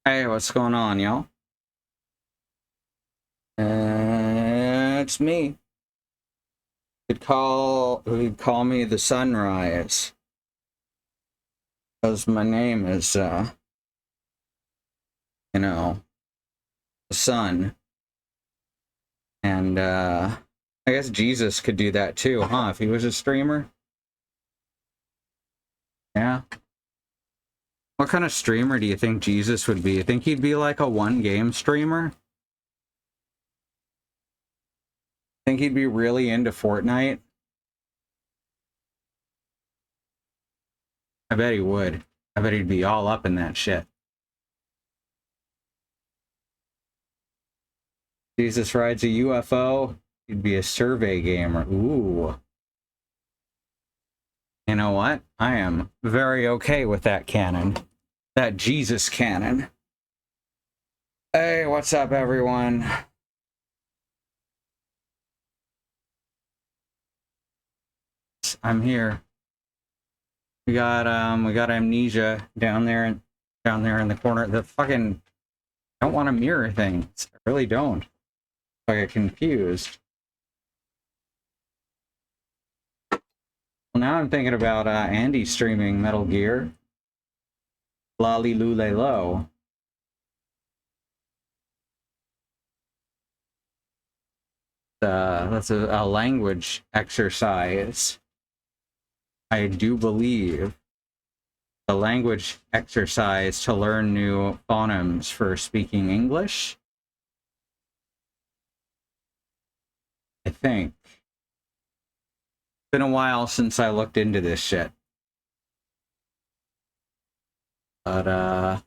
Hey, what's going on, y'all? It's me. You'd call me the Sunrise, because my name is, the sun. And, I guess Jesus could do that too, huh? If he was a streamer? Yeah. What kind of streamer do you think Jesus would be? You think he'd be like a one-game streamer? Think he'd be really into Fortnite? I bet he would. I bet he'd be all up in that shit. Jesus rides a UFO. He'd be a survey gamer. Ooh. You know what? I am very okay with that canon. That Jesus canon. Hey, what's up, everyone? I'm here. We got Amnesia down there in the corner. The fucking I don't want to mirror things. I really don't. I get confused. Well, now I'm thinking about Andy streaming Metal Gear. Lolly Lule Low. That's a language exercise. I do believe a language exercise to learn new phonemes for speaking English. I think. It's been a while since I looked into this shit. But,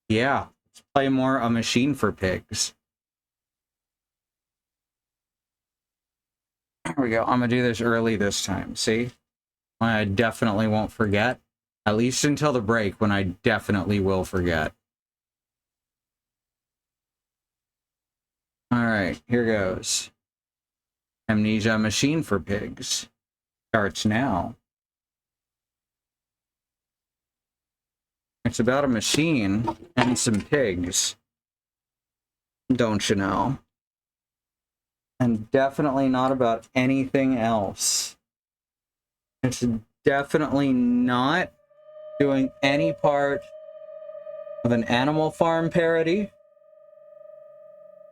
yeah. Let's play more A Machine for Pigs. There we go. I'm gonna do this early this time, see? I definitely won't forget. At least until the break, when I definitely will forget. right, here goes. Amnesia Machine for Pigs. Starts now. It's about a machine and some pigs. Don't you know? And definitely not about anything else. It's definitely not doing any part of an Animal Farm parody.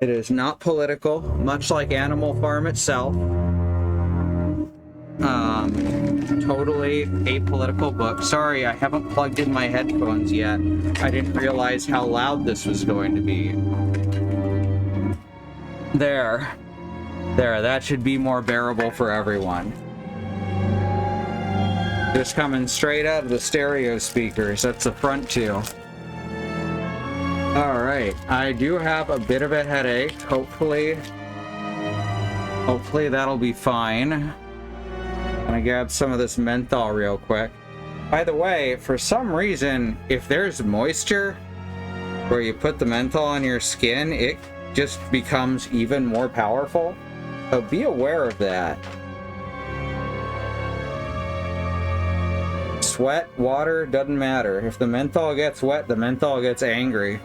It is not political, much like Animal Farm itself. Totally apolitical book. Sorry, I haven't plugged in my headphones yet. I didn't realize how loud this was going to be. There, that should be more bearable for everyone. Just coming straight out of the stereo speakers. That's the front two. Alright, I do have a bit of a headache. Hopefully that'll be fine. I'm gonna grab some of this menthol real quick. By the way, for some reason, if there's moisture where you put the menthol on your skin, it just becomes even more powerful. So be aware of that. Sweat, water, doesn't matter. If the menthol gets wet, the menthol gets angry.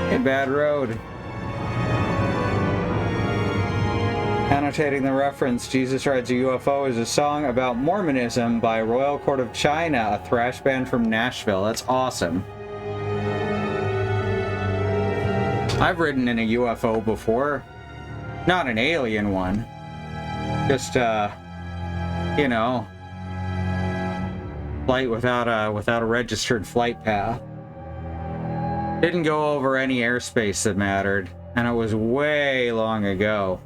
Hey, Bad Road. Annotating the reference, Jesus Rides a UFO is a song about Mormonism by Royal Court of China, a thrash band from Nashville. That's awesome. I've ridden in a UFO before. Not an alien one. Just, you know, flight without a registered flight path. Didn't go over any airspace that mattered, and it was way long ago.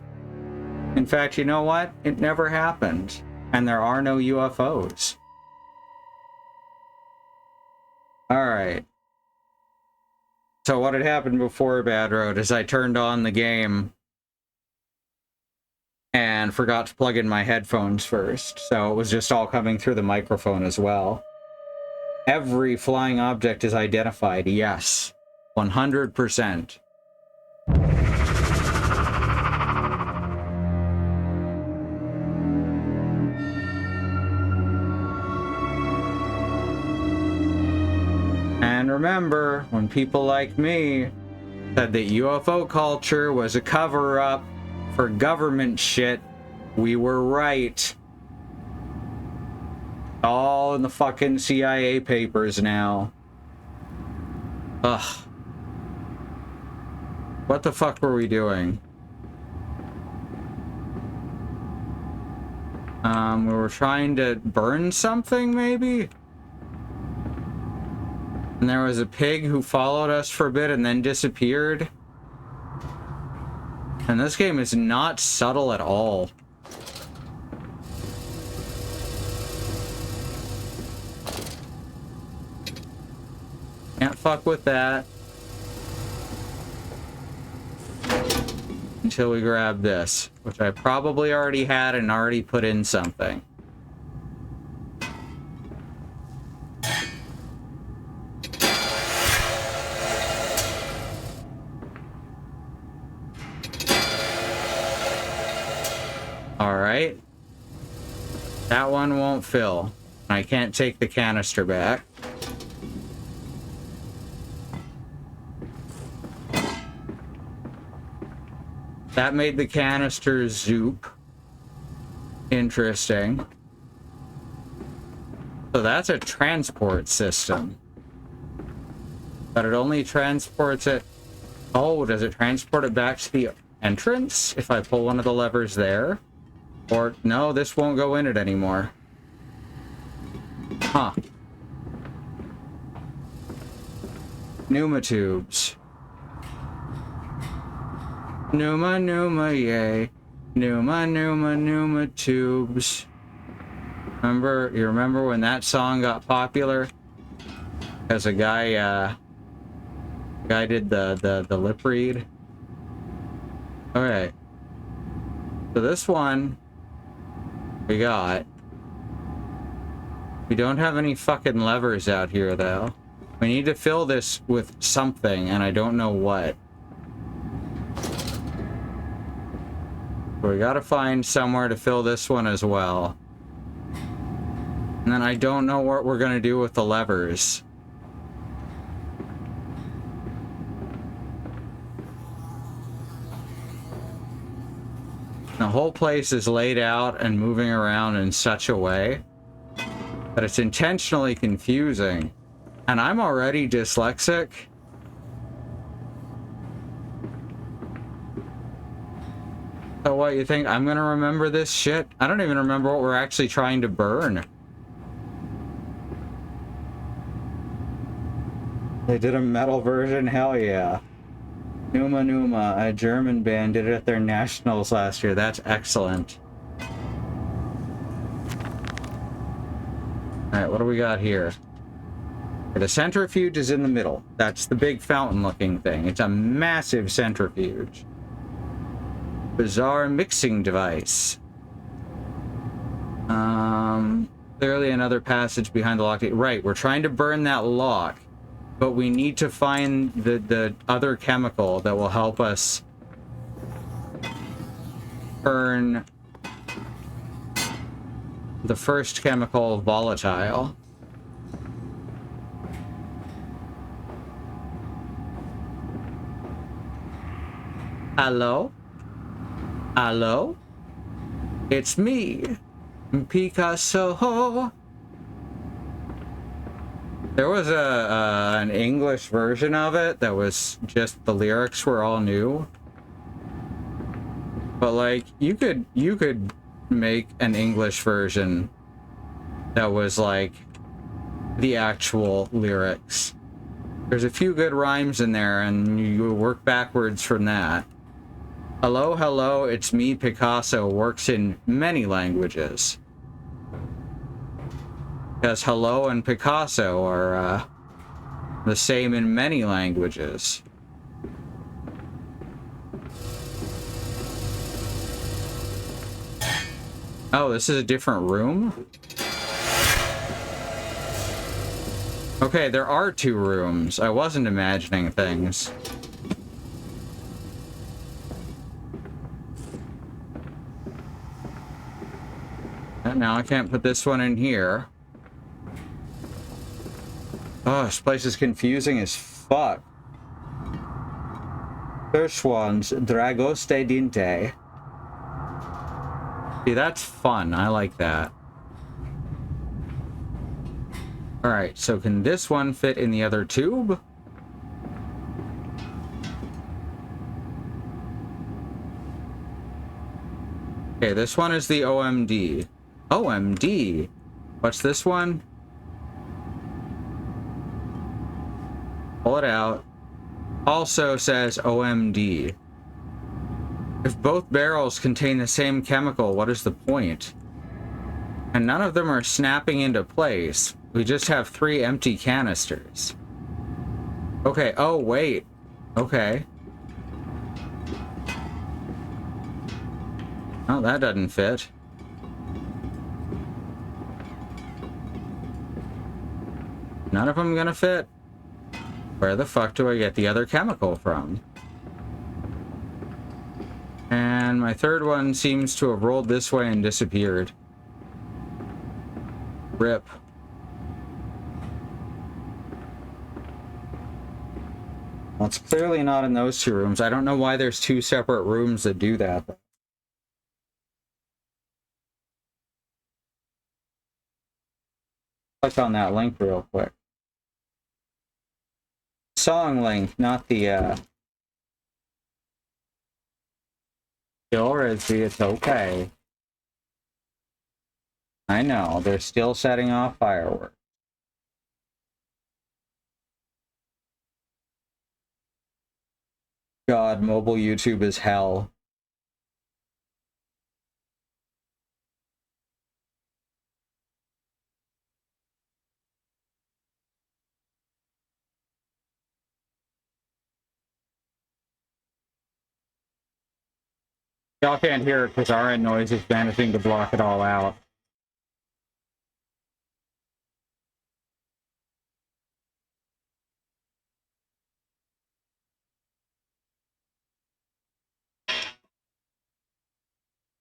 In fact, you know what? It never happened, and there are no UFOs. Alright. So what had happened before Bad Road is I turned on the game and forgot to plug in my headphones first, so it was just all coming through the microphone as well. Every flying object is identified, yes. 100%. And remember, when people like me said that UFO culture was a cover-up for government shit, we were right. All in the fucking CIA papers now. Ugh. What the fuck were we doing? We were trying to burn something, maybe? And there was a pig who followed us for a bit and then disappeared. And this game is not subtle at all. Can't fuck with that. Until we grab this, which I probably already had and already put in something. Alright. That one won't fill. I can't take the canister back. That made the canister zoop. Interesting. So that's a transport system. But it only transports it... Oh, does it transport it back to the entrance if I pull one of the levers there? Or, no, this won't go in it anymore. Huh. Pneuma tubes. Pneuma, yay. Pneuma tubes. You remember when that song got popular? Because a guy did the lip read. Alright. So this one we got. We don't have any fucking levers out here though. We need to fill this with something and I don't know what. We gotta find somewhere to fill this one as well. And then I don't know what we're gonna do with the levers. The whole place is laid out and moving around in such a way that it's intentionally confusing. And I'm already dyslexic. So what, you think I'm gonna remember this shit? I don't even remember what we're actually trying to burn. They did a metal version? Hell yeah. Numa Numa, a German band, did it at their nationals last year. That's excellent. Alright, what do we got here? The centrifuge is in the middle. That's the big fountain-looking thing. It's a massive centrifuge. Bizarre mixing device. Clearly another passage behind the lock. Right, we're trying to burn that lock, but we need to find the other chemical that will help us burn the first chemical, volatile. Hello? Hello? It's me, Picasso. There was an English version of it that was just the lyrics were all new. But like you could make an English version that was like the actual lyrics. There's a few good rhymes in there and you work backwards from that. Hello, hello, it's me, Picasso works in many languages. Because hello and Picasso are the same in many languages. Oh, this is a different room? Okay, there are two rooms. I wasn't imagining things. And now I can't put this one in here. Oh, this place is confusing as fuck. Hirschwan's Dragoste Dinte. See, that's fun. I like that. Alright, so can this one fit in the other tube? Okay, this one is the OMD. OMD? What's this one? Pull it out. Also says OMD. If both barrels contain the same chemical, what is the point? And none of them are snapping into place. We just have 3 empty canisters. Okay, oh wait. Okay. Oh, that doesn't fit. None of them gonna fit. Where the fuck do I get the other chemical from? And my third one seems to have rolled this way and disappeared. Rip. Well, it's clearly not in those 2 rooms. I don't know why there's 2 separate rooms that do that. Click on that link real quick. Song link, not the, Still Rizzy, it's okay. I know, they're still setting off fireworks. God, mobile YouTube is hell. Y'all can't hear it because our noise is managing to block it all out.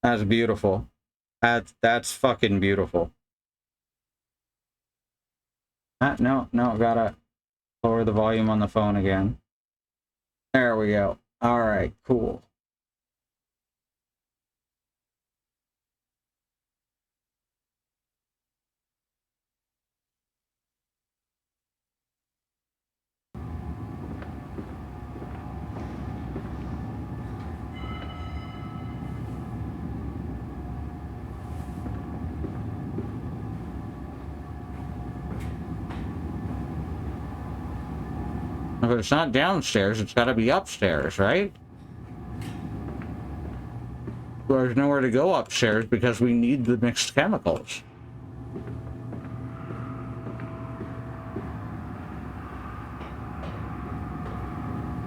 That's beautiful. That's fucking beautiful. No, gotta lower the volume on the phone again. There we go. All right, cool. If it's not downstairs, it's got to be upstairs, right? There's nowhere to go upstairs because we need the mixed chemicals.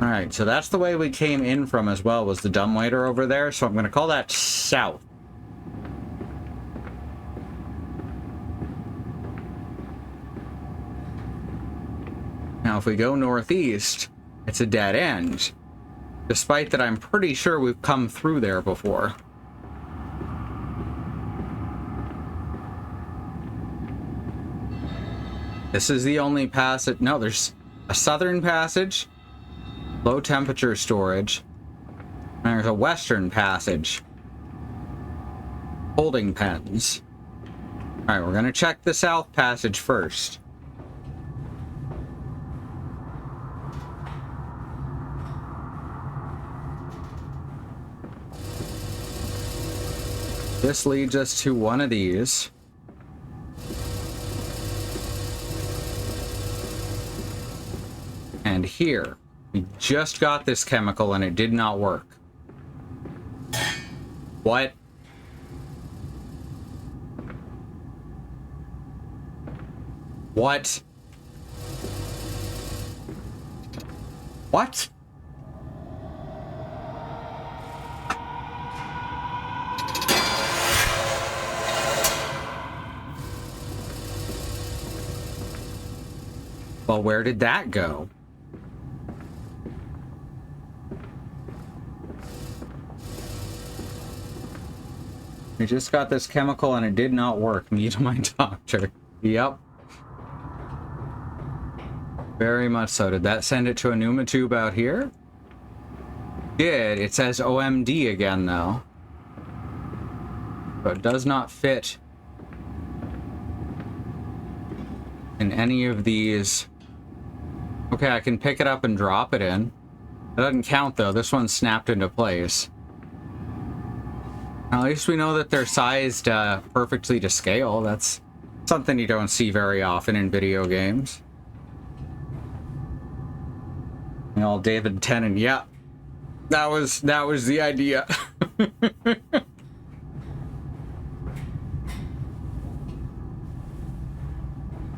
All right, so that's the way we came in from as well, was the dumbwaiter over there. So I'm going to call that south. Now, if we go northeast, it's a dead end. Despite that, I'm pretty sure we've come through there before. This is the only passage. No, there's a southern passage, low temperature storage, and there's a western passage, holding pens. All right, we're going to check the south passage first. This leads us to one of these. And here, we just got this chemical and it did not work. What? What? What? Well, where did that go? We just got this chemical and it did not work. Meet my doctor. Yep. Very much so. Did that send it to a pneuma tube out here? Did. It says OMD again, though. But it does not fit in any of these. Okay, I can pick it up and drop it in. That doesn't count, though. This one's snapped into place. At least we know that they're sized perfectly to scale. That's something you don't see very often in video games. You know, David Tennant, yeah. That was the idea.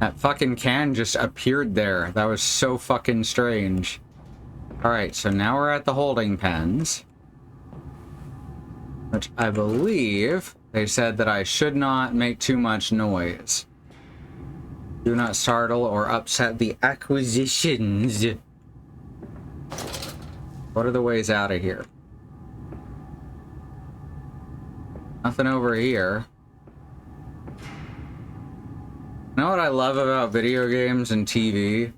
That fucking can just appeared there. That was so fucking strange. Alright, so now we're at the holding pens. Which I believe they said that I should not make too much noise. Do not startle or upset the acquisitions. What are the ways out of here? Nothing over here. You know what I love about video games and TV?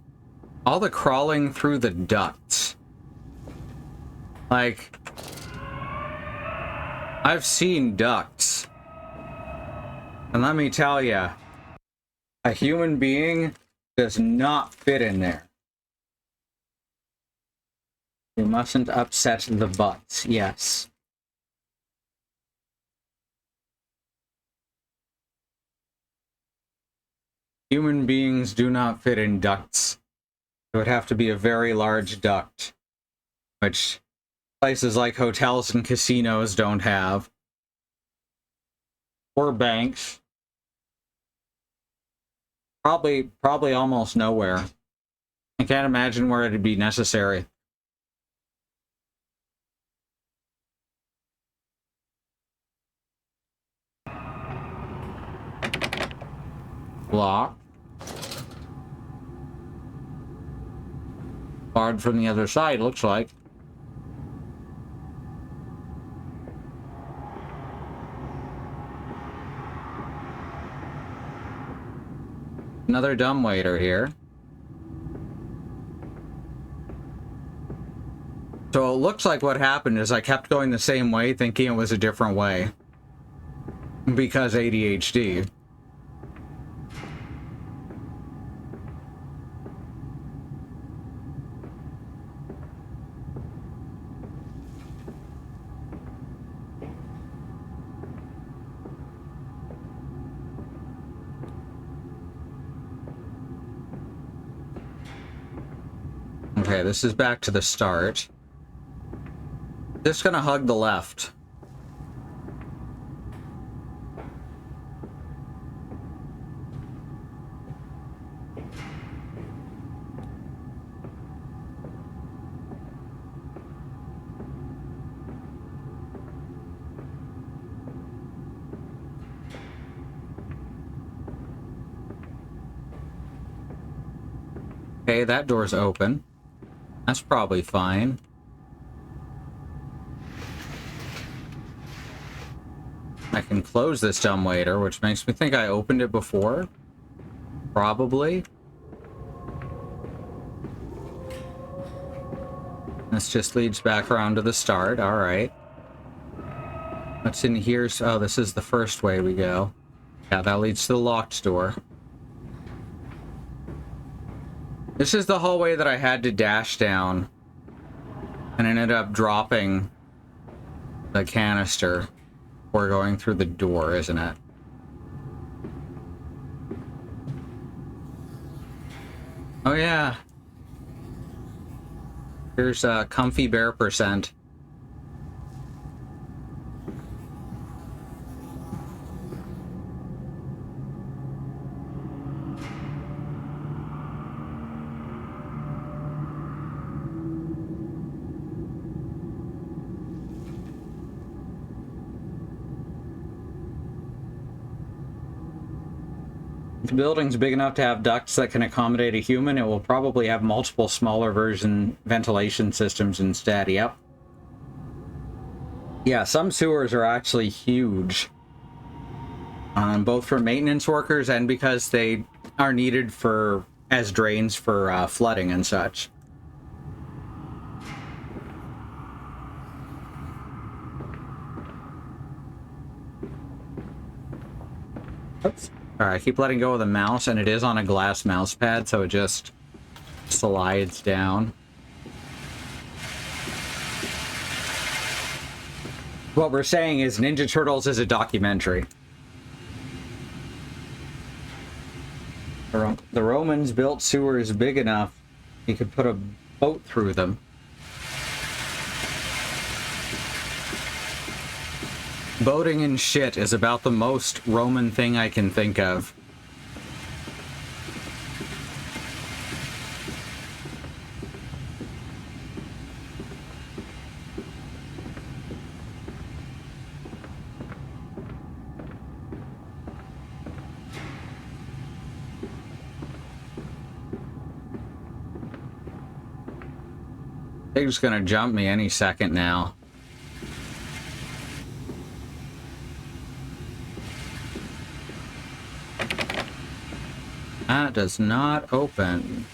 All the crawling through the ducts. Like, I've seen ducts. And let me tell you, a human being does not fit in there. You mustn't upset the butts, yes. Human beings do not fit in ducts. It would have to be a very large duct, which places like hotels and casinos don't have. Or banks. Probably almost nowhere. I can't imagine where it'd be necessary. Lock. Barred from the other side, looks like. Another dumbwaiter here. So it looks like what happened is I kept going the same way, thinking it was a different way. Because ADHD. Okay, this is back to the start. Just gonna hug the left. Okay, that door's open. That's probably fine. I can close this dumbwaiter, which makes me think I opened it before. Probably. This just leads back around to the start. Alright. What's in here? Oh, this is the first way we go. Yeah, that leads to the locked door. This is the hallway that I had to dash down. And ended up dropping the canister. We're going through the door, isn't it? Oh yeah. Here's a comfy bear percent. If the building's big enough to have ducts that can accommodate a human, it will probably have multiple smaller version ventilation systems instead. Yep. Yeah, some sewers are actually huge. Both for maintenance workers and because they are needed for as drains for flooding and such. Oops. Alright, I keep letting go of the mouse, and it is on a glass mouse pad, so it just slides down. What we're saying is Ninja Turtles is a documentary. The Romans built sewers big enough you could put a boat through them. Boating and shit is about the most Roman thing I can think of. They're just gonna jump me any second now. That does not open.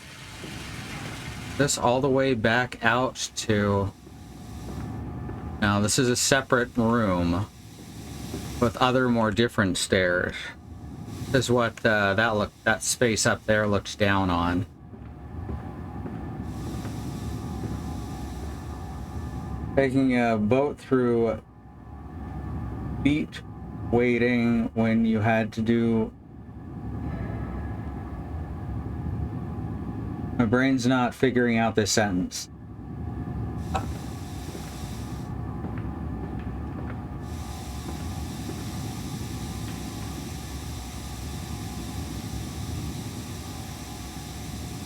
This all the way back out to... Now, this is a separate room with other more different stairs. This is what that space up there looks down on. Taking a boat through feet waiting when you had to do... My brain's not figuring out this sentence.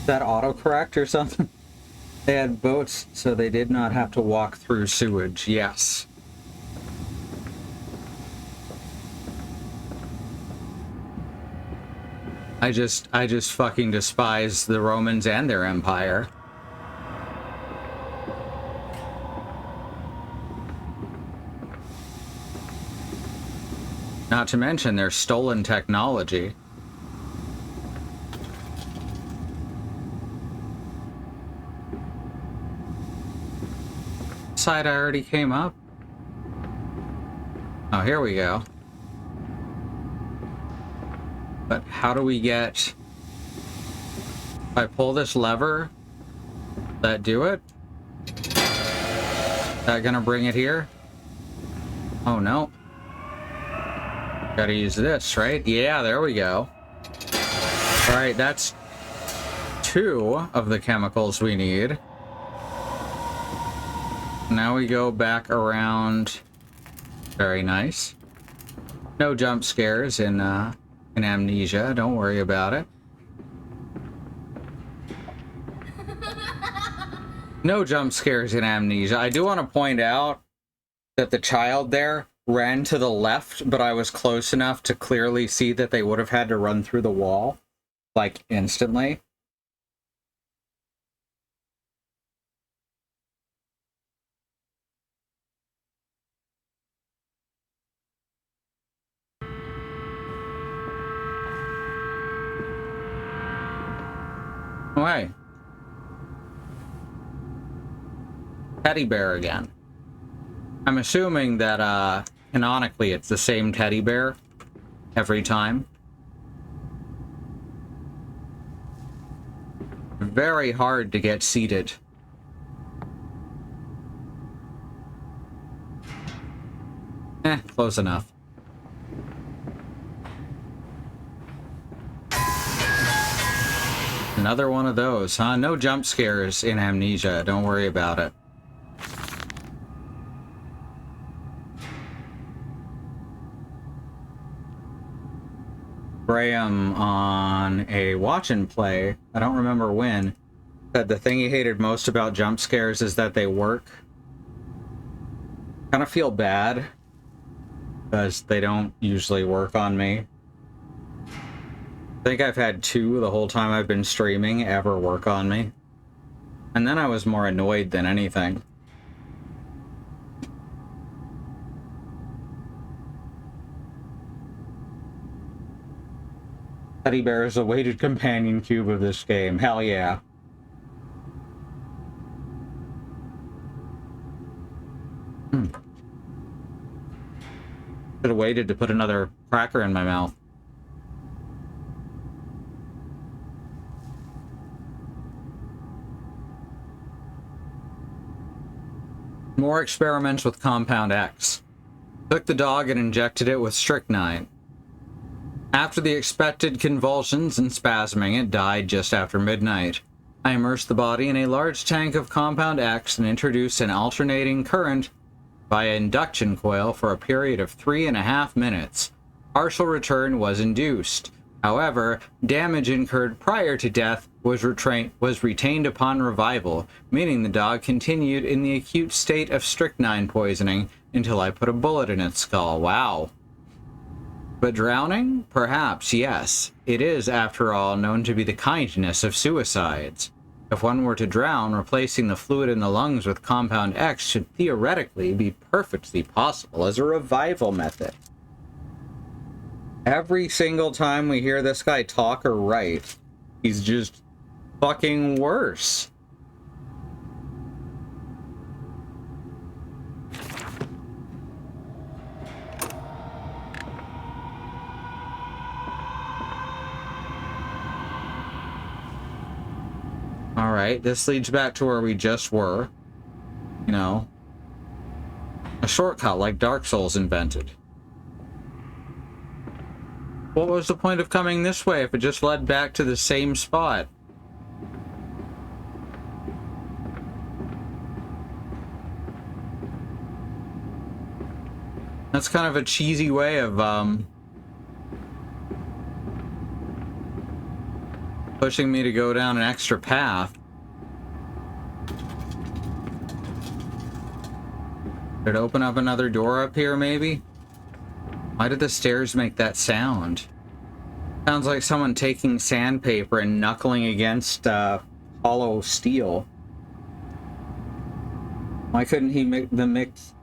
Is that autocorrect or something? They had boats so they did not have to walk through sewage. Yes. I just fucking despise the Romans and their empire. Not to mention their stolen technology. side I already came up? Oh, here we go. But how do we get... If I pull this lever, does that do it? Is that gonna bring it here? Oh, no. Gotta use this, right? Yeah, there we go. Alright, that's 2 of the chemicals we need. Now we go back around. Very nice. No jump scares in Amnesia. Don't worry about it. No jump scares in Amnesia. I do want to point out that the child there ran to the left, but I was close enough to clearly see that they would have had to run through the wall, like, instantly. Why? Teddy bear again. I'm assuming that, canonically it's the same teddy bear every time. Very hard to get seated. Close enough. Another one of those, huh? No jump scares in Amnesia. Don't worry about it. Graham on a watch and play, I don't remember when, said the thing he hated most about jump scares is that they work. Kind of feel bad because they don't usually work on me. I think I've had 2 the whole time I've been streaming ever work on me. And then I was more annoyed than anything. Teddy bear is a weighted companion cube of this game. Hell yeah. Should have waited to put another cracker in my mouth. More experiments with Compound X. Took the dog and injected it with strychnine. After the expected convulsions and spasming, it died just after midnight. I immersed the body in a large tank of Compound X and introduced an alternating current via induction coil for a period of 3.5 minutes. Partial return was induced. However, damage incurred prior to death was retained upon revival, meaning the dog continued in the acute state of strychnine poisoning until I put a bullet in its skull. Wow. But drowning? Perhaps, yes. It is, after all, known to be the kindness of suicides. If one were to drown, replacing the fluid in the lungs with Compound X should theoretically be perfectly possible as a revival method. Every single time we hear this guy talk or write, he's just fucking worse. Alright, this leads back to where we just were. You know, a shortcut like Dark Souls invented. What was the point of coming this way if it just led back to the same spot? That's kind of a cheesy way of, pushing me to go down an extra path. Did it open up another door up here, maybe? Why did the stairs make that sound? Sounds like someone taking sandpaper and knuckling against hollow steel. Why couldn't he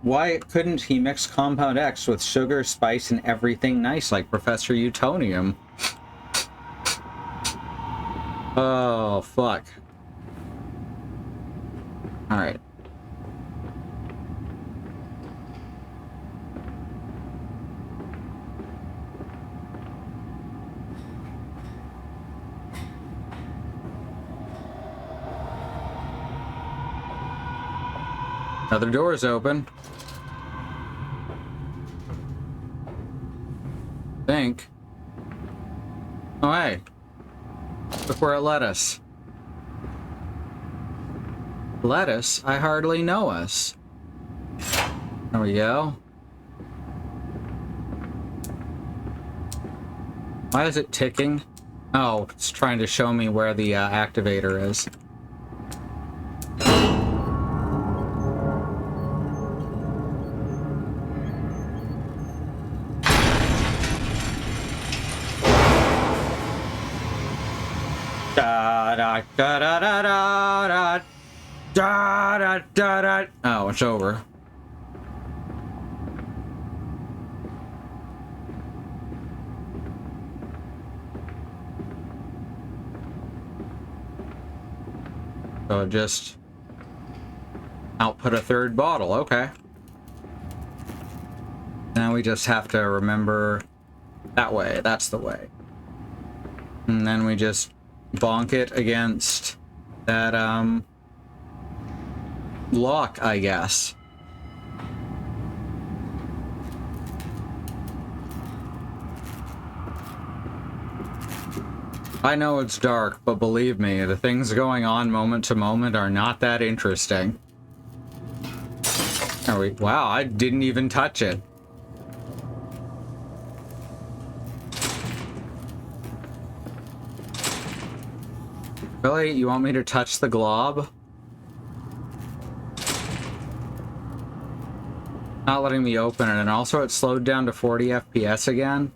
Why couldn't he mix Compound X with sugar, spice, and everything nice like Professor Utonium? Oh, fuck. Alright. Another door is open. I think. Oh, hey. Look where it led us. Led us? I hardly know us. There we go. Why is it ticking? Oh, it's trying to show me where the activator is. Da da da da da da da da da da. Oh, it's over. So just output a third bottle. Okay. Now we just have to remember that way. That's the way. And then we just bonk it against that lock, I guess. I know it's dark, but believe me, the things going on moment to moment are not that interesting. Are we? Wow, I didn't even touch it. Really? You want me to touch the glob? Not letting me open it, and also it slowed down to 40 FPS again.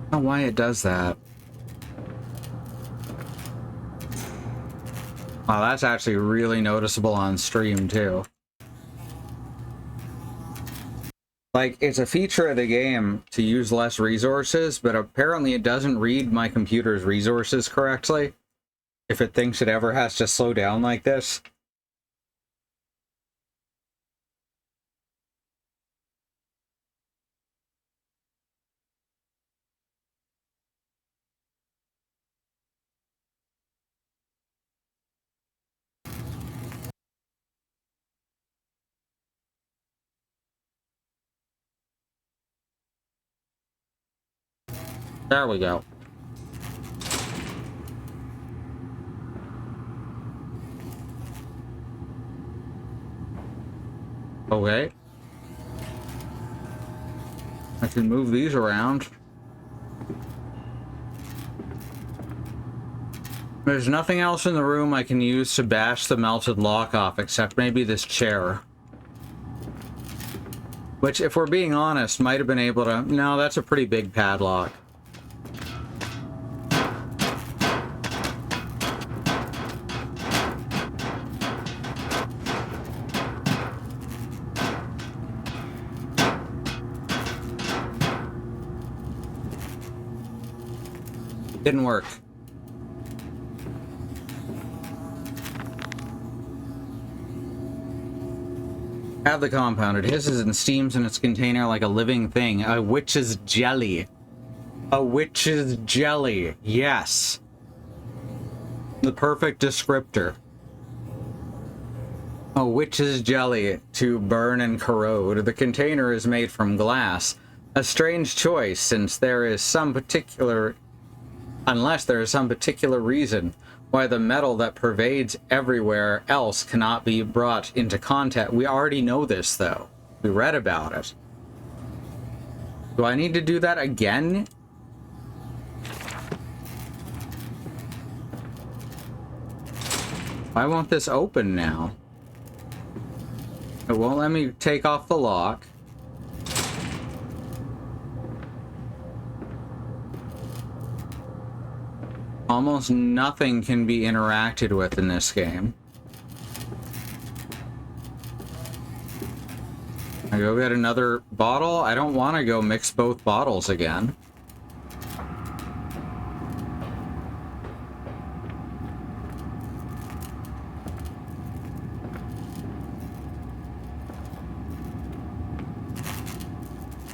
I don't know why it does that. Wow, that's actually really noticeable on stream too. Like, it's a feature of the game to use less resources, but apparently it doesn't read my computer's resources correctly if it thinks it ever has to slow down like this. There we go. Okay. I can move these around. There's nothing else in the room I can use to bash the melted lock off, except maybe this chair. Which, if we're being honest, might have been able to... No, that's a pretty big padlock. Didn't work. Have the compound. It hisses and steams in its container like a living thing. A witch's jelly. A witch's jelly. Yes. The perfect descriptor. A witch's jelly to burn and corrode. The container is made from glass. A strange choice, since there is some particular... Unless there is some particular reason why the metal that pervades everywhere else cannot be brought into contact. We already know this, though. We read about it. Do I need to do that again? Why won't this open now? It won't let me take off the lock. Almost nothing can be interacted with in this game. I go get another bottle? I don't want to go mix both bottles again.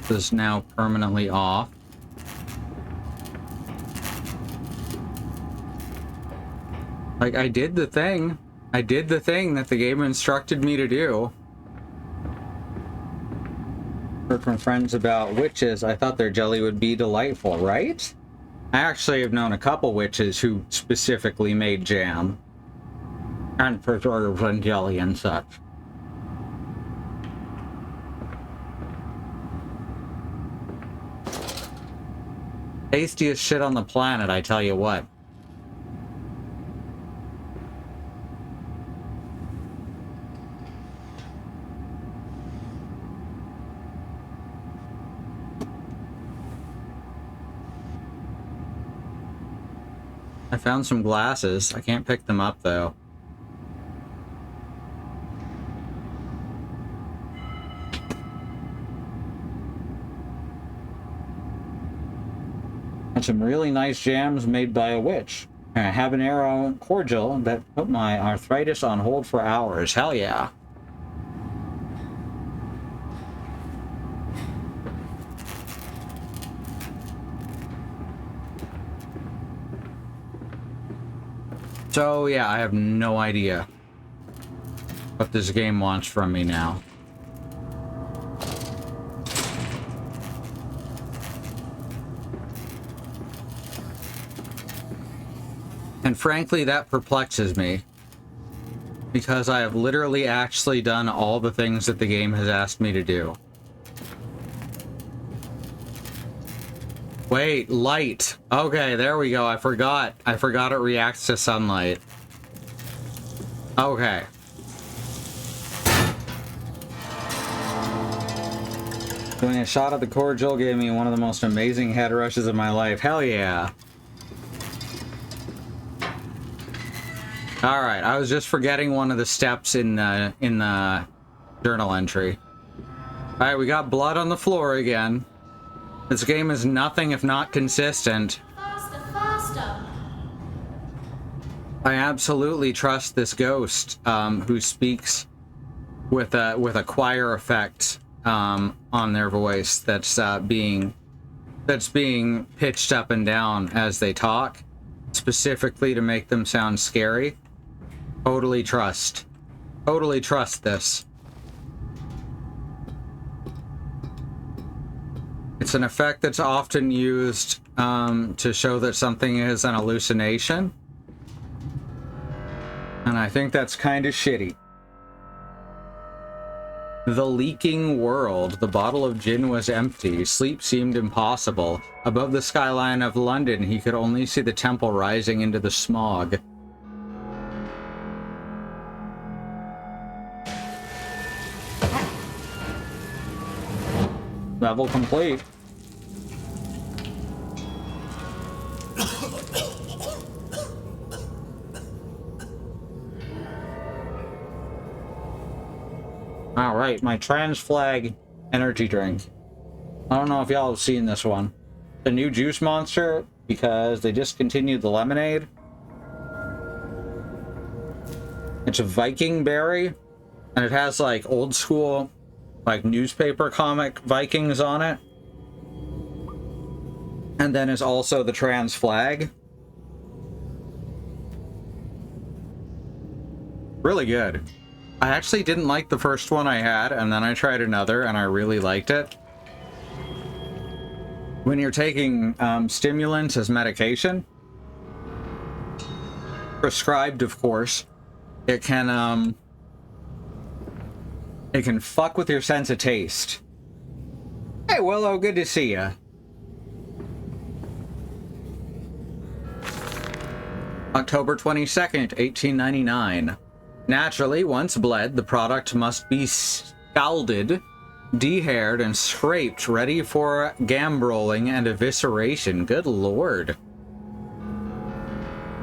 This is now permanently off. Like, I did the thing. I did the thing that the game instructed me to do. Heard from friends about witches. I thought their jelly would be delightful, right? I actually have known a couple witches who specifically made jam and preserves and jelly and such. Tastiest shit on the planet, I tell you what. I found some glasses. I can't pick them up, though. And some really nice jams made by a witch. And a habanero cordial that put my arthritis on hold for hours. Hell yeah. So, yeah, I have no idea what this game wants from me now. And frankly, that perplexes me. Because I have literally actually done all the things that the game has asked me to do. Wait, light. Okay, there we go. I forgot. I forgot it reacts to sunlight. Okay. Doing a shot of the cordial gave me one of the most amazing head rushes of my life. Hell yeah. All right, I was just forgetting one of the steps in the journal entry. All right, we got blood on the floor again. This game is nothing if not consistent. Faster, faster. I absolutely trust this ghost, who speaks with a choir effect on their voice that's being pitched up and down as they talk, specifically to make them sound scary. Totally trust this. It's an effect that's often used to show that something is an hallucination. And I think that's kind of shitty. The leaking world. The bottle of gin was empty. Sleep seemed impossible. Above the skyline of London, he could only see the temple rising into the smog. Level complete. All right, my trans flag energy drink. I don't know if y'all have seen this one. The new juice monster, because they discontinued the lemonade. It's a Viking berry, and it has like old school, like newspaper comic Vikings on it. And then is also the trans flag. Really good. I actually didn't like the first one I had, and then I tried another, and I really liked it. When you're taking stimulants as medication, prescribed, of course, it can fuck with your sense of taste. Hey, Willow, good to see ya. October 22nd, 1899. Naturally, once bled, the product must be scalded, dehaired, and scraped, ready for gambrolling and evisceration. Good lord.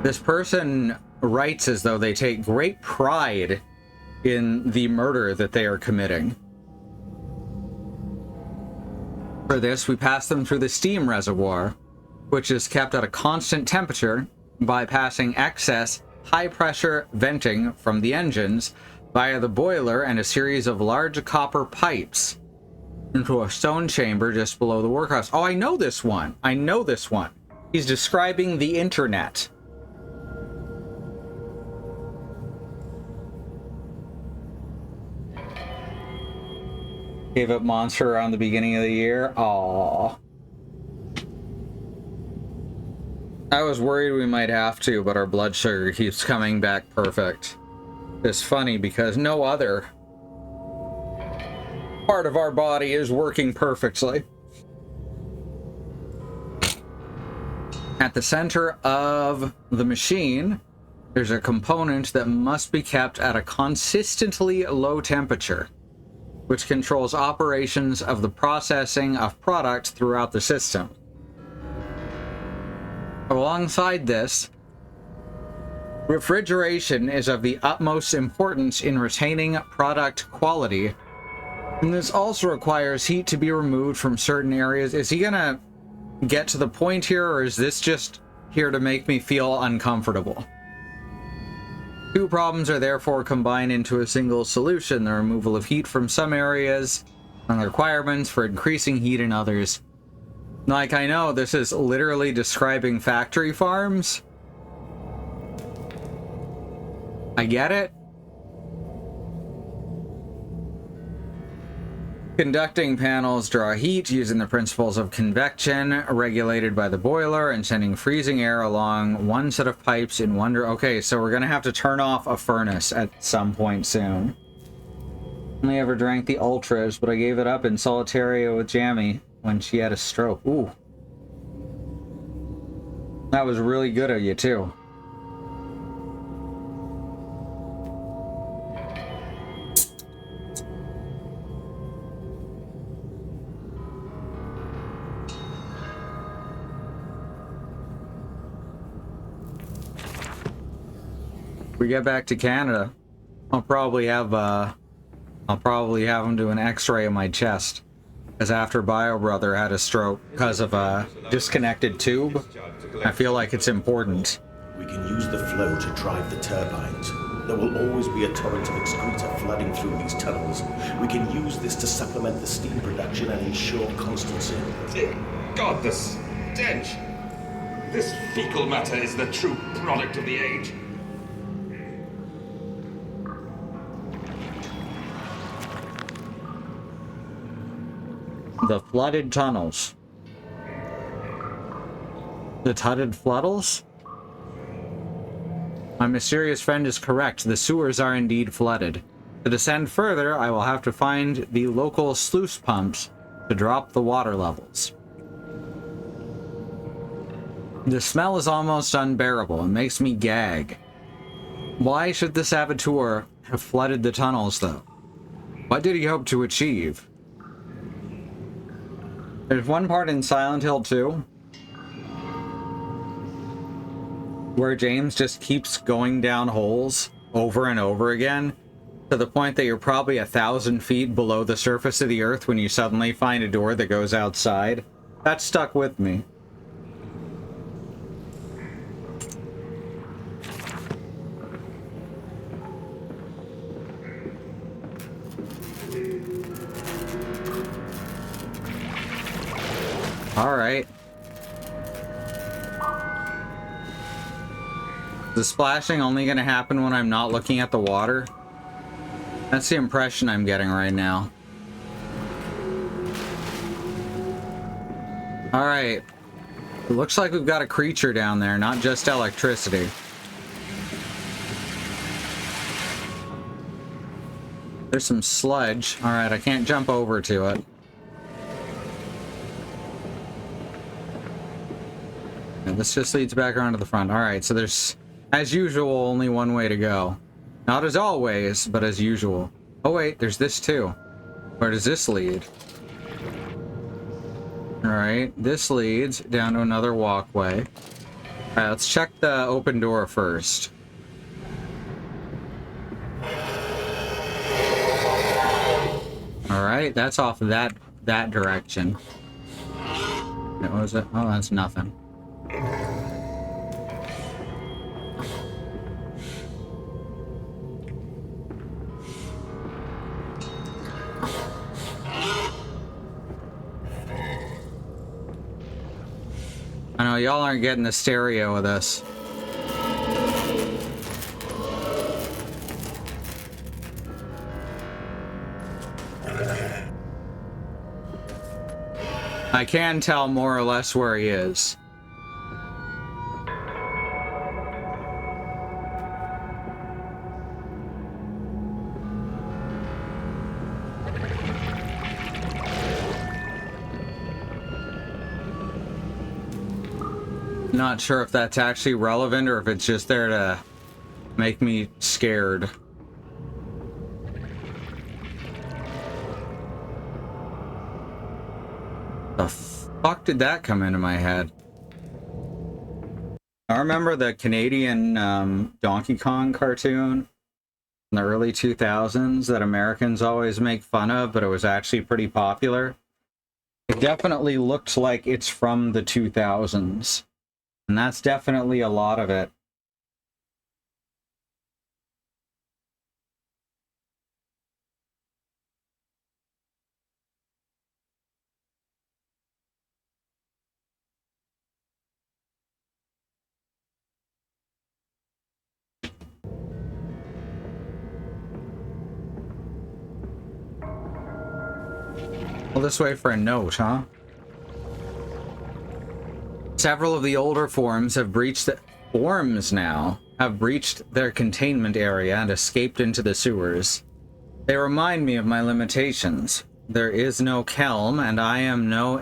This person writes as though they take great pride in the murder that they are committing. For this, we pass them through the steam reservoir, which is kept at a constant temperature by passing excess high-pressure venting from the engines via the boiler and a series of large copper pipes into a stone chamber just below the workhouse. Oh, I know this one. I know this one. He's describing the internet. Gave up Monster around the beginning of the year. Aww. I was worried we might have to, but our blood sugar keeps coming back perfect. It's funny because no other part of our body is working perfectly. At the center of the machine, there's a component that must be kept at a consistently low temperature, which controls operations of the processing of product throughout the system. Alongside this, refrigeration is of the utmost importance in retaining product quality, and this also requires heat to be removed from certain areas. Is he gonna get to the point here, or is this just here to make me feel uncomfortable? Two problems are therefore combined into a single solution: the removal of heat from some areas and the requirements for increasing heat in others. Like, I know this is literally describing factory farms. I get it. Conducting panels draw heat using the principles of convection, regulated by the boiler, and sending freezing air along one set of pipes in one Okay, so we're gonna have to turn off a furnace at some point soon. Only ever drank the Ultras, but I gave it up in Solitaria with Jammy when she had a stroke. Ooh. That was really good of you, too. We get back to Canada, I'll probably have him do an x-ray of my chest, because after Bio Brother had a stroke because of a disconnected tube, I feel like it's important. We can use the flow to drive the turbines. There will always be a torrent of excreta flooding through these tunnels. We can use this to supplement the steam production and ensure constancy. Dear God, the stench! This fecal matter is the true product of the age. The flooded tunnels. The tutted floodles? My mysterious friend is correct. The sewers are indeed flooded. To descend further, I will have to find the local sluice pumps to drop the water levels. The smell is almost unbearable. It makes me gag. Why should the saboteur have flooded the tunnels, though? What did he hope to achieve? There's one part in Silent Hill 2 where James just keeps going down holes over and over again, to the point that you're probably 1,000 feet below the surface of the earth when you suddenly find a door that goes outside. That stuck with me. Alright. The splashing only gonna happen when I'm not looking at the water? That's the impression I'm getting right now. Alright. It looks like we've got a creature down there, not just electricity. There's some sludge. Alright, I can't jump over to it. This just leads back around to the front. Alright, so there's, as usual, only one way to go. Not as always, but as usual. Oh wait, there's this too. Where does this lead? Alright, this leads down to another walkway. Alright, let's check the open door first. Alright, that's off that direction. What was it? Oh, that's nothing. I know y'all aren't getting the stereo of this. I can tell more or less where he is. Not sure if that's actually relevant or if it's just there to make me scared. The fuck did that come into my head? I remember the Canadian Donkey Kong cartoon in the early 2000s that Americans always make fun of, but it was actually pretty popular. It definitely looks like it's from the 2000s. And that's definitely a lot of it. Well, this way for a note, huh? Several of the older forms have breached their containment area and escaped into the sewers. They remind me of my limitations. There is no Kelm, and I am no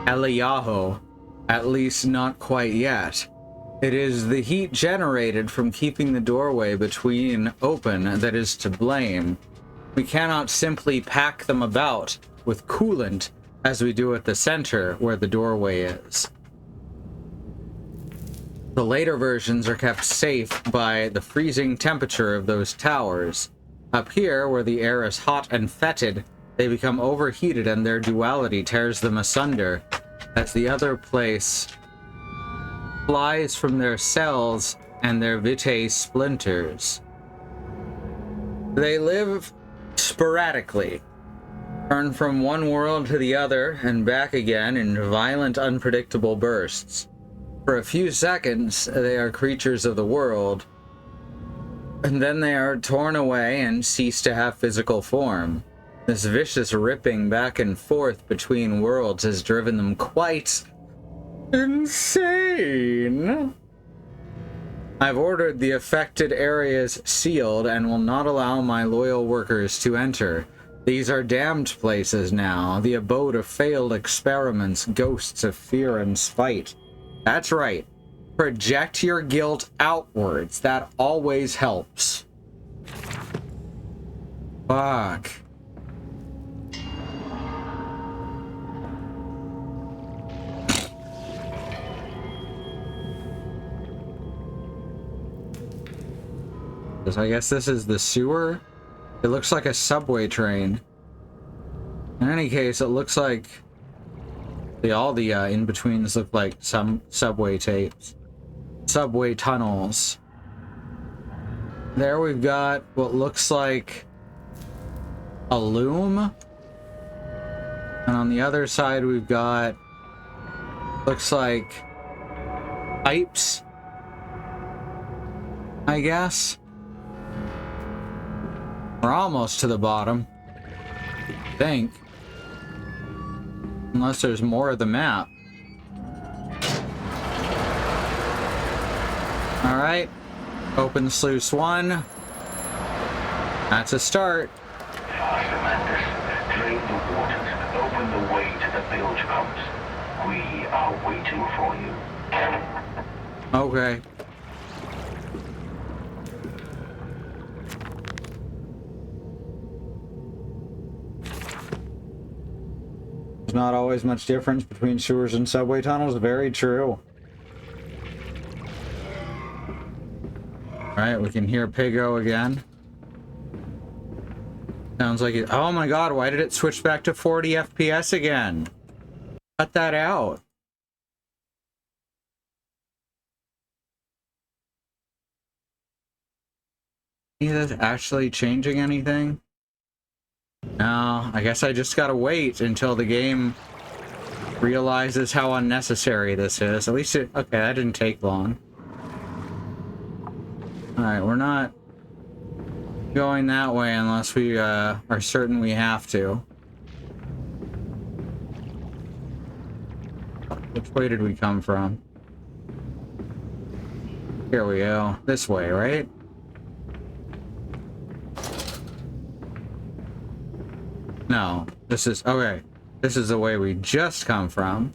Eliyahu, at least not quite yet. It is the heat generated from keeping the doorway between open that is to blame. We cannot simply pack them about with coolant as we do at the center where the doorway is. The later versions are kept safe by the freezing temperature of those towers. Up here, where the air is hot and fetid, they become overheated and their duality tears them asunder, as the other place flies from their cells and their vitae splinters. They live sporadically, turn from one world to the other and back again in violent, unpredictable bursts. For a few seconds, they are creatures of the world, and then they are torn away and cease to have physical form. This vicious ripping back and forth between worlds has driven them quite insane. I've ordered the affected areas sealed and will not allow my loyal workers to enter. These are damned places now, the abode of failed experiments, ghosts of fear and spite. That's right. Project your guilt outwards. That always helps. Fuck. I guess this is the sewer. It looks like a subway train. In any case, it looks like all the in-betweens look like some subway tapes. Subway tunnels. There we've got what looks like a loom. And on the other side we've got, looks like pipes, I guess. We're almost to the bottom, I think. Unless there's more of the map. Alright. Open sluice 1. That's a start. Faster, Mantis. Drain the waters. Open the way to the bilge pumps. We are waiting for you. Okay. There's not always much difference between sewers and subway tunnels. Very true. Alright, we can hear Pigo again. Sounds like it. Oh my god, why did it switch back to 40 FPS again? Cut that out. Is this actually changing anything? No, I guess I just gotta wait until the game realizes how unnecessary this is. At least it... Okay, that didn't take long. Alright, we're not going that way unless we are certain we have to. Which way did we come from? Here we go. This way, right? No, this is... Okay. This is the way we just come from.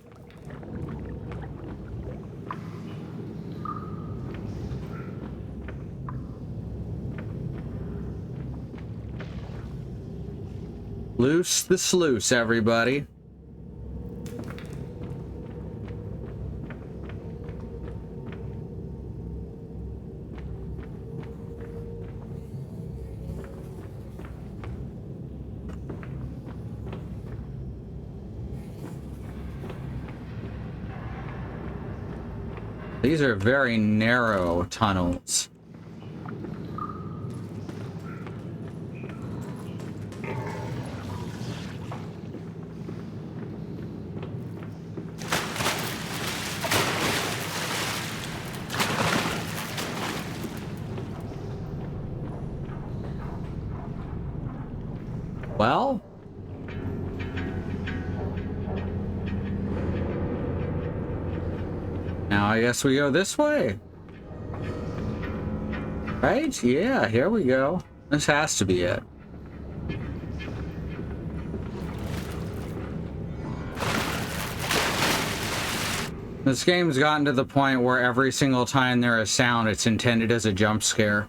Loose the sluice, everybody. These are very narrow tunnels. Well, now I guess we go this way. Right? Yeah, here we go. This has to be it. This game's gotten to the point where every single time there is sound, it's intended as a jump scare.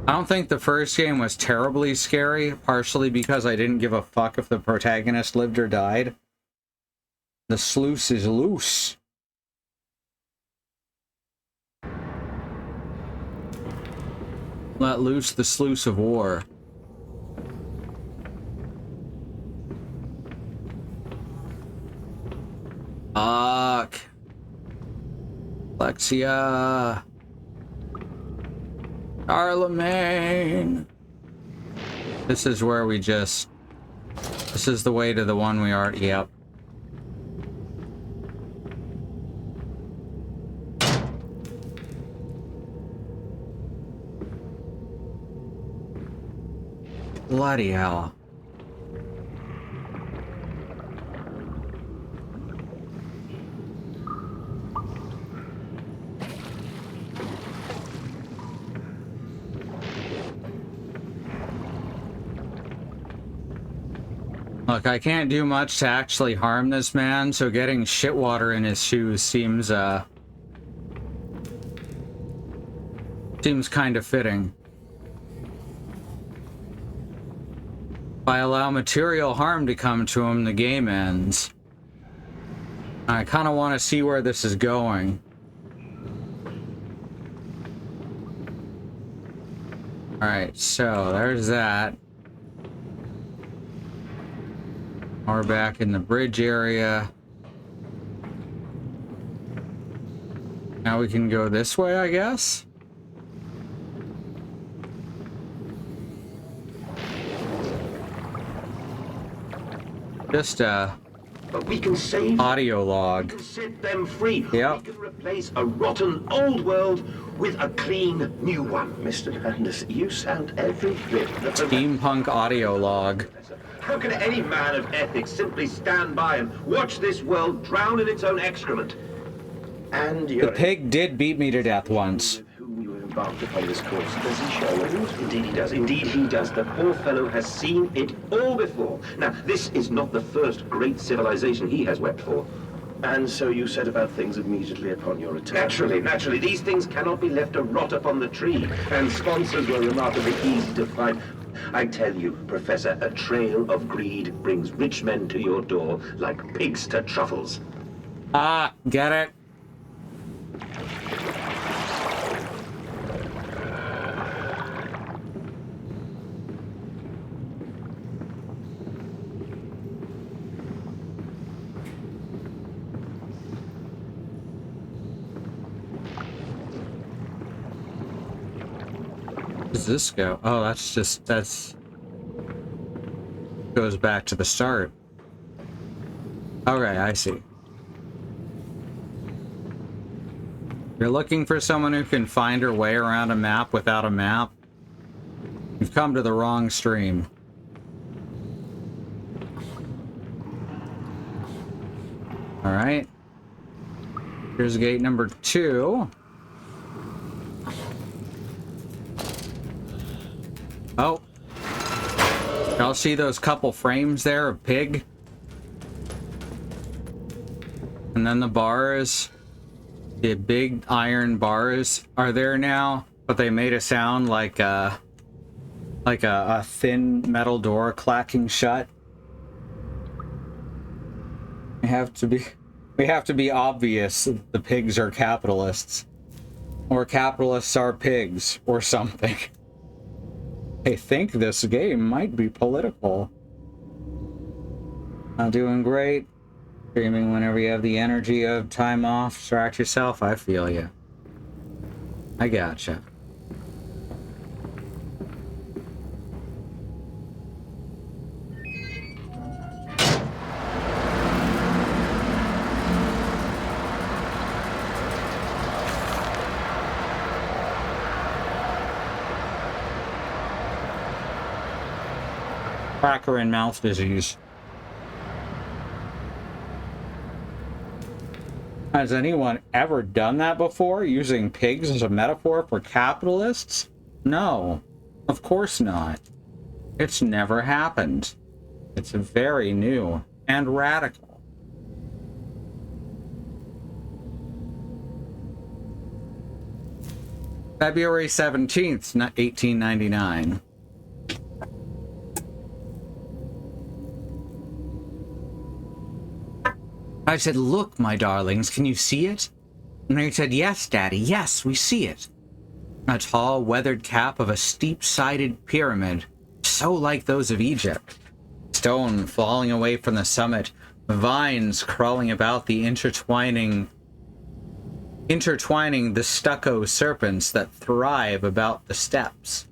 I don't think the first game was terribly scary, partially because I didn't give a fuck if the protagonist lived or died. The sluice is loose. Let loose the sluice of war. Fuck. Alexia. Charlemagne. This is where we just... This is the way to the one we already... Yep. Bloody hell. Look, I can't do much to actually harm this man, so getting shit water in his shoes seems kind of fitting. If I allow material harm to come to him, the game ends. I kind of want to see where this is going. Alright, so there's that. We're back in the bridge area. Now we can go this way, I guess? Just But we can save audio log. We can set them free. Yep. We can replace a rotten old world with a clean new one. Mr. Landis, you sound every bit the Steampunk audio log. How can any man of ethics simply stand by and watch this world drown in its own excrement? And The you're pig did beat me to death once. with whom you have embarked upon this course. Does he show it? Indeed he does. Indeed he does. The poor fellow has seen it all before. Now, this is not the first great civilization he has wept for. And so you set about things immediately upon your return. Naturally, these things cannot be left to rot upon the tree, and sponsors were remarkably easy to find. I tell you, Professor, a trail of greed brings rich men to your door like pigs to truffles. Ah, get it? Does this go? Oh, that's goes back to the start. Okay, I see. You're looking for someone who can find her way around a map without a map? You've come to the wrong stream. All right. Here's gate number 2. Oh. Y'all see those couple frames there of pig? And then the bars, the big iron bars are there now, but they made a sound like a thin metal door clacking shut. We have to be obvious that the pigs are capitalists. Or capitalists are pigs, or something. I think this game might be political. I'm doing great. Streaming whenever you have the energy of time off. Distract yourself. I feel you. I gotcha. Cracker and mouth disease. Has anyone ever done that before, using pigs as a metaphor for capitalists? No, of course not. It's never happened. It's very new and radical. February 17th, 1899. I said, "Look, my darlings, can you see it?" And they said, "Yes, Daddy, yes, we see it." A tall, weathered cap of a steep-sided pyramid, so like those of Egypt. Stone falling away from the summit, vines crawling about the intertwining the stucco serpents that thrive about the steps.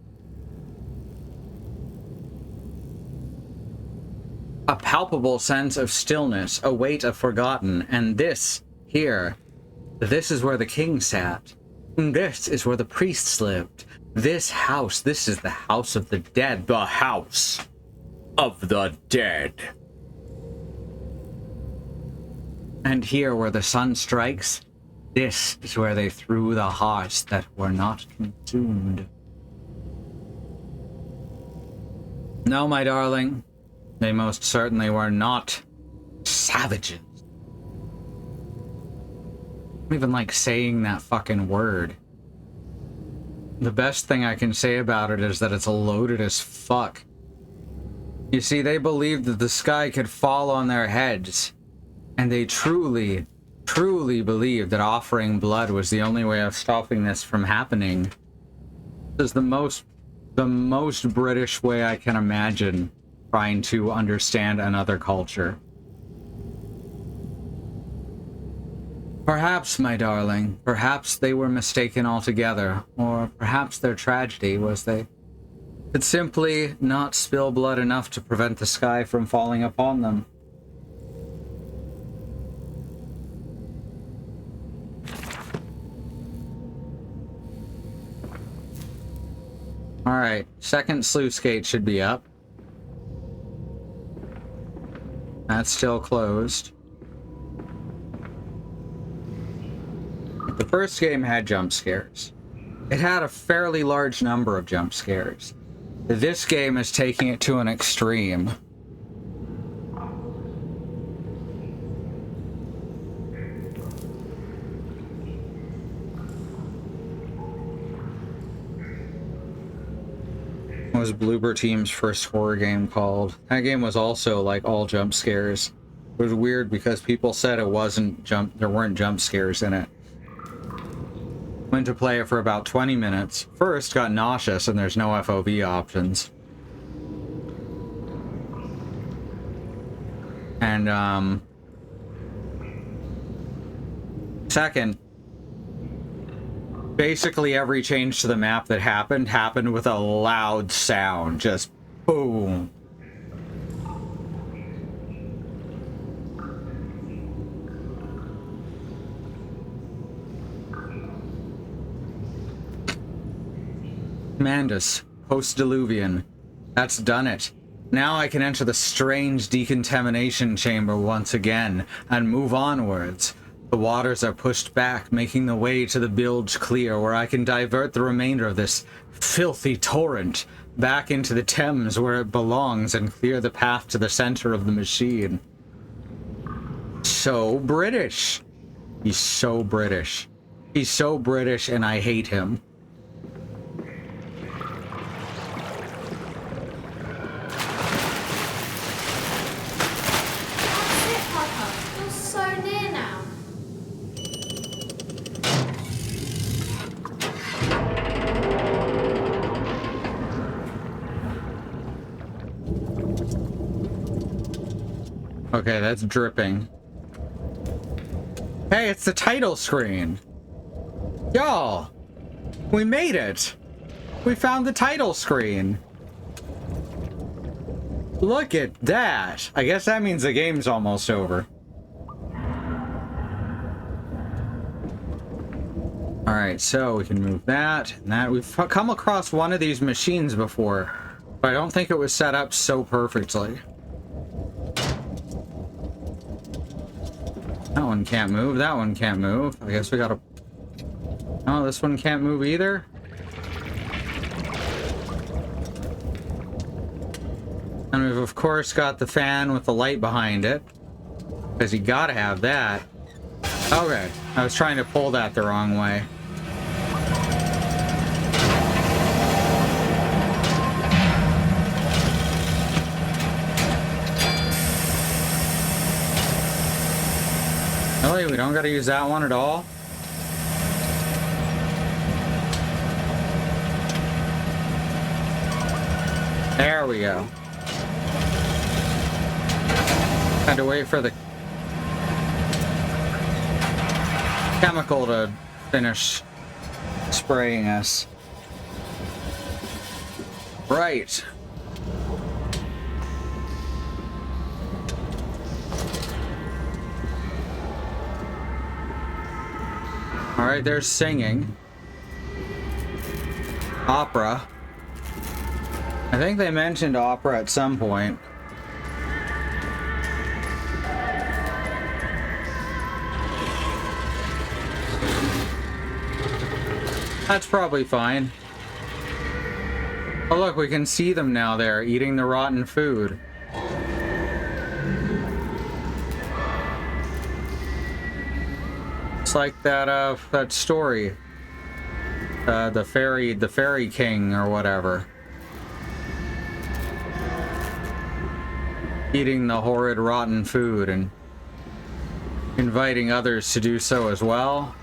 A palpable sense of stillness, a weight of forgotten, and this, here, this is where the king sat. This is where the priests lived. This house, this is the house of the dead. The house of the dead. And here where the sun strikes, this is where they threw the hearts that were not consumed. No, my darling. They most certainly were not savages. I don't even like saying that fucking word. The best thing I can say about it is that it's loaded as fuck. You see, they believed that the sky could fall on their heads, and they truly, truly believed that offering blood was the only way of stopping this from happening. This is the most British way I can imagine trying to understand another culture. Perhaps, my darling, perhaps they were mistaken altogether, or perhaps their tragedy was they could simply not spill blood enough to prevent the sky from falling upon them. Alright, second sluice gate should be up. That's still closed. The first game had jump scares. It had a fairly large number of jump scares. This game is taking it to an extreme. What was Bloober Team's first horror game called? That game was also like all jump scares. It was weird because people said it wasn't there weren't jump scares in it. Went to play it for about 20 minutes. First got nauseous and there's no FOV options. And second, basically every change to the map that happened with a loud sound. Just boom. Mandus, post-diluvian. That's done it. Now I can enter the strange decontamination chamber once again and move onwards. The waters are pushed back, making the way to the bilge clear, where I can divert the remainder of this filthy torrent back into the Thames where it belongs and clear the path to the center of the machine. So British. He's so British. He's so British and I hate him. That's it, Papa. You're so near now. Okay, that's dripping. Hey, it's the title screen. Y'all, we made it. We found the title screen. Look at that. I guess that means the game's almost over. All right, so we can move that and that. We've come across one of these machines before, but I don't think it was set up so perfectly. That one can't move. That one can't move. I guess we gotta... Oh, this one can't move either? And we've, of course, got the fan with the light behind it. Because you gotta have that. Okay. I was trying to pull that the wrong way. Really? We don't gotta use that one at all? There we go. Had to wait for the chemical to finish spraying us. Right. All right, there's singing. Opera. I think they mentioned opera at some point. That's probably fine. Oh look, we can see them now there, eating the rotten food. It's like that that story. The fairy king or whatever. Eating the horrid rotten food and inviting others to do so as well.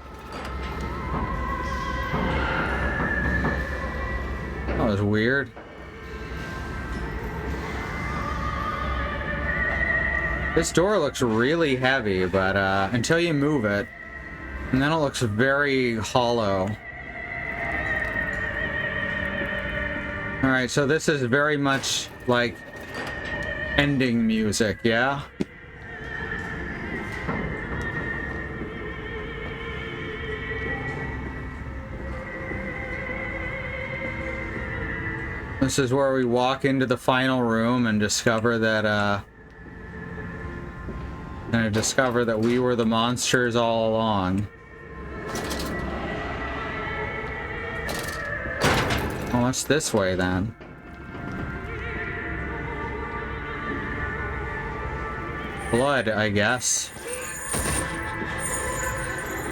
That was weird. This door looks really heavy, but until you move it, and then it looks very hollow. Alright, so this is very much like ending music, yeah? This is where we walk into the final room and discover that, we were the monsters all along. Well, what's this way then? Blood, I guess.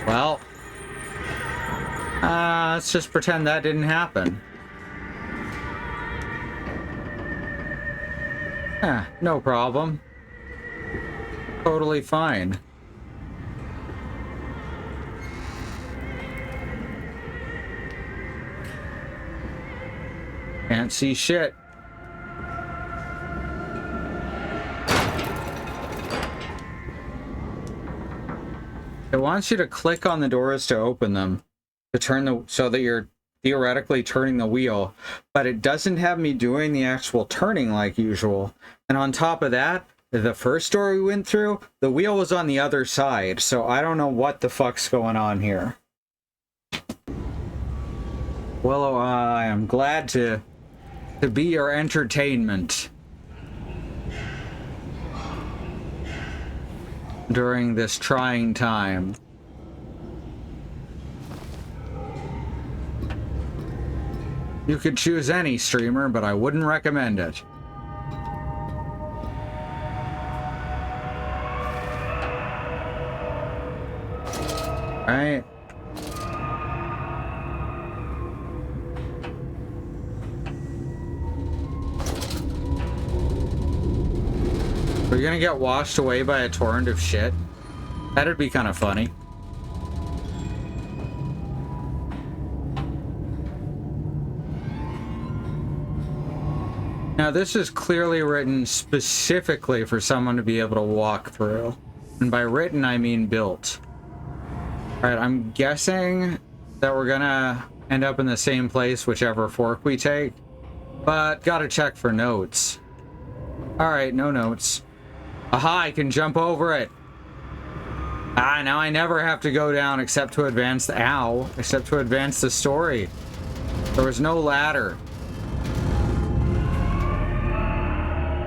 Well, let's just pretend that didn't happen. No problem. Totally fine. Can't see shit. It wants you to click on the doors to open them, to turn the, so that you're theoretically turning the wheel, but it doesn't have me doing the actual turning like usual. And on top of that, the first door we went through, the wheel was on the other side, so I don't know what the fuck's going on here. Well, I am glad to be your entertainment. during this trying time. You could choose any streamer, but I wouldn't recommend it. Right? We're gonna get washed away by a torrent of shit. That'd be kind of funny. Now, this is clearly written specifically for someone to be able to walk through. And by written, I mean built. Alright, I'm guessing that we're gonna end up in the same place whichever fork we take. But gotta check for notes. Alright, no notes. Aha, I can jump over it. Ah, now I never have to go down except to advance the... Ow. Except to advance the story. There was no ladder.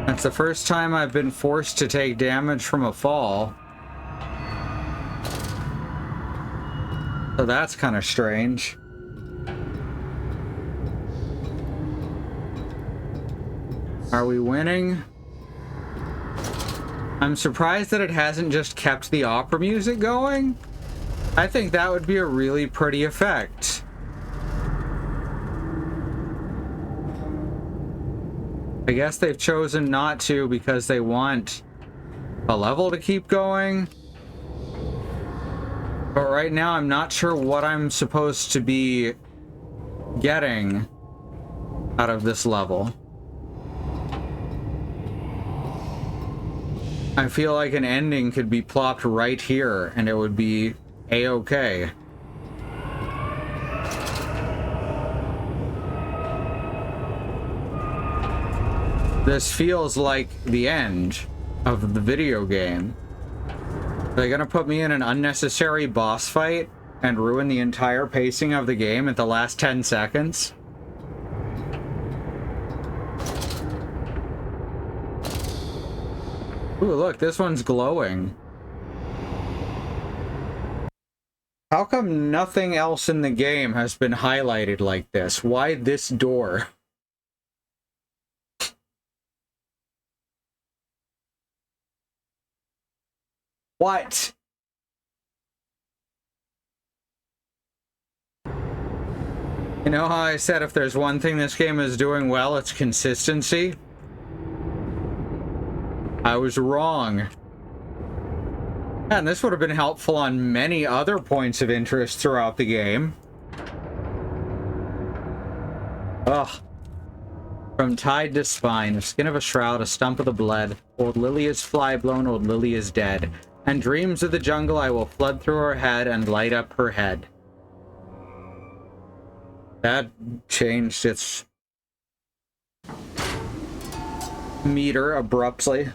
That's the first time I've been forced to take damage from a fall. So that's kind of strange. Are we winning? I'm surprised that it hasn't just kept the opera music going. I think that would be a really pretty effect. I guess they've chosen not to because they want a level to keep going. But right now I'm not sure what I'm supposed to be getting out of this level. I feel like an ending could be plopped right here and it would be a-okay. This feels like the end of the video game. Are they gonna put me in an unnecessary boss fight and ruin the entire pacing of the game at the last 10 seconds? Ooh, look, this one's glowing. How come nothing else in the game has been highlighted like this? Why this door? What? You know how I said if there's one thing this game is doing well, it's consistency? I was wrong. And this would have been helpful on many other points of interest throughout the game. Ugh. From tide to spine, a skin of a shroud, a stump of the bled. Old Lily is fly blown, old Lily is dead. And dreams of the jungle I will flood through her head and light up her head. That changed its meter abruptly.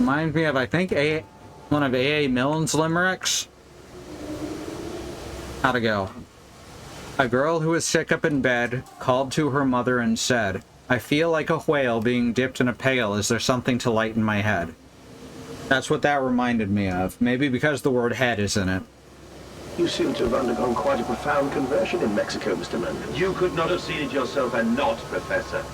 Reminds me of, I think, one of A.A. Milne's limericks. How'd it go? A girl who was sick up in bed called to her mother and said, I feel like a whale being dipped in a pail. Is there something to lighten my head? That's what that reminded me of. Maybe because the word head is in it. You seem to have undergone quite a profound conversion in Mexico, Mr. Mangan. You could not have seen it yourself and not, Professor.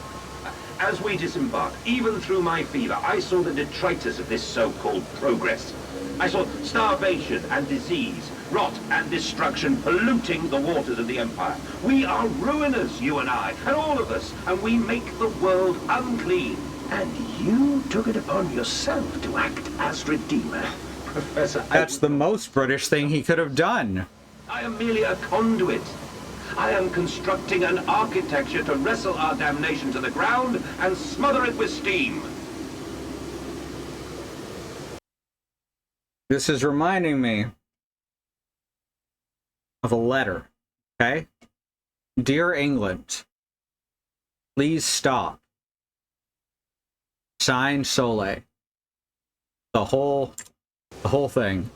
As we disembarked, even through my fever, I saw the detritus of this so-called progress. I saw starvation and disease, rot and destruction polluting the waters of the Empire. We are ruiners, you and I, and all of us, and we make the world unclean. And you took it upon yourself to act as Redeemer. Professor, That's the most British thing he could have done. I am merely a conduit. I am constructing an architecture to wrestle our damnation to the ground and smother it with steam. This is reminding me of a letter, okay? Dear England, please stop. Signed, Soléil. The whole thing.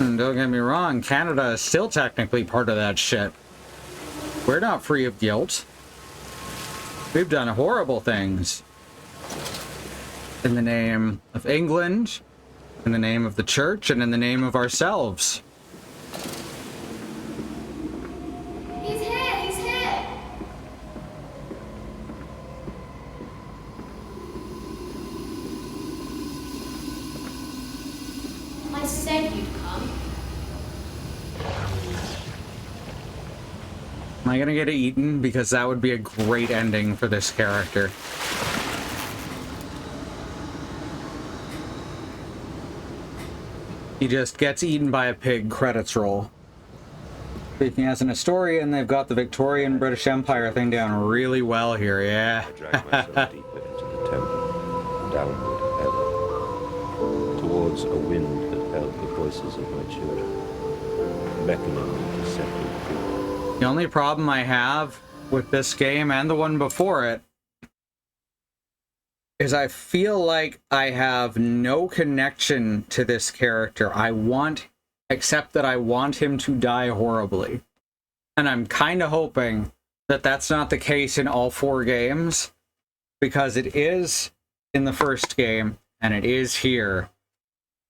And don't get me wrong, Canada is still technically part of that shit. We're not free of guilt. We've done horrible things. In the name of England, in the name of the church, and in the name of ourselves. He's here! He's here! I said you'd come. Am I gonna get eaten? Because that would be a great ending for this character. He just gets eaten by a pig, credits roll. Speaking as an historian, they've got the Victorian British Empire thing down really well here, yeah. I dragged myself deeper into the temple, downward ever, towards a wind that held the voices of my children, beckoning me to set them free. The only problem I have with this game and the one before it is I feel like I have no connection to this character. Except that I want him to die horribly. And I'm kind of hoping that that's not the case in all 4 games, because it is in the first game, and it is here.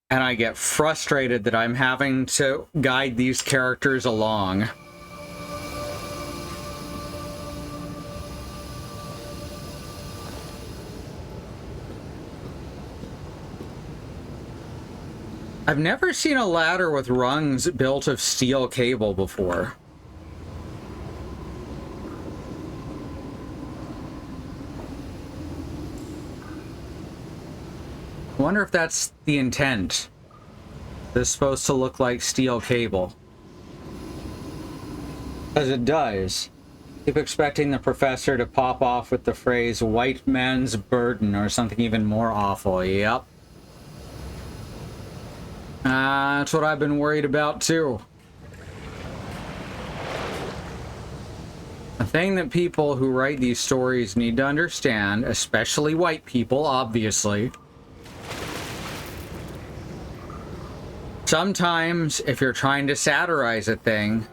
And I get frustrated that I'm having to guide these characters along. I've never seen a ladder with rungs built of steel cable before. I wonder if that's the intent. This is supposed to look like steel cable. Because it does. Keep expecting the professor to pop off with the phrase, white man's burden, or something even more awful. Yep. That's what I've been worried about too. The thing that people who write these stories need to understand, especially white people, obviously. Sometimes, if you're trying to satirize a thing,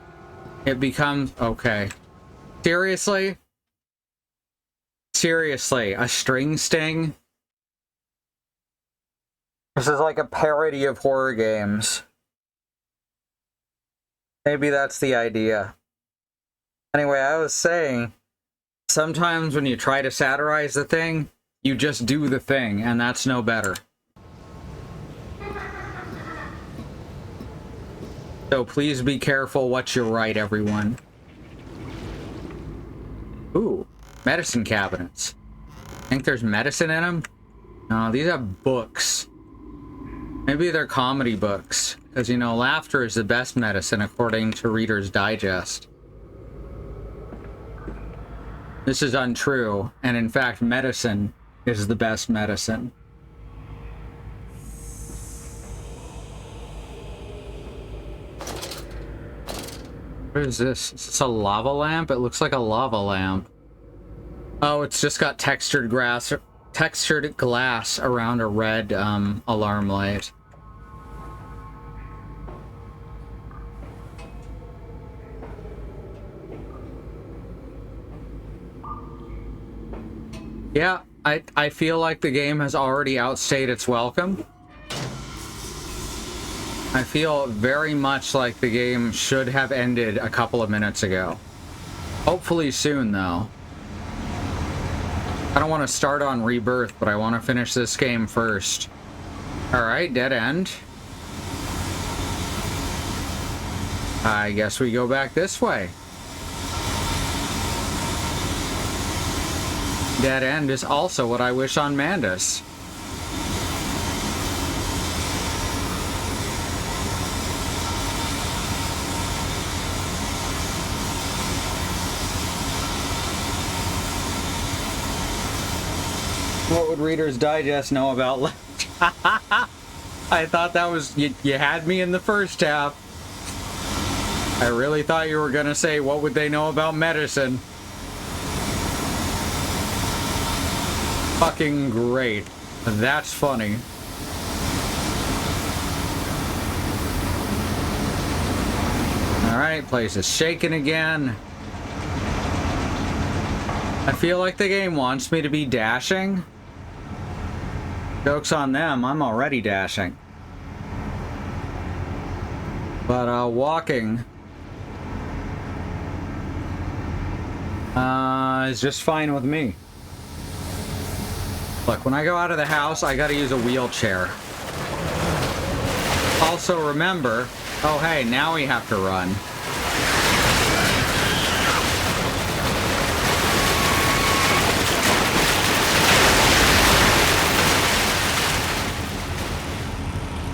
it becomes... Okay. Seriously? Seriously, a string sting? This is like a parody of horror games. Maybe that's the idea. Anyway, I was saying, sometimes when you try to satirize the thing, you just do the thing, and that's no better. So please be careful what you write, everyone. Ooh, medicine cabinets. Think there's medicine in them? No, these are books. Maybe they're comedy books, because, you know, laughter is the best medicine according to Reader's Digest. This is untrue, and in fact, medicine is the best medicine. What is this? Is this a lava lamp? It looks like a lava lamp. Oh, it's just got textured glass around a red alarm light. Yeah, I feel like the game has already outstayed its welcome. I feel very much like the game should have ended a couple of minutes ago. Hopefully soon, though. I don't want to start on Rebirth, but I want to finish this game first. Alright, dead end. I guess we go back this way. Dead end is also what I wish on Mandus. What would Reader's Digest know about left? I thought that was... You had me in the first half. I really thought you were gonna say, what would they know about medicine? Fucking great. That's funny. Alright, place is shaking again. I feel like the game wants me to be dashing. Joke's on them, I'm already dashing. But walking is just fine with me. Look, when I go out of the house, I gotta use a wheelchair. Also remember, oh hey, now we have to run.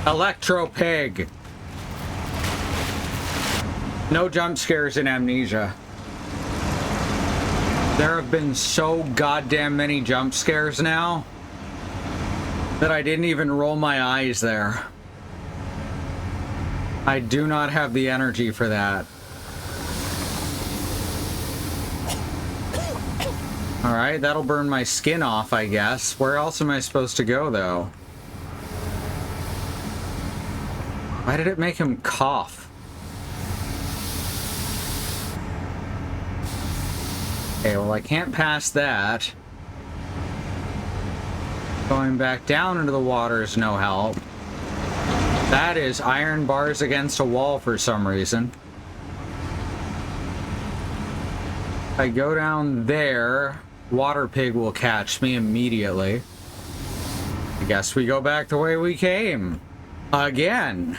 Electro Pig. No jump scares in Amnesia. There have been so goddamn many jump scares now that I didn't even roll my eyes there. I do not have the energy for that. Alright, that'll burn my skin off, I guess. Where else am I supposed to go, though? Why did it make him cough? Okay, well, I can't pass that. Going back down into the water is no help. That is iron bars against a wall for some reason. If I go down there, Water Pig will catch me immediately. I guess we go back the way we came. Again.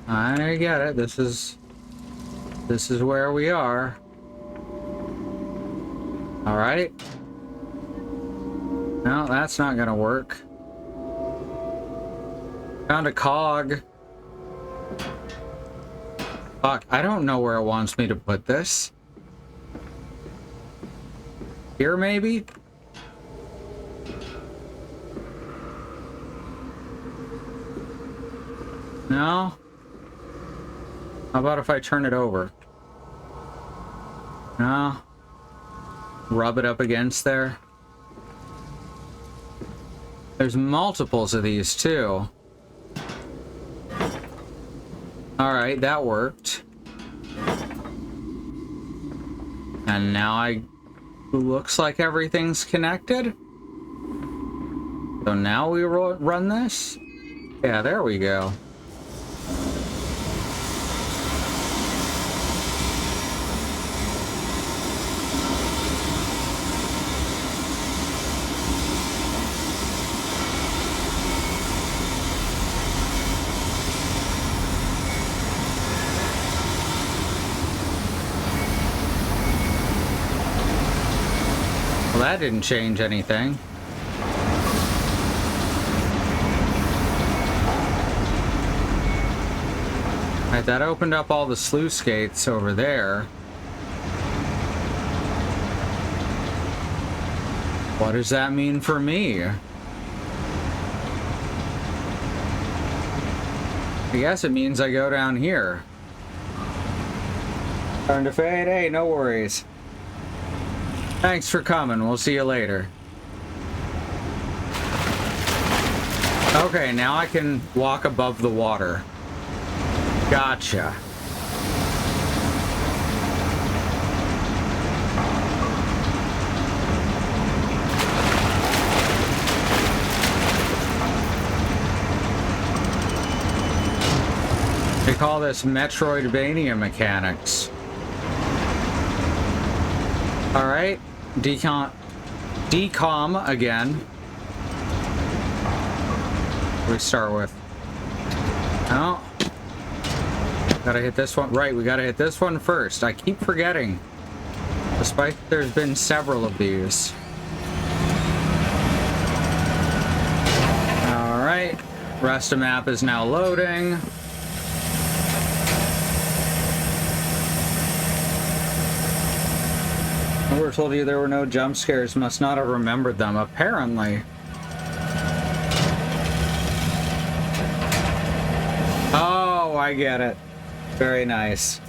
I get it. This is where we are. All right. No, that's not gonna work. Found a cog. Fuck, I don't know where it wants me to put this. Here, maybe? No? How about if I turn it over? No? Rub it up against there? There's multiples of these, too. Alright, that worked. And now looks like everything's connected. So now we run this? Yeah, there we go. That didn't change anything. Alright, that opened up all the sluice gates over there. What does that mean for me? I guess it means I go down here. Turn to fade? Hey, no worries. Thanks for coming. We'll see you later. Okay, now I can walk above the water. Gotcha. They call this Metroidvania mechanics. Alright. Decom again. What do we start with? Oh. Gotta hit this one. Right, we gotta hit this one first. I keep forgetting. Despite there's been several of these. Alright. Rest of map is now loading. Whoever told you there were no jump scares must not have remembered them, apparently. Oh, I get it. Very nice.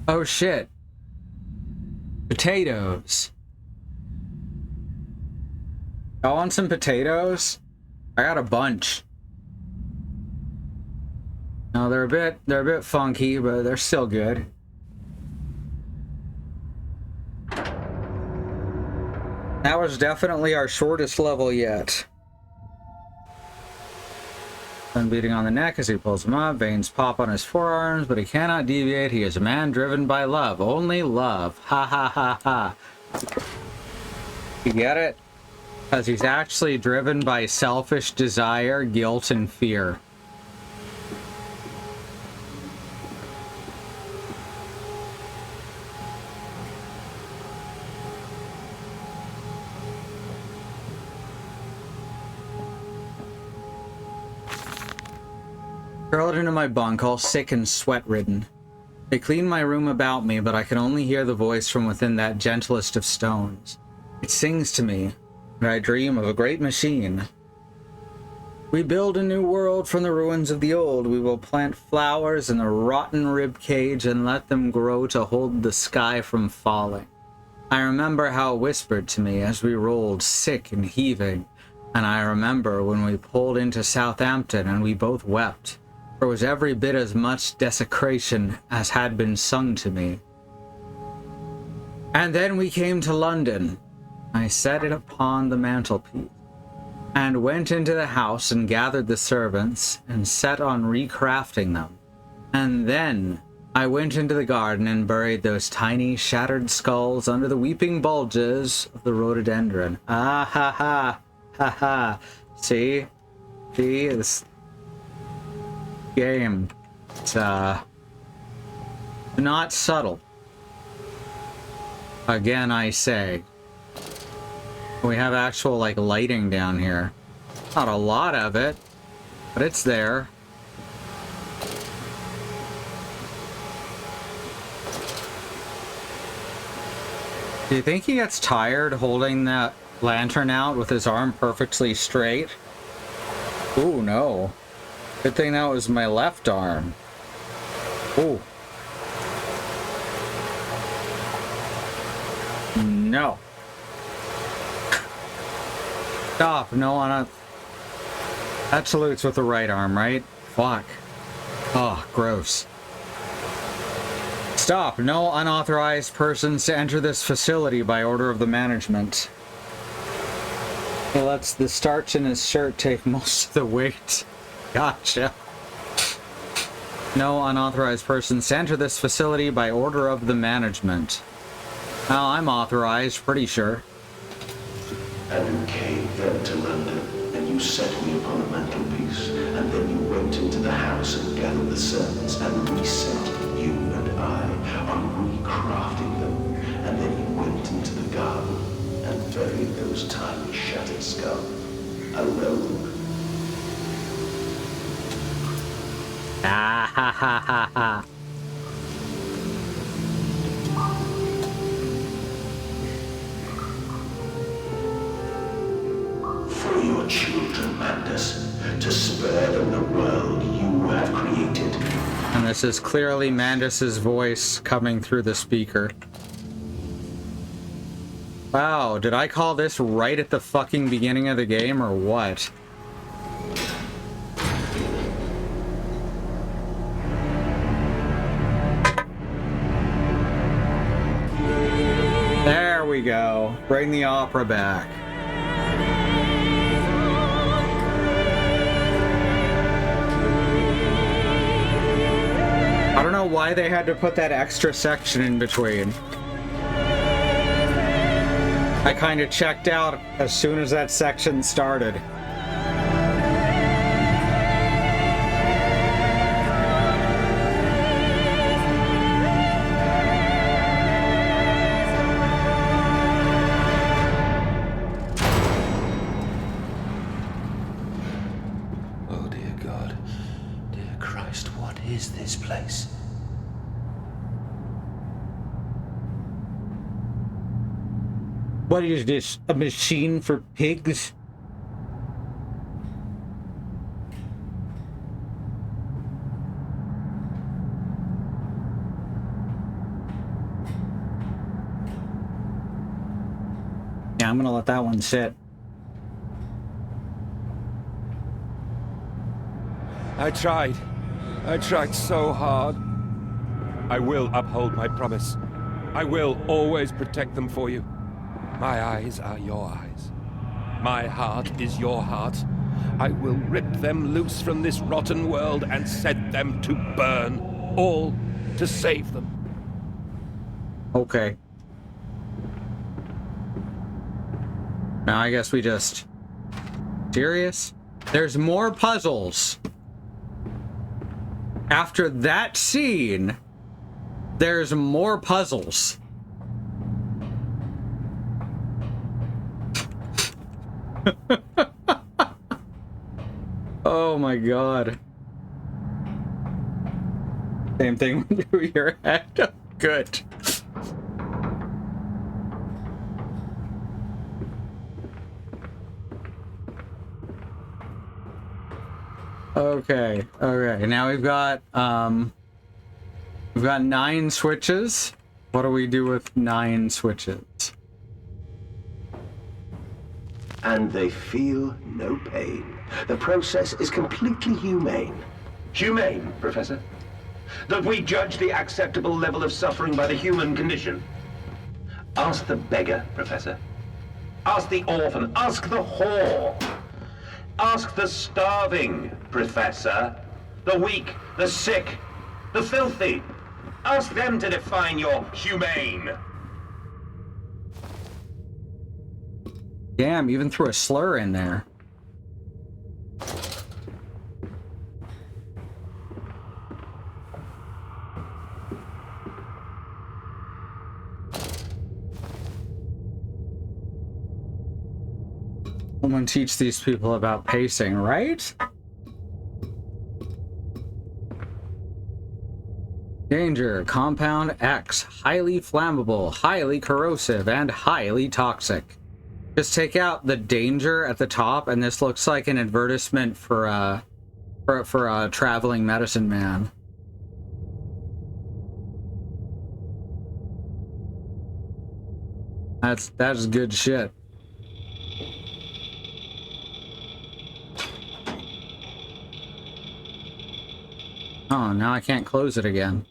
Oh shit. Potatoes. I want some potatoes. I got a bunch. No, they're a bit funky, but they're still good. That was definitely our shortest level yet. Then beating on the neck as he pulls him up, veins pop on his forearms, but he cannot deviate. He is a man driven by love. Only love. Ha ha ha ha. You get it? Because he's actually driven by selfish desire, guilt, and fear. Curled into my bunk, all sick and sweat-ridden. They clean my room about me, but I can only hear the voice from within that gentlest of stones. It sings to me, and I dream of a great machine. We build a new world from the ruins of the old. We will plant flowers in the rotten rib cage and let them grow to hold the sky from falling. I remember how it whispered to me as we rolled, sick and heaving, and I remember when we pulled into Southampton and we both wept. There was every bit as much desecration as had been sung to me. And then we came to London. I set it upon the mantelpiece, and went into the house and gathered the servants, and set on recrafting them. And then I went into the garden and buried those tiny shattered skulls under the weeping bulges of the rhododendron. Ah ha ha ha ha. See? This game, it's not subtle. Again, I say. We have actual, like, lighting down here. Not a lot of it, but it's there. Do you think he gets tired holding that lantern out with his arm perfectly straight? Ooh, no. Good thing that was my left arm. Ooh. No. Stop. No, that salutes with the right arm, right? Fuck. Oh, gross. Stop. No unauthorized persons to enter this facility by order of the management. He lets the starch in his shirt take most of the weight. Gotcha. No unauthorized persons to enter this facility by order of the management. Now, I'm authorized, pretty sure. And you came then to London, and you set me upon a mantelpiece, and then you went into the house and gathered the servants, and reset you and I on recrafting them, and then you went into the garden and buried those tiny shattered skulls alone. Ah ha ha ha ha. For your children, Mandus, to spare them the world you have created. And this is clearly Mandus's voice coming through the speaker. Wow, did I call this right at the fucking beginning of the game or what? There we go. Bring the opera back. I don't know why they had to put that extra section in between. I kind of checked out as soon as that section started. Oh, dear God. Dear Christ, what is this place? What is this? A machine for pigs? gonna let that one sit. I tried so hard. I will uphold my promise. I will always protect them for you. My eyes are your eyes. My heart is your heart. I will rip them loose from this rotten world and set them to burn. All to save them. Okay. Now I guess we just... Serious? There's more puzzles. After that scene, there's more puzzles. Oh my god. Same thing through your head. Good. Okay, okay. Now we've got 9 switches. What do we do with 9 switches? And they feel no pain. The process is completely humane. Humane, Professor? That we judge the acceptable level of suffering by the human condition. Ask the beggar, Professor. Ask the orphan. Ask the whore. Ask the starving, Professor. The weak, the sick, the filthy. Ask them to define your humane. Damn, even threw a slur in there. Someone teach these people about pacing, right? Danger, compound X, highly flammable, highly corrosive, and highly toxic. Just take out the danger at the top, and this looks like an advertisement for a traveling medicine man. That's good shit. Oh, now I can't close it again.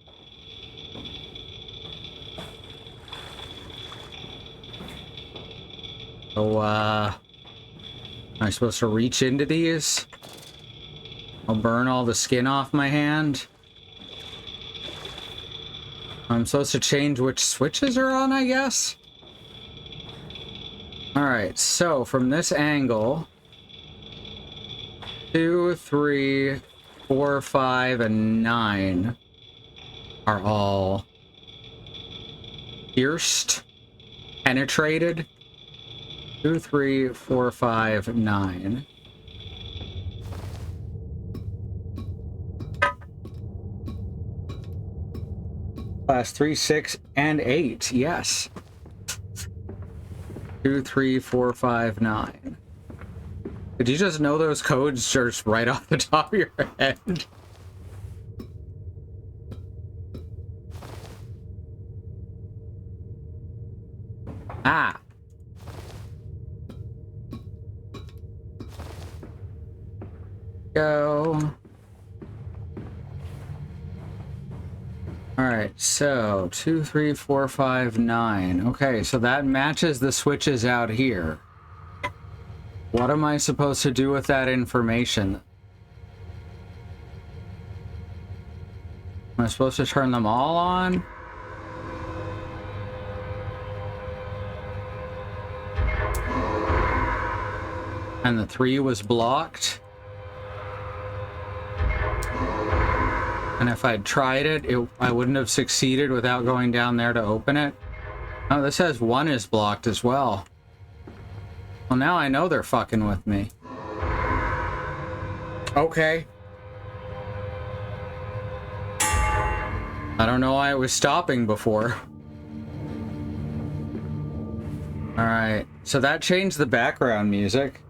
So, am I supposed to reach into these? I'll burn all the skin off my hand. I'm supposed to change which switches are on, I guess? Alright, so from this angle... 2, 3, 4, 5, and 9 are all pierced, penetrated. 2, 3, 4, 5, 9. Class 3, 6, and 8. Yes. 2, 3, 4, 5, 9. Did you just know those codes just right off the top of your head? Ah. Go. Alright, so 2, 3, 4, 5, 9. Okay, so that matches the switches out here. What am I supposed to do with that information? Am I supposed to turn them all on? And the 3 was blocked. And if I'd tried it, I wouldn't have succeeded without going down there to open it. Oh, this says 1 is blocked as well. Well, now I know they're fucking with me. Okay. I don't know why it was stopping before. Alright, so that changed the background music.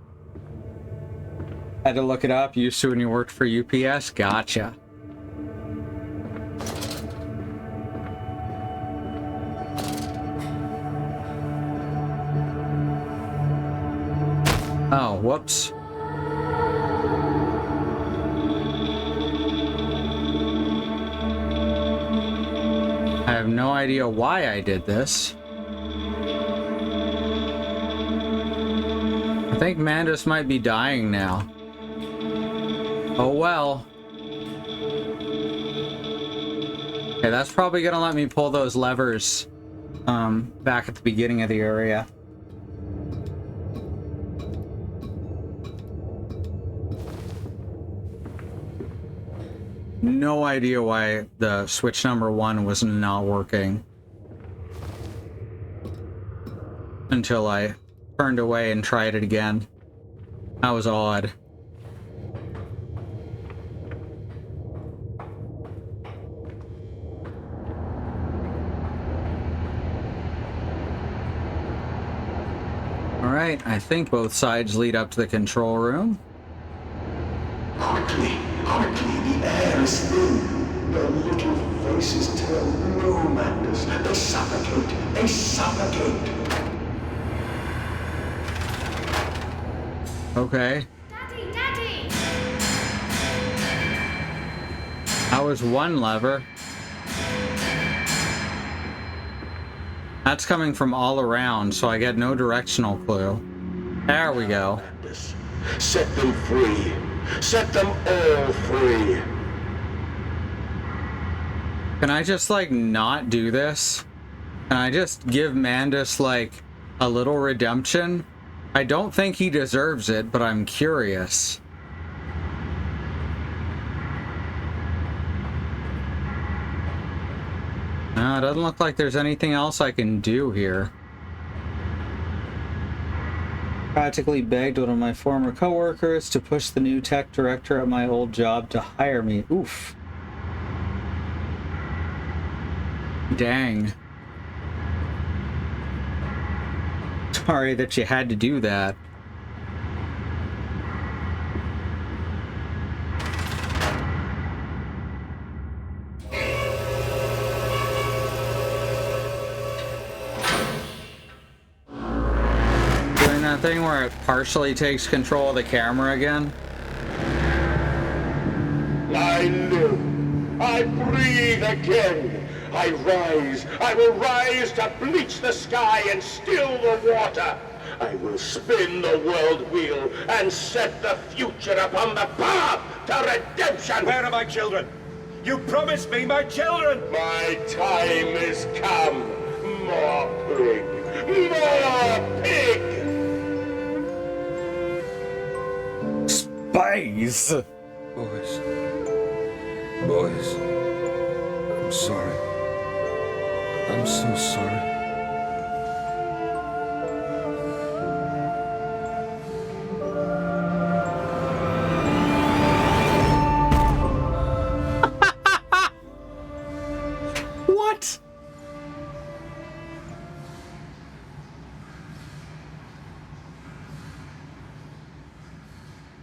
Had to look it up, used to when you worked for UPS? Gotcha. Oh, whoops. I have no idea why I did this. I think Mandus might be dying now. Oh well. Okay, that's probably gonna let me pull those levers back at the beginning of the area. No idea why the switch number 1 was not working until I turned away and tried it again. That was odd. Alright, I think both sides lead up to the control room. Quickly, the air is thin. Their little faces tell no madness. They suffocate. Okay. Daddy! That was one lever. That's coming from all around, so I get no directional clue. There we go. Set them free. Set them all free. Can I just, like, not do this? Can I just give Mandus, like, a little redemption? I don't think he deserves it, but I'm curious. No, it doesn't look like there's anything else I can do here. Practically begged one of my former coworkers to push the new tech director at my old job to hire me. Oof. Dang. Sorry that you had to do that. Doing that thing where it partially takes control of the camera again. I live. I breathe again. I rise. I will rise to bleach the sky and still the water. I will spin the world wheel and set the future upon the path to redemption. Where are my children? You promised me my children! My time is come. More pig. More pig. Spies! Boys, I'm sorry. I'm so sorry. What?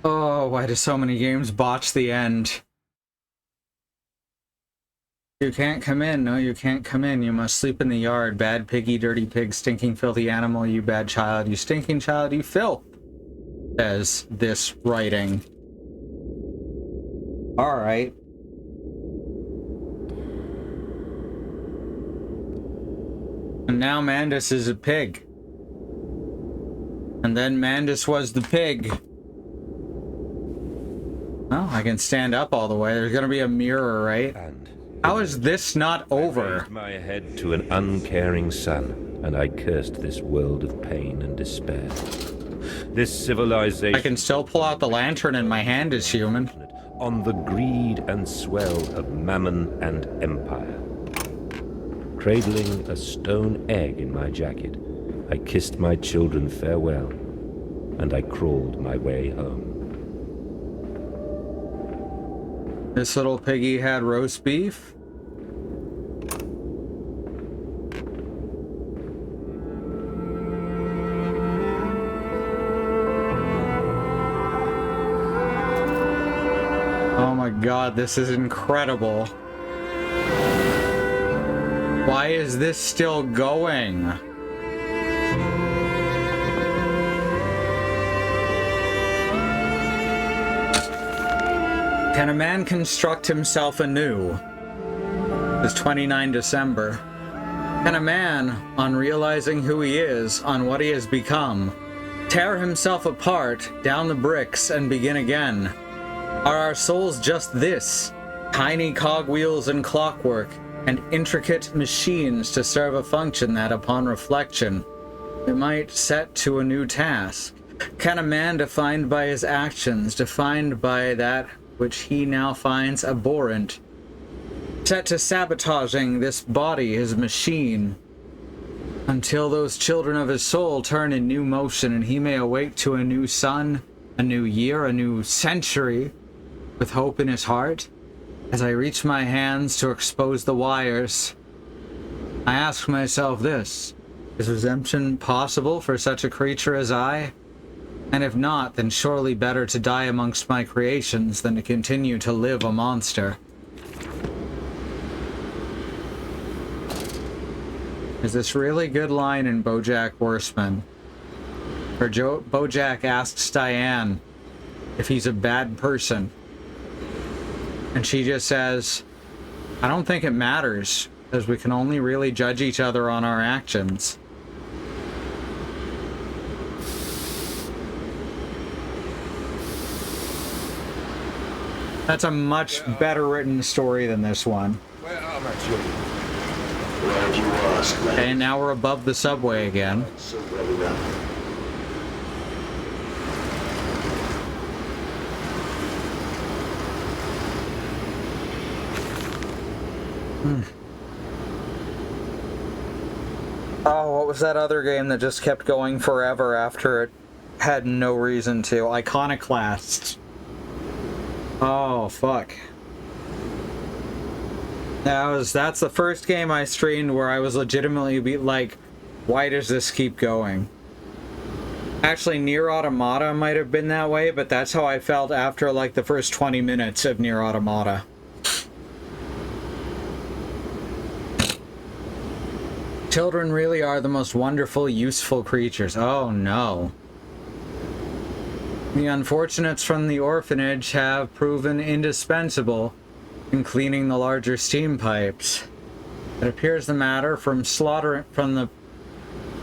Oh, why do so many games botch the end? You can't come in. No, you can't come in. You must sleep in the yard. Bad piggy, dirty pig, stinking, filthy animal, you bad child, you stinking child, you filth, says this writing. Alright. And now Mandus is a pig. And then Mandus was the pig. Well, I can stand up all the way. There's gonna be a mirror, right? How is this not over? I raised my head to an uncaring sun, and I cursed this world of pain and despair. This civilization... I can still pull out the lantern in my hand as human. ...on the greed and swell of mammon and empire. Cradling a stone egg in my jacket, I kissed my children farewell, and I crawled my way home. This little piggy had roast beef. Oh my god, this is incredible. Why is this still going? Can a man construct himself anew? It's 29 December. Can a man, on realizing who he is, on what he has become, tear himself apart, down the bricks, and begin again? Are our souls just this? Tiny cogwheels and clockwork, and intricate machines to serve a function that, upon reflection, we might set to a new task? Can a man, defined by his actions, defined by that which he now finds abhorrent, set to sabotaging this body, his machine, until those children of his soul turn in new motion and he may awake to a new sun, a new year, a new century, with hope in his heart? As I reach my hands to expose the wires, I ask myself this: is redemption possible for such a creature as I? And if not, then surely better to die amongst my creations than to continue to live a monster. There's this really good line in BoJack Horseman, where BoJack asks Diane if he's a bad person. And she just says, I don't think it matters, as we can only really judge each other on our actions. That's a much better written story than this one. Where are my children? Glad you asked, man. Okay, now we're above the subway again. So well enough. Oh, what was that other game that just kept going forever after it had no reason to? Iconoclasts. Oh, fuck. That's the first game I streamed where I was legitimately like, why does this keep going? Actually, Nier Automata might have been that way, but that's how I felt after like the first 20 minutes of Nier Automata. Children really are the most wonderful, useful creatures. Oh no. The unfortunates from the orphanage have proven indispensable in cleaning the larger steam pipes. It appears the matter from the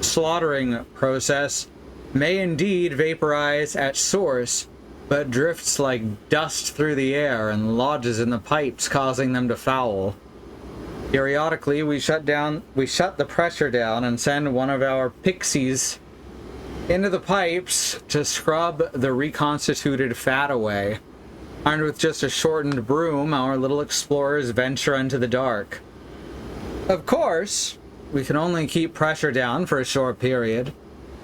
slaughtering process may indeed vaporize at source, but drifts like dust through the air and lodges in the pipes, causing them to foul. Periodically, we shut the pressure down and send one of our pixies into the pipes to scrub the reconstituted fat away. Armed with just a shortened broom, our little explorers venture into the dark. Of course, we can only keep pressure down for a short period,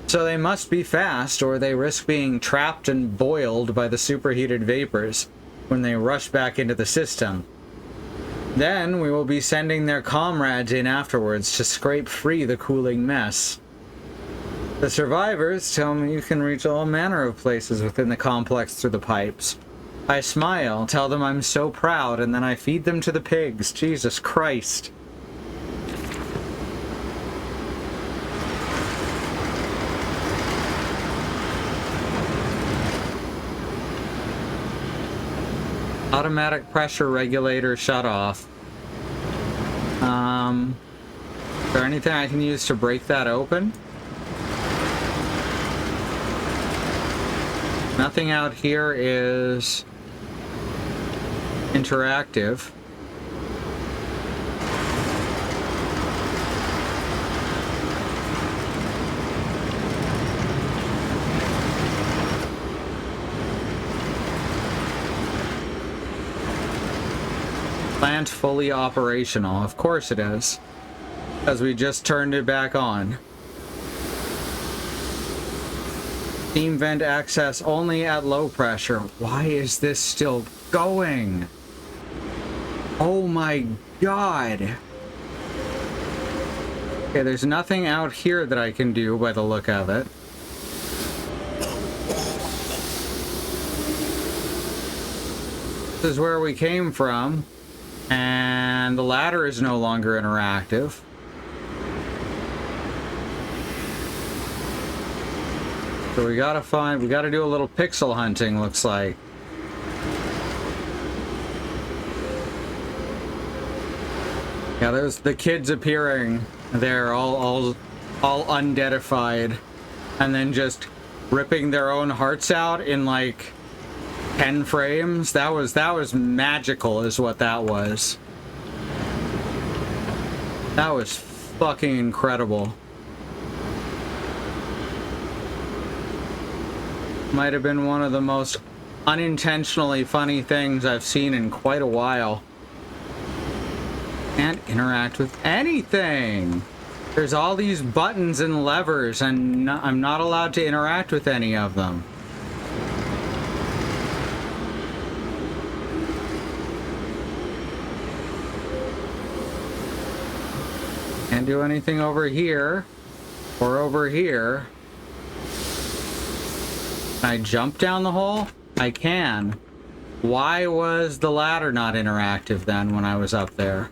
so they must be fast or they risk being trapped and boiled by the superheated vapors when they rush back into the system. Then we will be sending their comrades in afterwards to scrape free the cooling mess. The survivors tell me you can reach all manner of places within the complex through the pipes. I smile, tell them I'm so proud, and then I feed them to the pigs. Jesus Christ. Automatic pressure regulator shut off. Is there anything I can use to break that open? Nothing out here is interactive. Plant fully operational. Of course it is, because we just turned it back on. Steam vent access only at low pressure. Why is this still going? Oh my god. Okay, there's nothing out here that I can do by the look of it. This is where we came from, and the ladder is no longer interactive. So we gotta do a little pixel hunting, looks like. Yeah, there's the kids appearing there, all undeadified, and then just ripping their own hearts out in like 10 frames. That was magical, is what that was. That was fucking incredible. Might have been one of the most unintentionally funny things I've seen in quite a while. Can't interact with anything. There's all these buttons and levers, and I'm not allowed to interact with any of them. Can't do anything over here or over here. Can I jump down the hole? I can. Why was the ladder not interactive then when I was up there?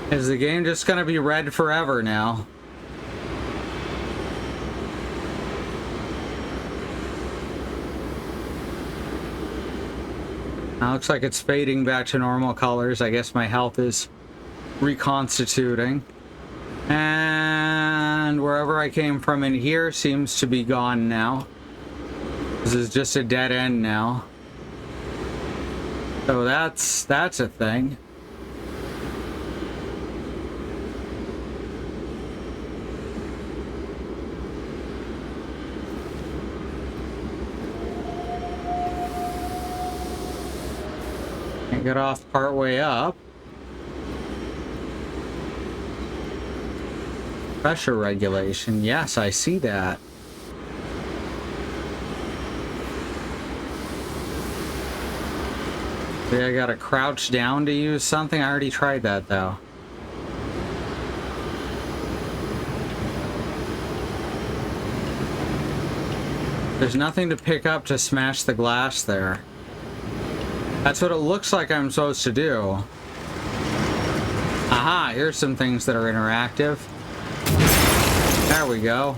Is the game just gonna be red forever now? Now looks like it's fading back to normal colors. I guess my health is reconstituting. And wherever I came from in here seems to be gone now. This is just a dead end now. So that's a thing. Can't get off part way up. Pressure regulation. Yes, I see that. See, I gotta crouch down to use something. I already tried that though. There's nothing to pick up to smash the glass there. That's what it looks like I'm supposed to do. Aha, here's some things that are interactive. There we go.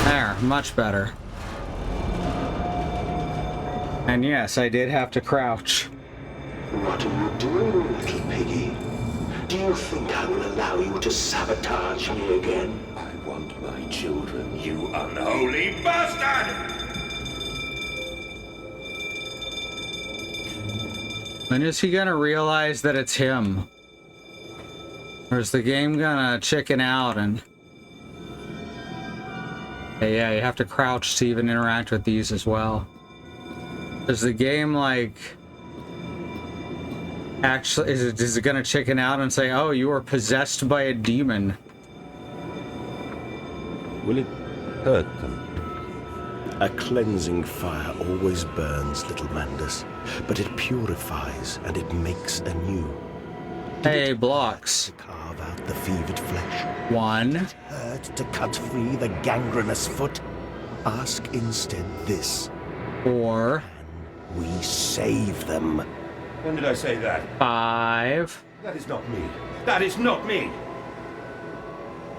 There, much better. And yes, I did have to crouch. What are you doing, little piggy? Do you think I will allow you to sabotage me again? I want my children, you unholy bastard! When is he gonna realize that it's him? Or is the game gonna chicken out and... Hey, yeah, you have to crouch to even interact with these as well. Does the game, like... Actually, is it gonna chicken out and say, oh, you are possessed by a demon? Will it hurt them? A cleansing fire always burns, little Mandus, but it purifies and it makes anew. Hey, blocks. To carve out the fevered flesh. One. Did it hurt to cut free the gangrenous foot? Ask instead this. 4. Can we save them? When did I say that? 5. That is not me. That is not me!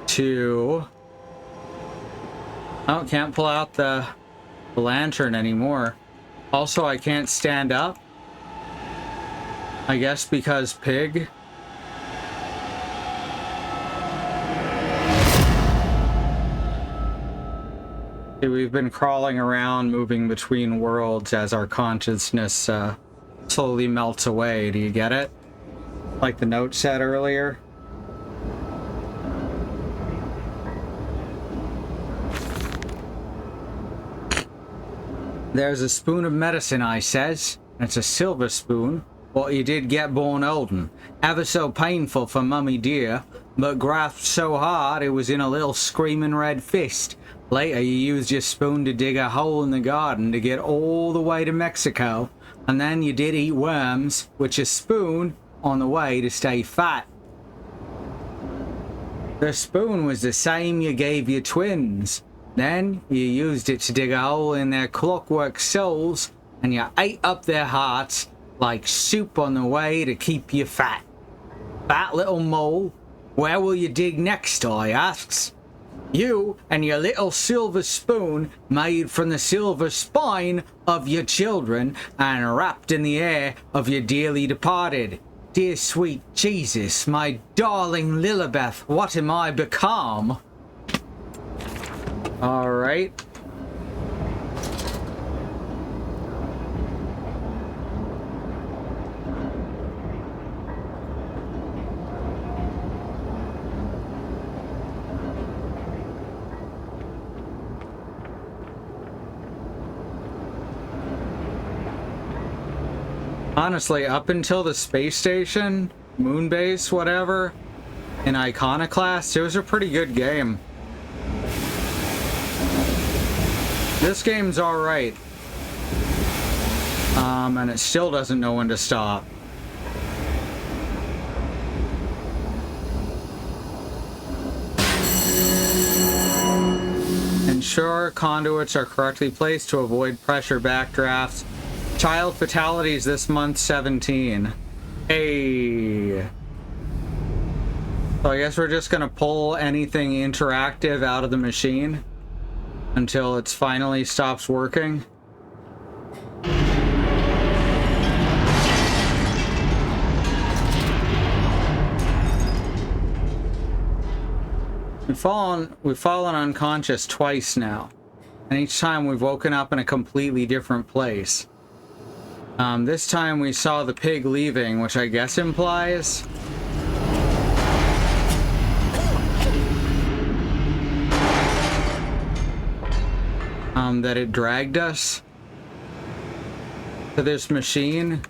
2. Oh, can't pull out the lantern anymore. Also, I can't stand up. I guess because pig. See, we've been crawling around, moving between worlds as our consciousness slowly melts away. Do you get it? Like the note said earlier. There's a spoon of medicine, I says. It's a silver spoon. What you did get born olden. Ever so painful for mummy dear, but grasped so hard it was in a little screaming red fist. Later you used your spoon to dig a hole in the garden to get all the way to Mexico, and then you did eat worms with your spoon on the way to stay fat. The spoon was the same you gave your twins. Then you used it to dig a hole in their clockwork souls, and you ate up their hearts like soup on the way to keep you fat. Fat little mole, Where will you dig next, I asks. You and your little silver spoon made from the silver spine of your children and wrapped in the air of your dearly departed. Dear sweet Jesus, my darling Lilibeth, what am I become? Alright. Honestly, up until the space station, moon base, whatever, in Iconoclast, it was a pretty good game. This game's alright. And it still doesn't know when to stop. Ensure conduits are correctly placed to avoid pressure backdrafts. Child fatalities this month, 17. Hey. So I guess we're just gonna pull anything interactive out of the machine until it finally stops working. We've fallen unconscious twice now, and each time we've woken up in a completely different place. This time we saw the pig leaving, which I guess implies that it dragged us to this machine.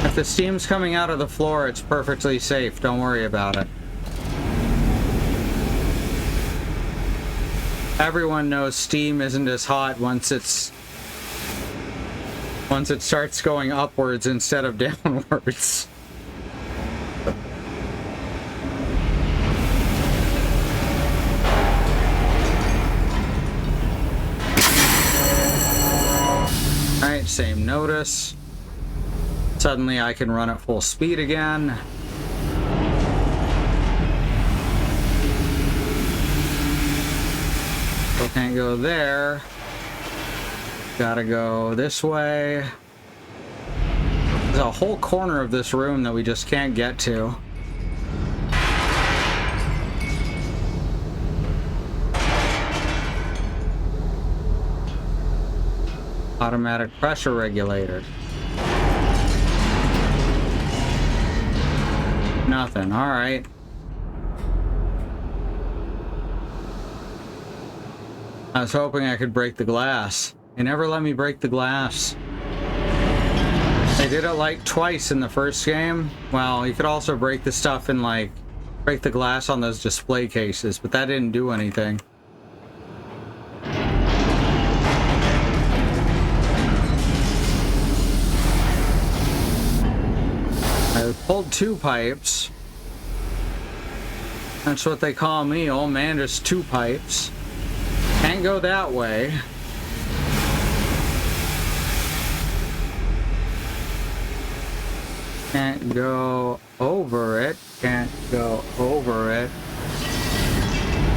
If the steam's coming out of the floor, it's perfectly safe. Don't worry about it. Everyone knows steam isn't as hot once it starts going upwards instead of downwards. Alright, same notice. Suddenly I can run at full speed again. Still can't go there. Gotta go this way. There's a whole corner of this room that we just can't get to. Automatic pressure regulator. Nothing. All right. I was hoping I could break the glass. They never let me break the glass. They did it like twice in the first game. Well, you could also break the stuff in like break the glass on those display cases, but that didn't do anything. I pulled two pipes. That's what they call me. Oh man, there's two pipes. Can't go that way. Can't go over it. Can't go over it.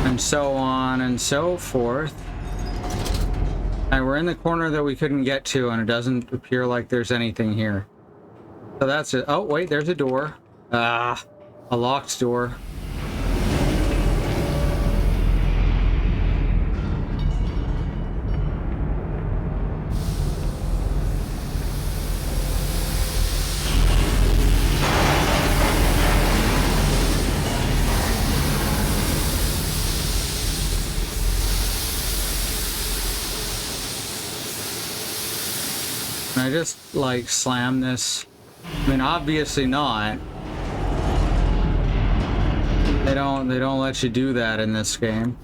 And so on and so forth. And we're in the corner that we couldn't get to, and it doesn't appear like there's anything here. So that's it. Oh, wait, there's a door. Ah, a locked door. Can I just, like, slam this? I mean, obviously not. They don't let you do that in this game.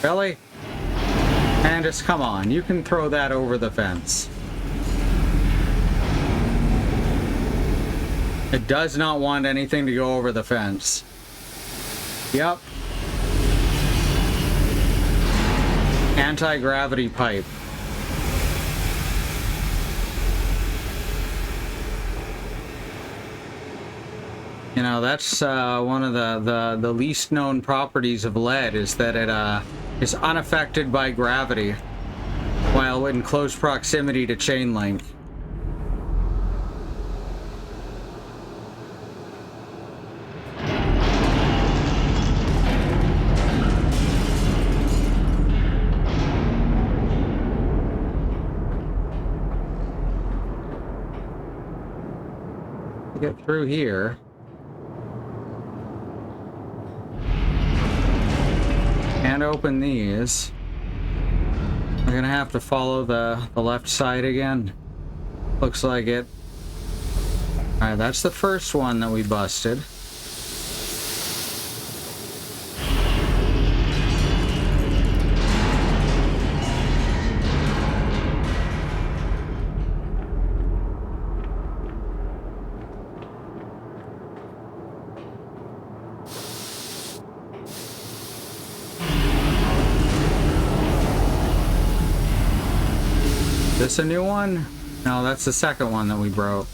Really? Candace, come on. You can throw that over the fence. It does not want anything to go over the fence. Yep. Anti-gravity pipe. You know, that's one of the least known properties of lead, is that it is unaffected by gravity while in close proximity to chain link. Get through here. And open these. We're gonna have to follow the left side again. Looks like it. Alright, that's the first one that we busted. This a new one? No, that's the second one that we broke.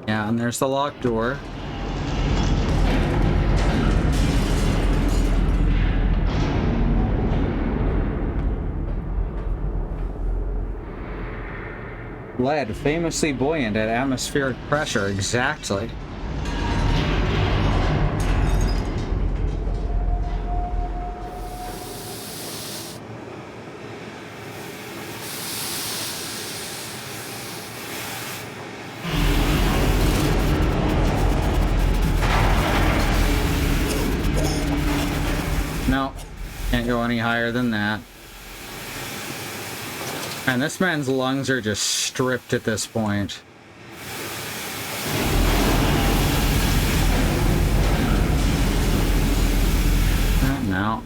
Yeah, and there's the locked door. Lead, famously buoyant at atmospheric pressure. Exactly. No, can't go any higher than that. And this man's lungs are just stripped at this point. No.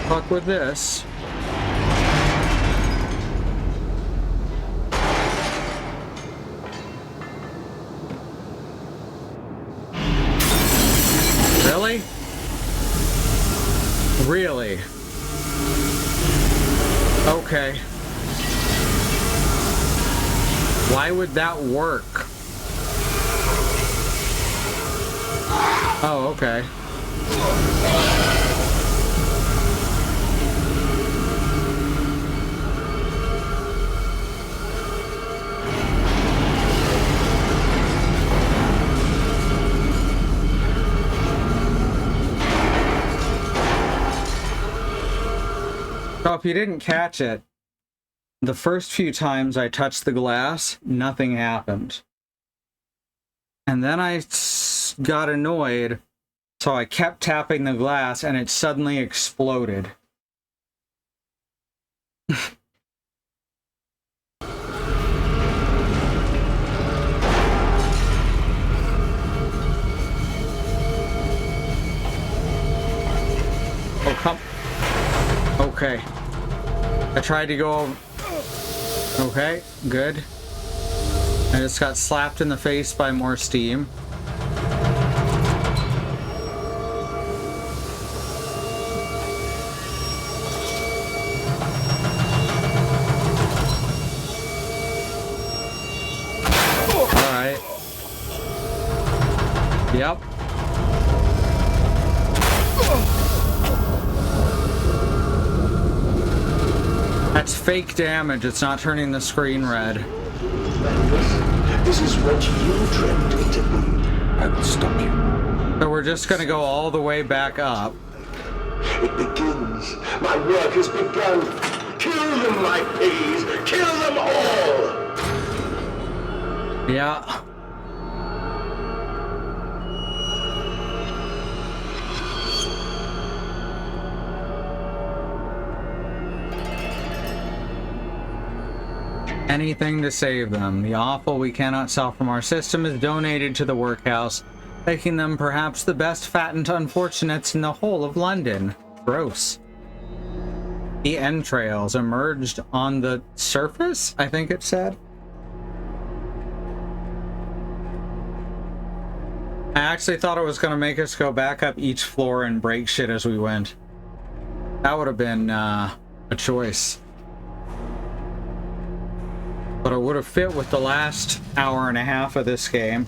Fuck with this. Really? Really? Okay. Why would that work? Oh, okay. So if you didn't catch it, the first few times I touched the glass, nothing happened. And then I got annoyed, so I kept tapping the glass and it suddenly exploded. Oh, come. Okay. I tried to go. Okay, good. I just got slapped in the face by more steam. Alright. Yep. That's fake damage. It's not turning the screen red. This is what you dreamt it to be. I will stop you. So we're just gonna go all the way back up. It begins. My work has begun. Kill them, my peas. Kill them all. Yeah. Anything to save them. The offal we cannot sell from our system is donated to the workhouse, making them perhaps the best fattened unfortunates in the whole of London. Gross. The entrails emerged on the surface, I think it said. I actually thought it was going to make us go back up each floor and break shit as we went. That would have been a choice. But it would have fit with the last hour and a half of this game.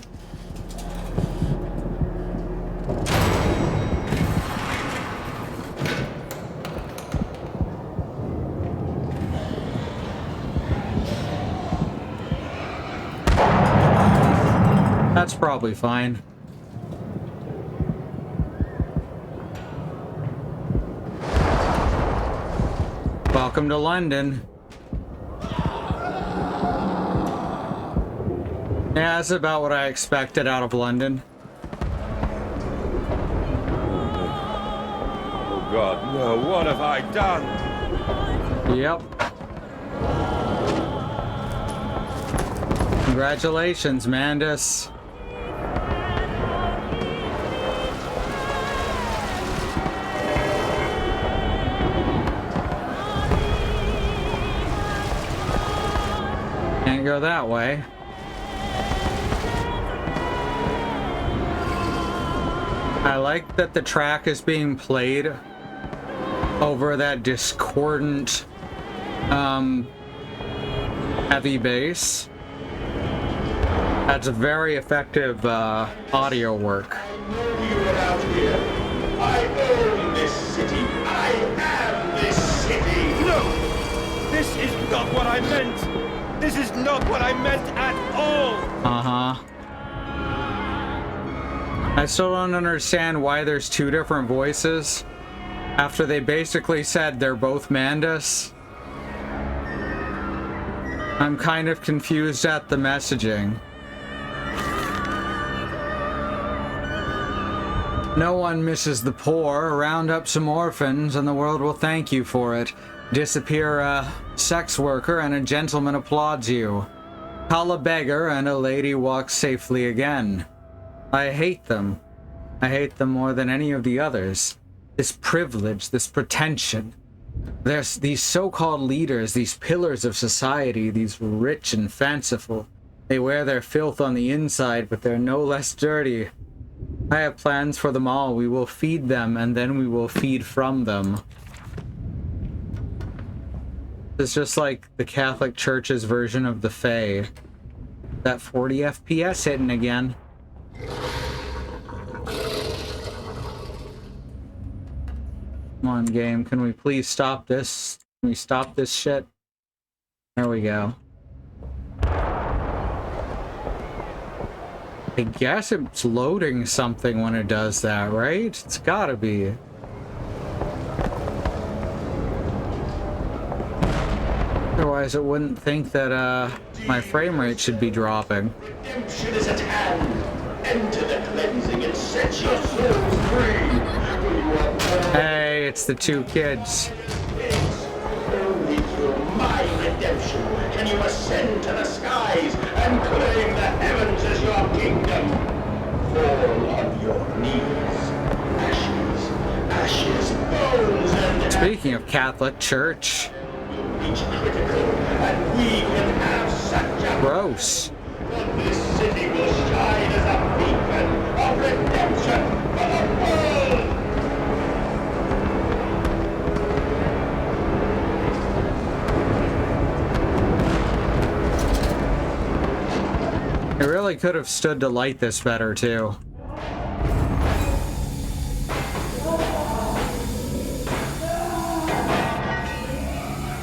That's probably fine. Welcome to London. Yeah, that's about what I expected out of London. Oh God, no, what have I done? Yep. Congratulations, Mandus. Can't go that way. I like that the track is being played over that discordant, heavy bass. That's a very effective audio work. You were out here. I own this city. I am this city. No! This is not what I meant! This is not what I meant at all! Uh-huh. I still don't understand why there's two different voices after they basically said they're both Mandus. I'm kind of confused at the messaging. No one misses the poor. Round up some orphans and the world will thank you for it. Disappear a sex worker and a gentleman applauds you. Call a beggar and a lady walks safely again. I hate them. I hate them more than any of the others. This privilege, this pretension. There's these so-called leaders, these pillars of society, these rich and fanciful. They wear their filth on the inside, but they're no less dirty. I have plans for them all. We will feed them, and then we will feed from them. It's just like the Catholic Church's version of the Fae. That 40 FPS hitting again. Come on, game. Can we please stop this? Can we stop this shit? There we go. I guess it's loading something when it does that, right? It's gotta be. Otherwise, it wouldn't think that, my frame rate should be dropping. Redemption is at hand. Enter the cleansing and set your souls free. Hey, it's the two kids. Only through my redemption can you ascend to the skies and claim the heavens as your kingdom. Fall on your knees. Ashes, ashes, bones, and Speaking of Catholic Church. reach critical, and we can have such a Gross. that this city will shine as a beacon of redemption for the world. It really could have stood to light this better, too.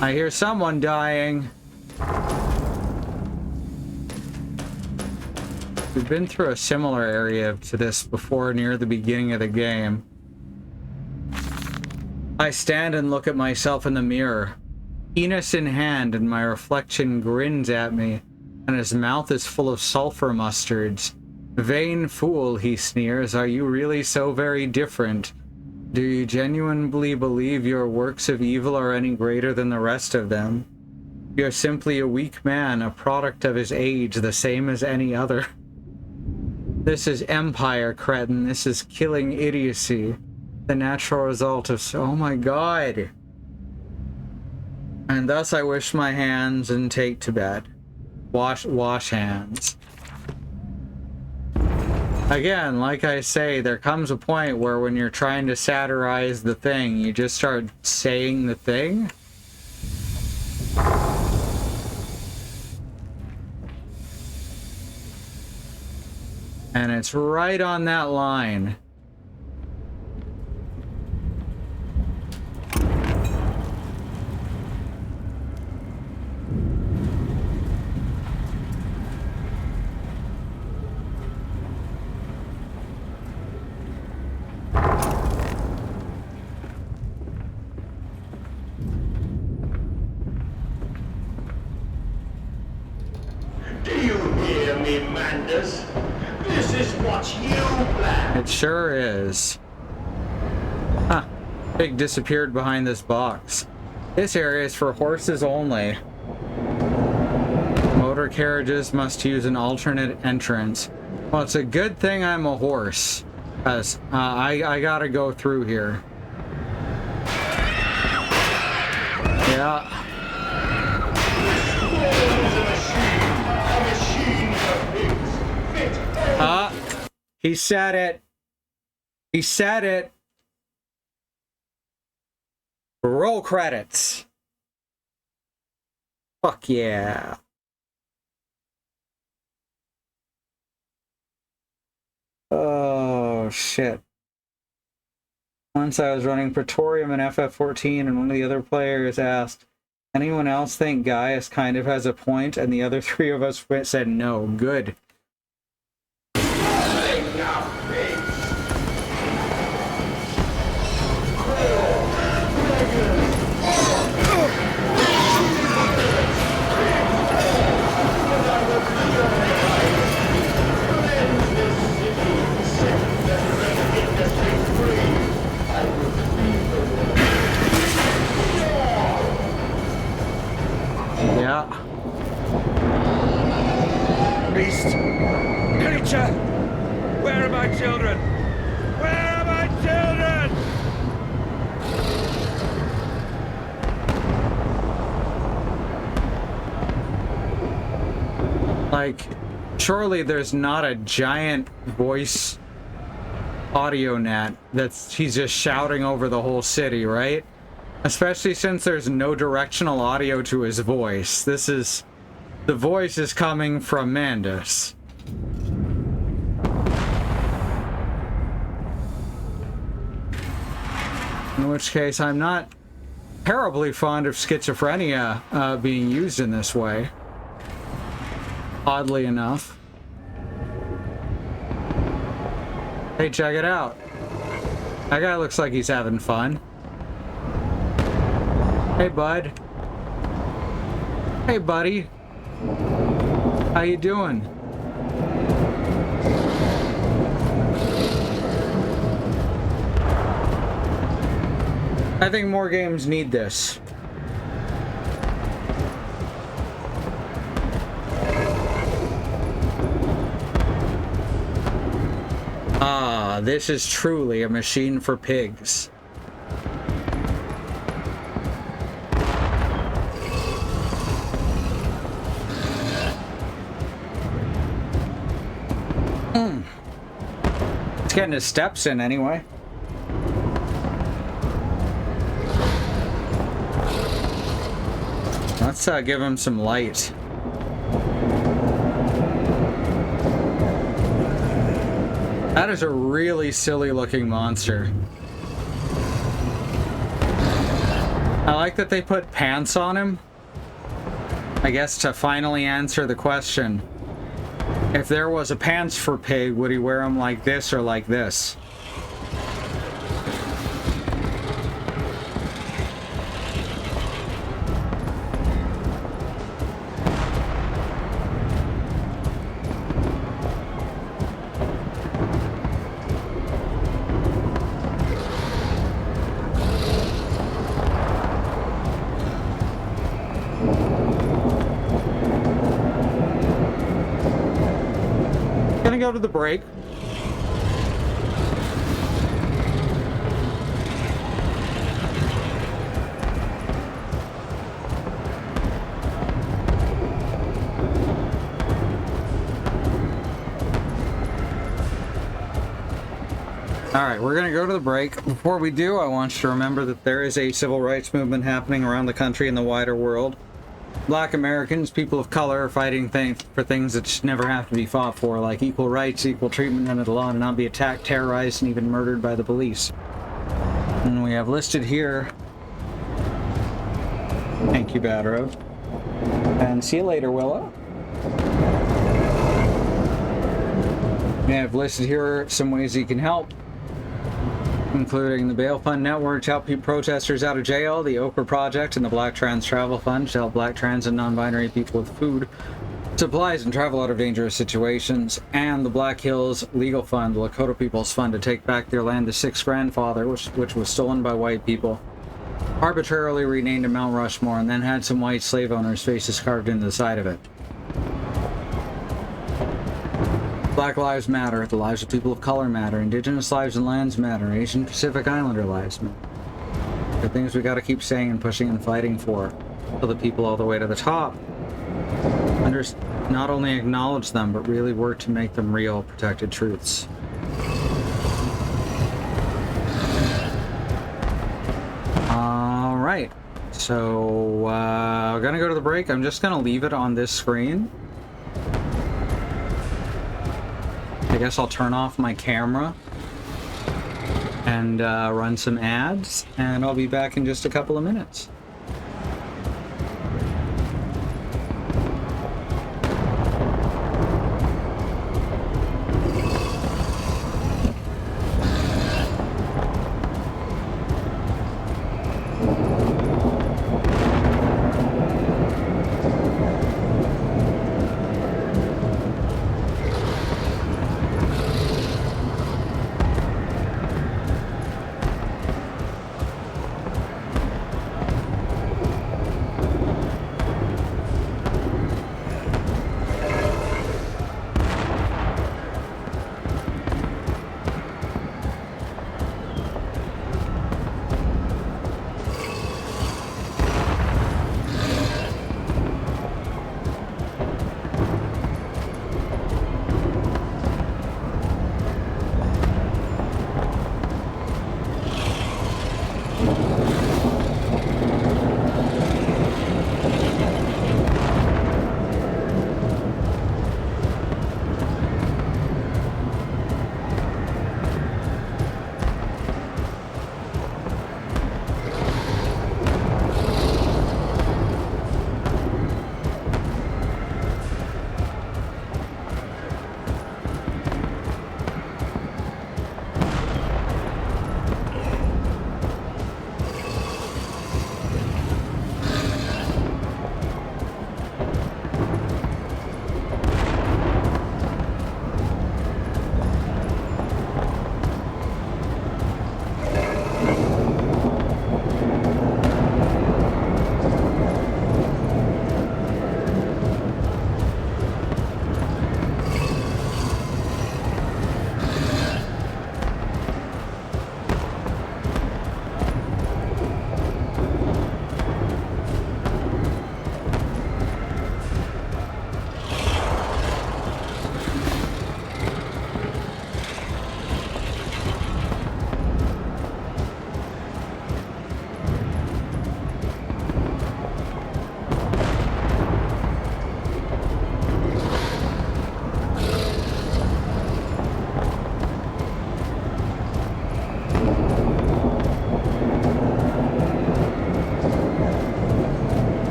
I hear someone dying. We've been through a similar area to this before near the beginning of the game. I stand and look at myself in the mirror, penis in hand, and my reflection grins at me, and his mouth is full of sulfur mustards. Vain fool, he sneers, are you really so very different? Do you genuinely believe your works of evil are any greater than the rest of them? You're simply a weak man, a product of his age, the same as any other. This is empire, cretin. This is killing idiocy. The natural result of... Oh my god. And thus I wash my hands and take to bed. Wash hands. Again, like I say, there comes a point where when you're trying to satirize the thing, you just start saying the thing. And it's right on that line. Do you hear me, Mandus? This is what you planned. It sure is. Huh. Pig disappeared behind this box. This area is for horses only. Motor carriages must use an alternate entrance. Well, it's a good thing I'm a horse, because I gotta go through here. Yeah. He said it. He said it. Roll credits. Fuck yeah. Oh, shit. Once I was running Praetorium in FF14 and one of the other players asked, anyone else think Gaius kind of has a point? And the other three of us said no. Good. Yeah. Beast! Creature! Where are my children? Where are my children? Like, surely there's not a giant voice audio net that's he's just shouting over the whole city, right? Especially since there's no directional audio to his voice. The voice is coming from Mandus. In which case, I'm not terribly fond of schizophrenia being used in this way. Oddly enough. Hey, check it out. That guy looks like he's having fun. Hey, bud. Hey, buddy. How you doing? I think more games need this. Ah, this is truly a machine for pigs. It's getting his steps in anyway. Let's give him some light. That is a really silly looking monster. I like that they put pants on him. I guess to finally answer the question. If there was a pants for pig, would he wear them like this or like this? go to the break. Alright, we're going to go to the break. Before we do, I want you to remember that there is a civil rights movement happening around the country and the wider world. Black Americans, people of color, are fighting for things that should never have to be fought for, like equal rights, equal treatment under the law, and not be attacked, terrorized, and even murdered by the police. And we have listed here... Thank you, Bad Road. And see you later, Willow. We have listed here some ways you can help, including the Bail Fund Network to help keep protesters out of jail, the Okra Project, and the Black Trans Travel Fund to help black, trans, and non-binary people with food, supplies, and travel out of dangerous situations, and the Black Hills Legal Fund, the Lakota People's Fund, to take back their land to Sixth Grandfather, which was stolen by white people, arbitrarily renamed to Mount Rushmore, and then had some white slave owners' faces carved into the side of it. Black lives matter, the lives of people of color matter, Indigenous lives and lands matter, Asian Pacific Islander lives matter. They're things we gotta keep saying and pushing and fighting for the people all the way to the top not only acknowledge them, but really work to make them real, protected truths. Alright, so we're gonna go to the break. I'm just gonna leave it on this screen. I guess I'll turn off my camera and run some ads, and I'll be back in just a couple of minutes.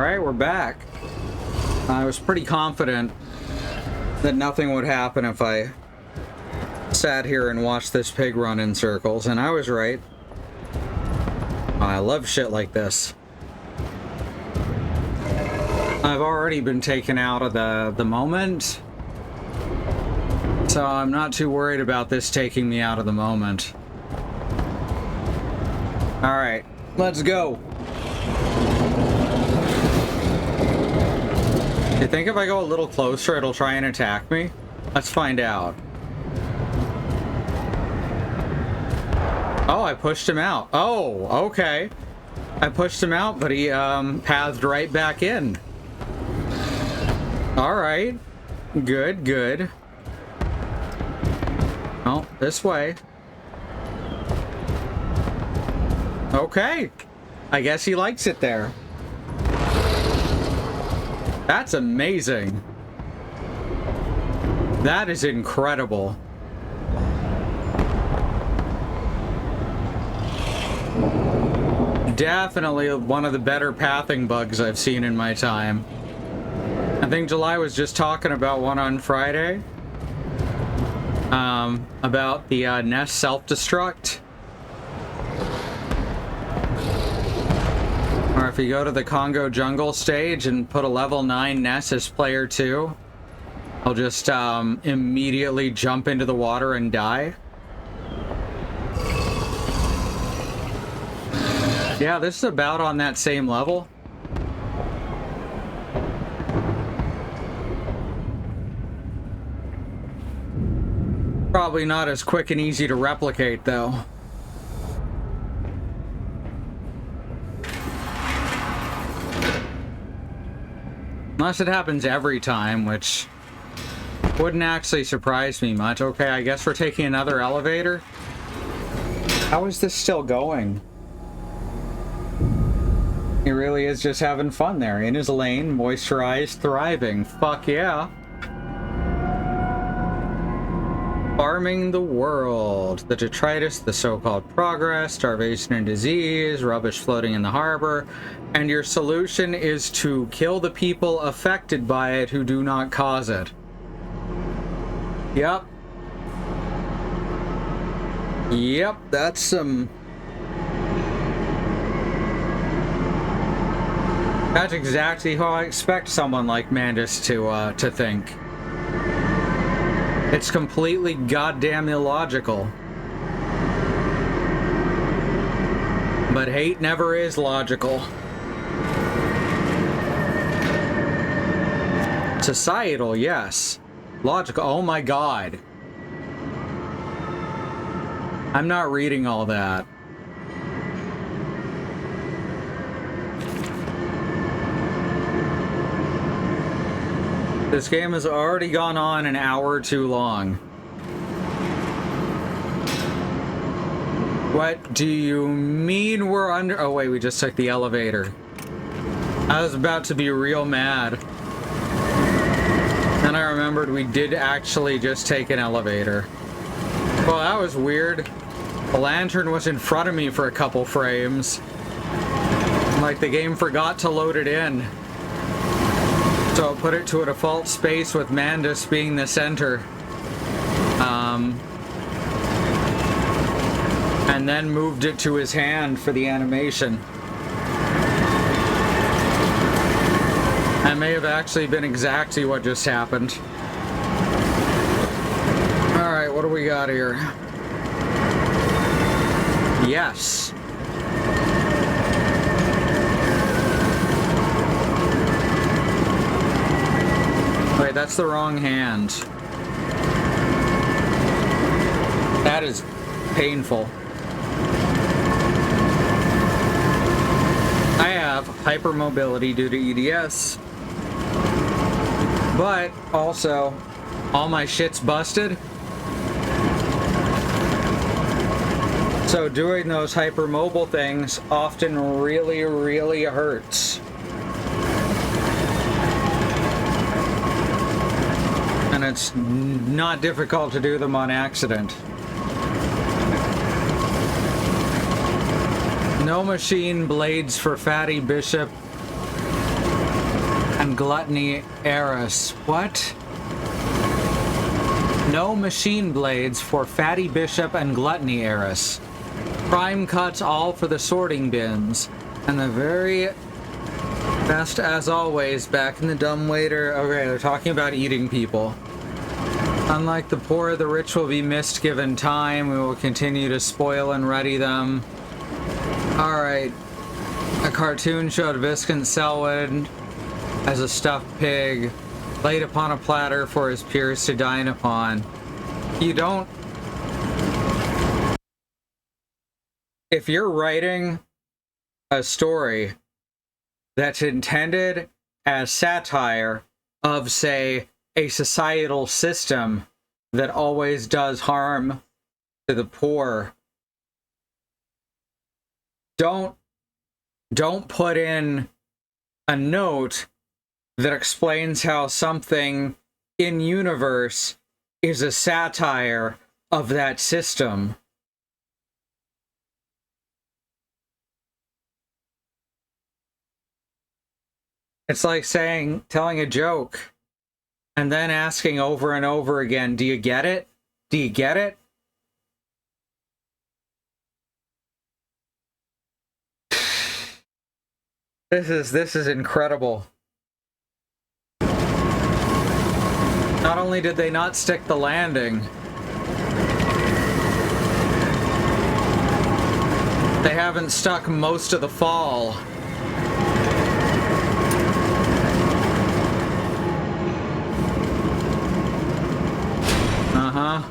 Alright, we're back. I was pretty confident that nothing would happen if I sat here and watched this pig run in circles, and I was right. I love shit like this. I've already been taken out of the moment, so I'm not too worried about this taking me out of the moment. Alright, let's go. You think if I go a little closer, it'll try and attack me? Let's find out. Oh, I pushed him out. Oh, okay. I pushed him out, but he pathed right back in. Alright. Good, good. Oh, this way. Okay. I guess he likes it there. That's amazing. That is incredible. Definitely one of the better pathing bugs I've seen in my time. I think July was just talking about one on Friday. About the Nest self-destruct. Or if you go to the Congo jungle stage and put a level 9 Ness as player 2, I'll just immediately jump into the water and die. Yeah, this is about on that same level. Probably not as quick and easy to replicate, though. Unless it happens every time, which wouldn't actually surprise me much. Okay, I guess we're taking another elevator. How is this still going? He really is just having fun there. In his lane, moisturized, thriving. Fuck yeah. Farming the world. The detritus, the so-called progress, starvation and disease, rubbish floating in the harbor. And your solution is to kill the people affected by it who do not cause it. Yep. Yep, that's some... That's exactly how I expect someone like Mandus to think. It's completely goddamn illogical. But hate never is logical. Societal, yes. Logical, oh my god. I'm not reading all that. This game has already gone on an hour too long. What do you mean we're under... Oh wait, we just took the elevator. I was about to be real mad. Then I remembered we did actually just take an elevator. Well, that was weird. The lantern was in front of me for a couple frames. Like the game forgot to load it in. So I'll put it to a default space with Mandus being the center. And then moved it to his hand for the animation. That may have actually been exactly what just happened. Alright, what do we got here? Yes. Wait, that's the wrong hand. That is painful. I have hypermobility due to EDS. But also, all my shit's busted. So doing those hypermobile things often really, really hurts. And it's not difficult to do them on accident. No machine blades for Fatty Bishop. and Gluttony Eris. What? No machine blades for Fatty Bishop and Gluttony Eris. Prime cuts all for the sorting bins. And the very best, as always, back in the dumbwaiter. Okay, they're talking about eating people. Unlike the poor, the rich will be missed given time. We will continue to spoil and ready them. Alright. A cartoon showed Viscount Selwood as a stuffed pig, laid upon a platter for his peers to dine upon. You don't... If you're writing a story that's intended as satire of, say, a societal system that always does harm to the poor, don't put in a note that explains how something in universe is a satire of that system. It's like telling a joke and then asking over and over again, do you get it? Do you get it? This is incredible. Not only did they not stick the landing, they haven't stuck most of the fall. Uh-huh.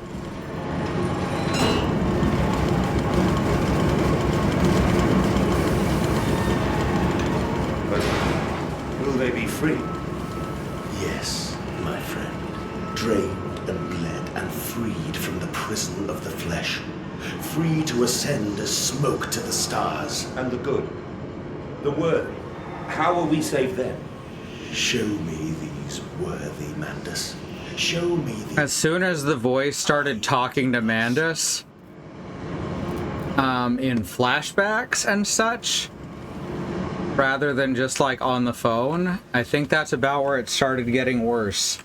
But will they be free? Yes, my friend. Drained and bled and freed from the prison of the flesh. Free to ascend as smoke to the stars. And the good, the worthy, how will we save them? Show me these worthy, Mandus. Show me these... As soon as the voice started talking to Mandus, in flashbacks and such, rather than just like on the phone, I think that's about where it started getting worse.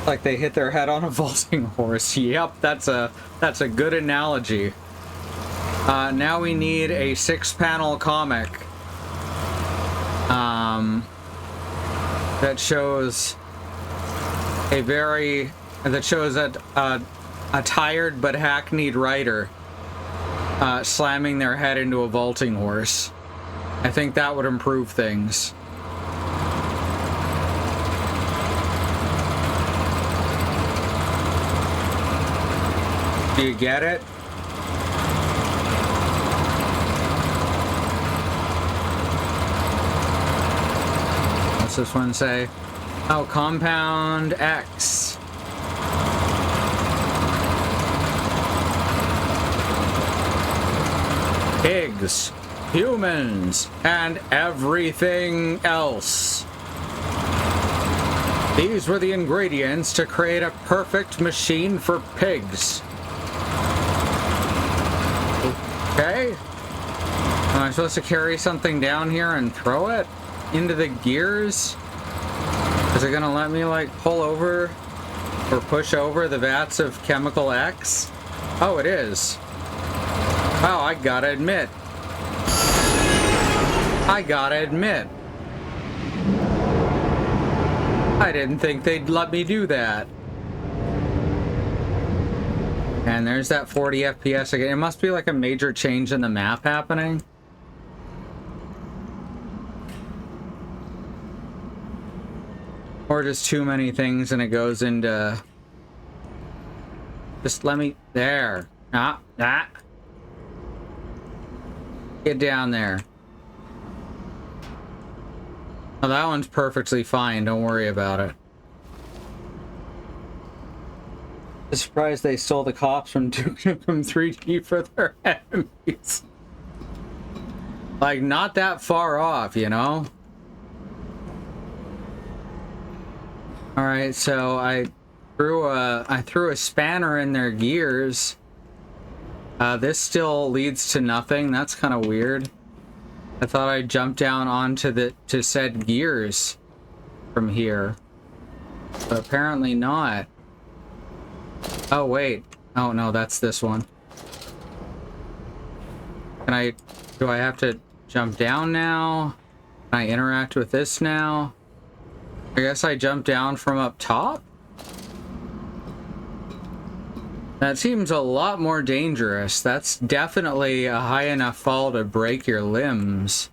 Like they hit their head on a vaulting horse. Yep, that's a good analogy. Now we need a 6-panel comic that shows a tired but hackneyed writer slamming their head into a vaulting horse. I think that would improve things. Do you get it? What's this one say? Oh, Compound X. Pigs, humans, and everything else. These were the ingredients to create a perfect machine for pigs. Okay. Am I supposed to carry something down here and throw it into the gears? Is it gonna let me like pull over or push over the vats of Chemical X? Oh, it is. Oh, I gotta admit. I didn't think they'd let me do that. And there's that 40 FPS again. It must be like a major change in the map happening. Or just too many things and it goes into... Just let me... There. Get down there. Oh, that one's perfectly fine. Don't worry about it. I'm surprised they stole the cops from 3D for their enemies. Like, not that far off, you know? Alright, so I threw a spanner in their gears. This still leads to nothing. That's kind of weird. I thought I'd jump down onto to said gears from here. But apparently not. Oh, wait. Oh, no, that's this one. Do I have to jump down now? Can I interact with this now? I guess I jump down from up top? That seems a lot more dangerous. That's definitely a high enough fall to break your limbs.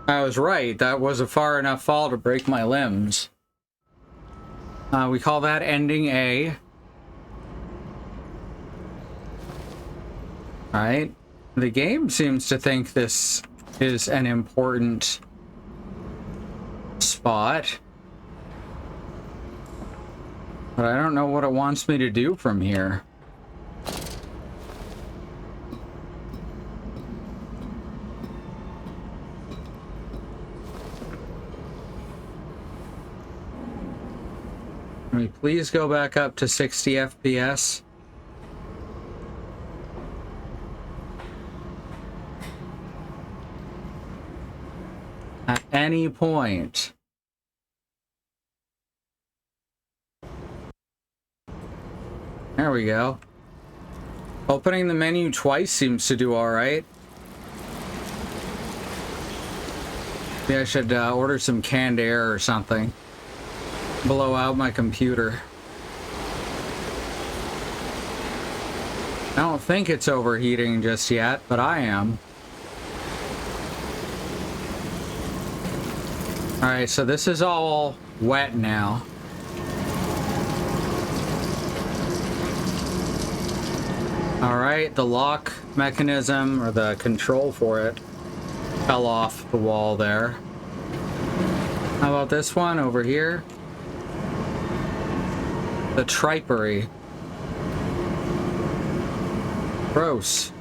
I was right. That was a far enough fall to break my limbs. We call that ending A. Alright. The game seems to think this is an important spot. But I don't know what it wants me to do from here. Can we please go back up to 60 FPS? At any point. There we go. Opening the menu twice seems to do all right. Maybe I should order some canned air or something. Blow out my computer. I don't think it's overheating just yet, but I am. Alright, so this is all wet now. Alright, the lock mechanism, or the control for it, fell off the wall there. How about this one over here? The tripery. Gross.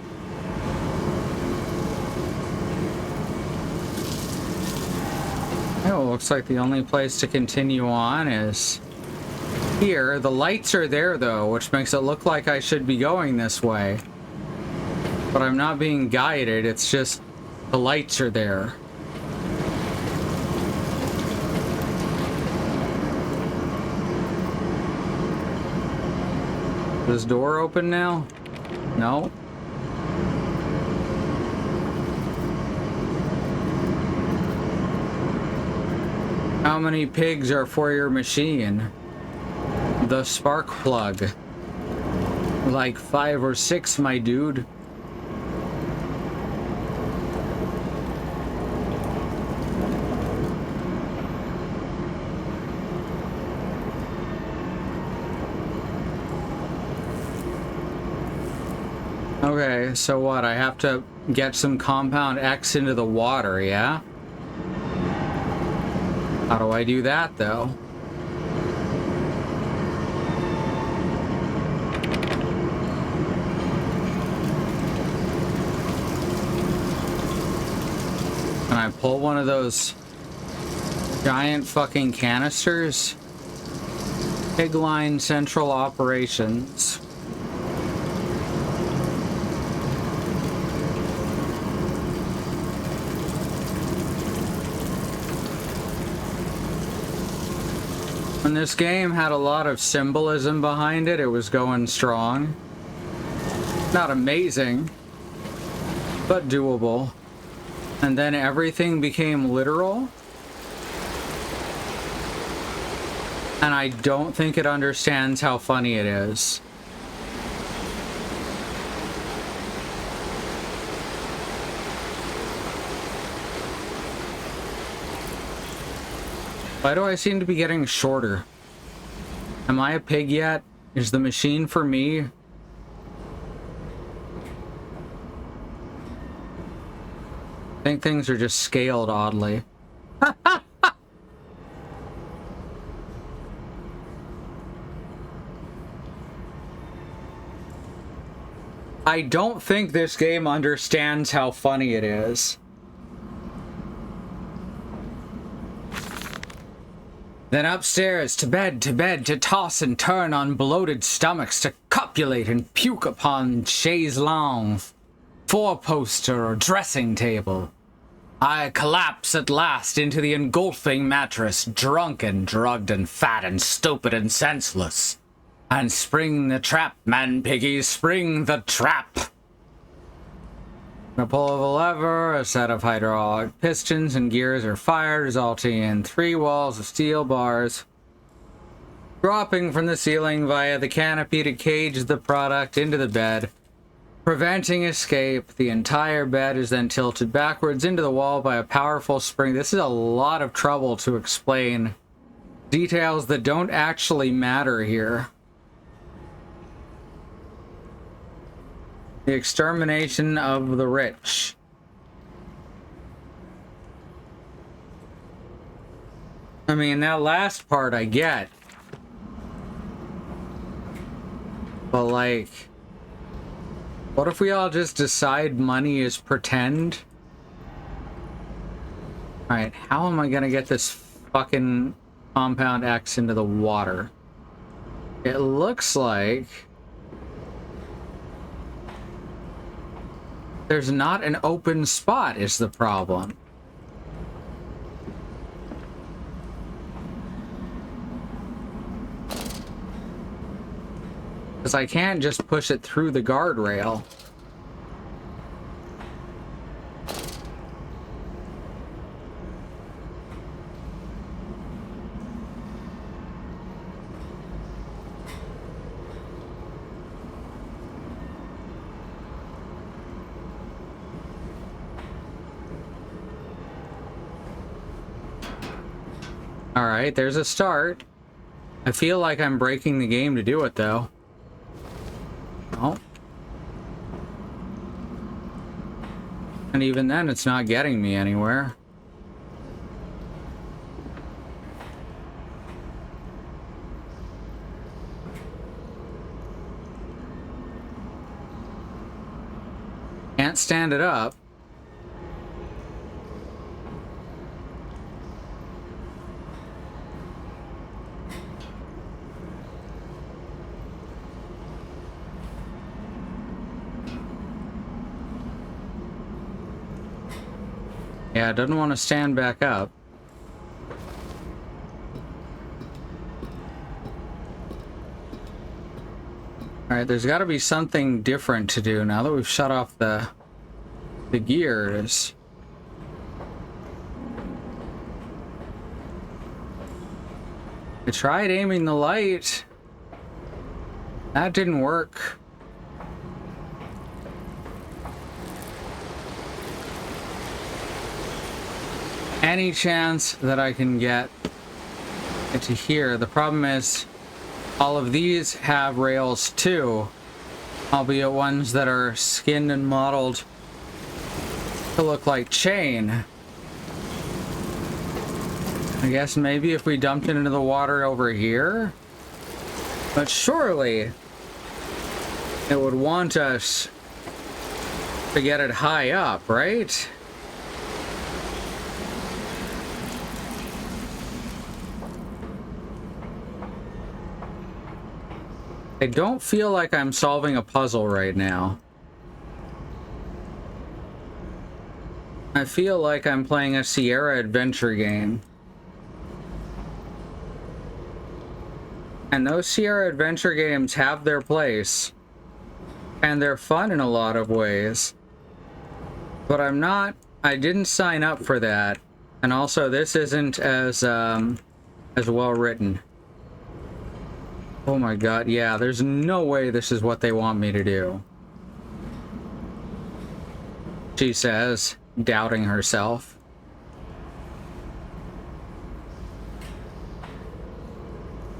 Oh, looks like the only place to continue on is here. The lights are there though, which makes it look like I should be going this way. But I'm not being guided, it's just the lights are there. Is this door open now? No. How many pigs are for your machine? The spark plug. Like 5 or 6, my dude. Okay, so what? I have to get some compound X into the water, yeah? How do I do that, though? Can I pull one of those giant fucking canisters? Pig line central operations. When this game had a lot of symbolism behind it, it was going strong. Not amazing, but doable. And then everything became literal. And I don't think it understands how funny it is. Why do I seem to be getting shorter? Am I a pig yet? Is the machine for me? I think things are just scaled oddly. I don't think this game understands how funny it is. Then upstairs, to bed, to toss and turn on bloated stomachs, to copulate and puke upon chaises longues. four-poster or dressing table. I collapse at last into the engulfing mattress, drunken, drugged, and fat, and stupid, and senseless. And spring the trap, man piggy, spring the trap! A pull of a lever, a set of hydraulic pistons and gears are fired, resulting in 3 walls of steel bars dropping from the ceiling via the canopy to cage the product into the bed, preventing escape. The entire bed is then tilted backwards into the wall by a powerful spring. This is a lot of trouble to explain details that don't actually matter here. The extermination of the rich. I mean, that last part I get. But like, what if we all just decide money is pretend? Alright, how am I gonna get this fucking Compound X into the water? It looks like there's not an open spot is the problem. Because I can't just push it through the guardrail. Alright, there's a start. I feel like I'm breaking the game to do it, though. Oh. And even then, it's not getting me anywhere. Can't stand it up. Yeah, it doesn't want to stand back up. Alright, there's got to be something different to do now that we've shut off the gears. I tried aiming the light. That didn't work. Any chance that I can get it to here. The problem is all of these have rails too, albeit ones that are skinned and modeled to look like chain. I guess maybe if we dumped it into the water over here, but surely it would want us to get it high up, right? I don't feel like I'm solving a puzzle right now. I feel like I'm playing a Sierra adventure game. And those Sierra adventure games have their place. And they're fun in a lot of ways. But I didn't sign up for that. And also this isn't as well written. Oh my god, yeah, there's no way this is what they want me to do. She says, doubting herself.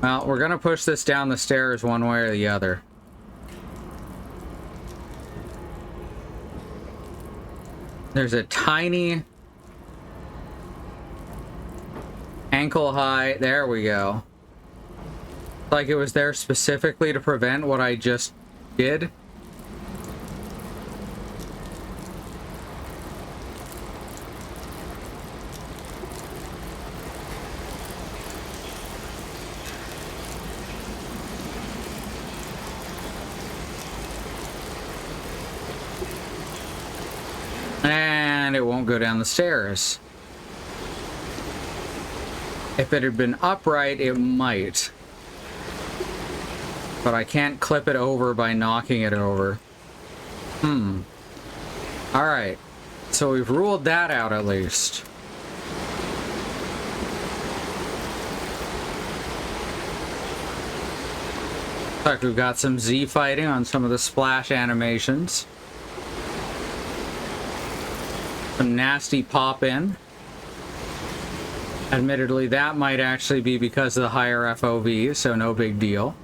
Well, we're gonna push this down the stairs one way or the other. There's a tiny ankle high, there we go. Like it was there specifically to prevent what I just did. it won't go down the stairs. If it had been upright, it might. But I can't clip it over by knocking it over. Alright. So we've ruled that out at least. Looks like we've got some Z fighting on some of the splash animations. Some nasty pop in. Admittedly, that might actually be because of the higher FOV, so no big deal.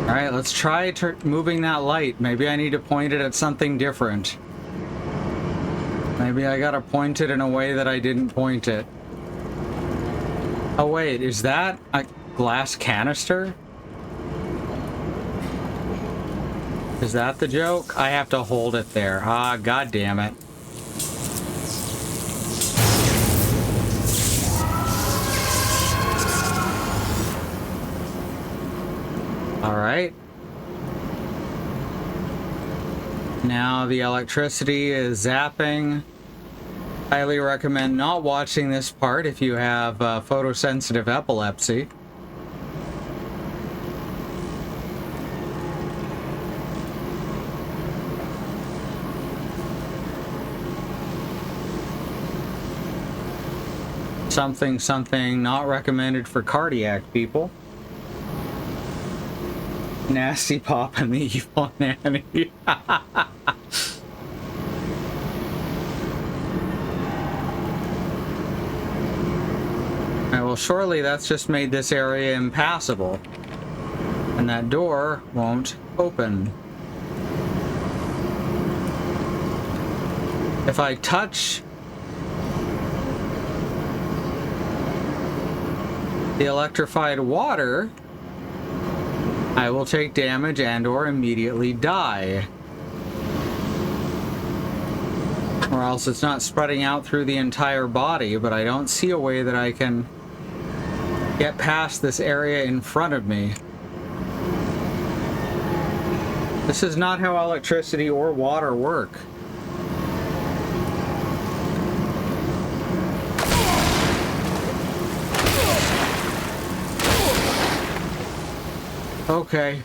Alright, let's try moving that light. Maybe I need to point it at something different. Maybe I gotta point it in a way that I didn't point it. Oh wait, is that a glass canister? Is that the joke? I have to hold it there. Ah, god damn it. Alright. Now the electricity is zapping. Highly recommend not watching this part if you have photosensitive epilepsy. Something not recommended for cardiac people. Nasty pop and the evil nanny. Well, surely that's just made this area impassable. And that door won't open. If I touch the electrified water, I will take damage and or immediately die. Or else it's not spreading out through the entire body, but I don't see a way that I can get past this area in front of me. This is not how electricity or water work. Okay.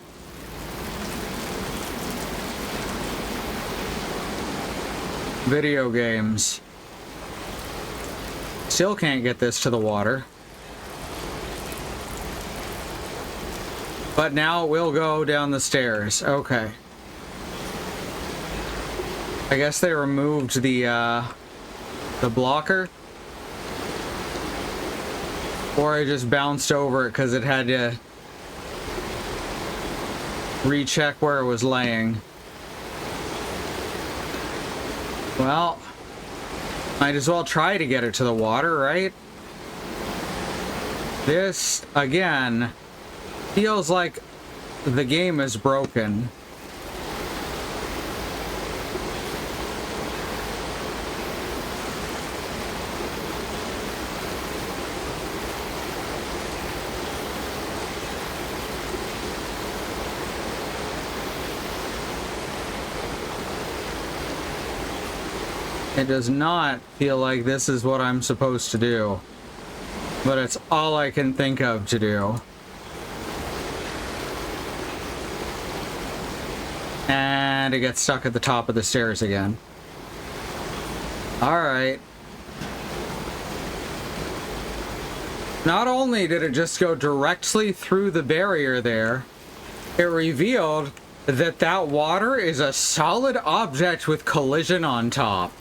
Video games. Still can't get this to the water. But now it will go down the stairs. Okay. I guess they removed the blocker. Or I just bounced over it because it had to recheck where it was laying. Well, might as well try to get it to the water, right? This, again, feels like the game is broken. It does not feel like this is what I'm supposed to do. But it's all I can think of to do. And it gets stuck at the top of the stairs again. Alright. Not only did it just go directly through the barrier there, it revealed that that water is a solid object with collision on top.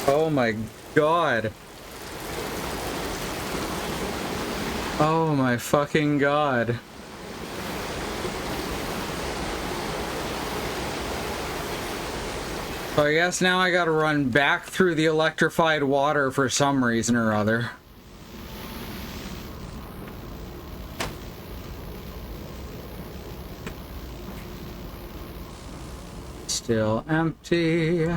Oh my god. Oh my fucking god. So I guess now I gotta run back through the electrified water for some reason or other. Still empty.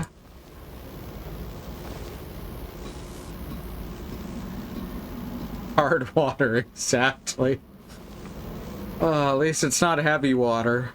Hard water, exactly. At least it's not heavy water.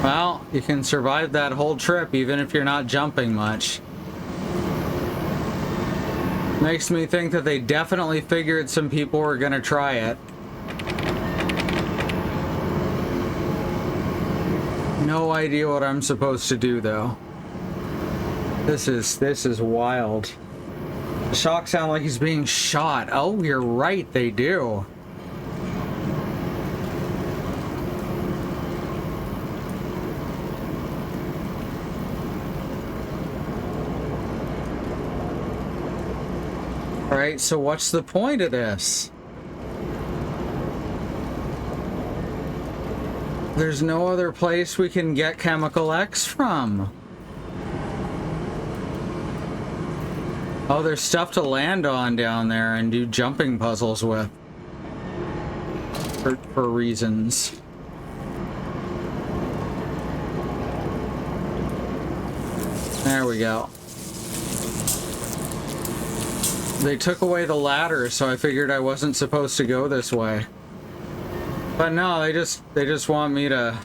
Well, you can survive that whole trip even if you're not jumping much. Makes me think that they definitely figured some people were gonna try it. No idea what I'm supposed to do though. This is wild. The shock sound like he's being shot. Oh, you're right, they do. Alright, so what's the point of this? There's no other place we can get Chemical X from. Oh, there's stuff to land on down there and do jumping puzzles with. For reasons. There we go. They took away the ladder, so I figured I wasn't supposed to go this way. But no, they just want me to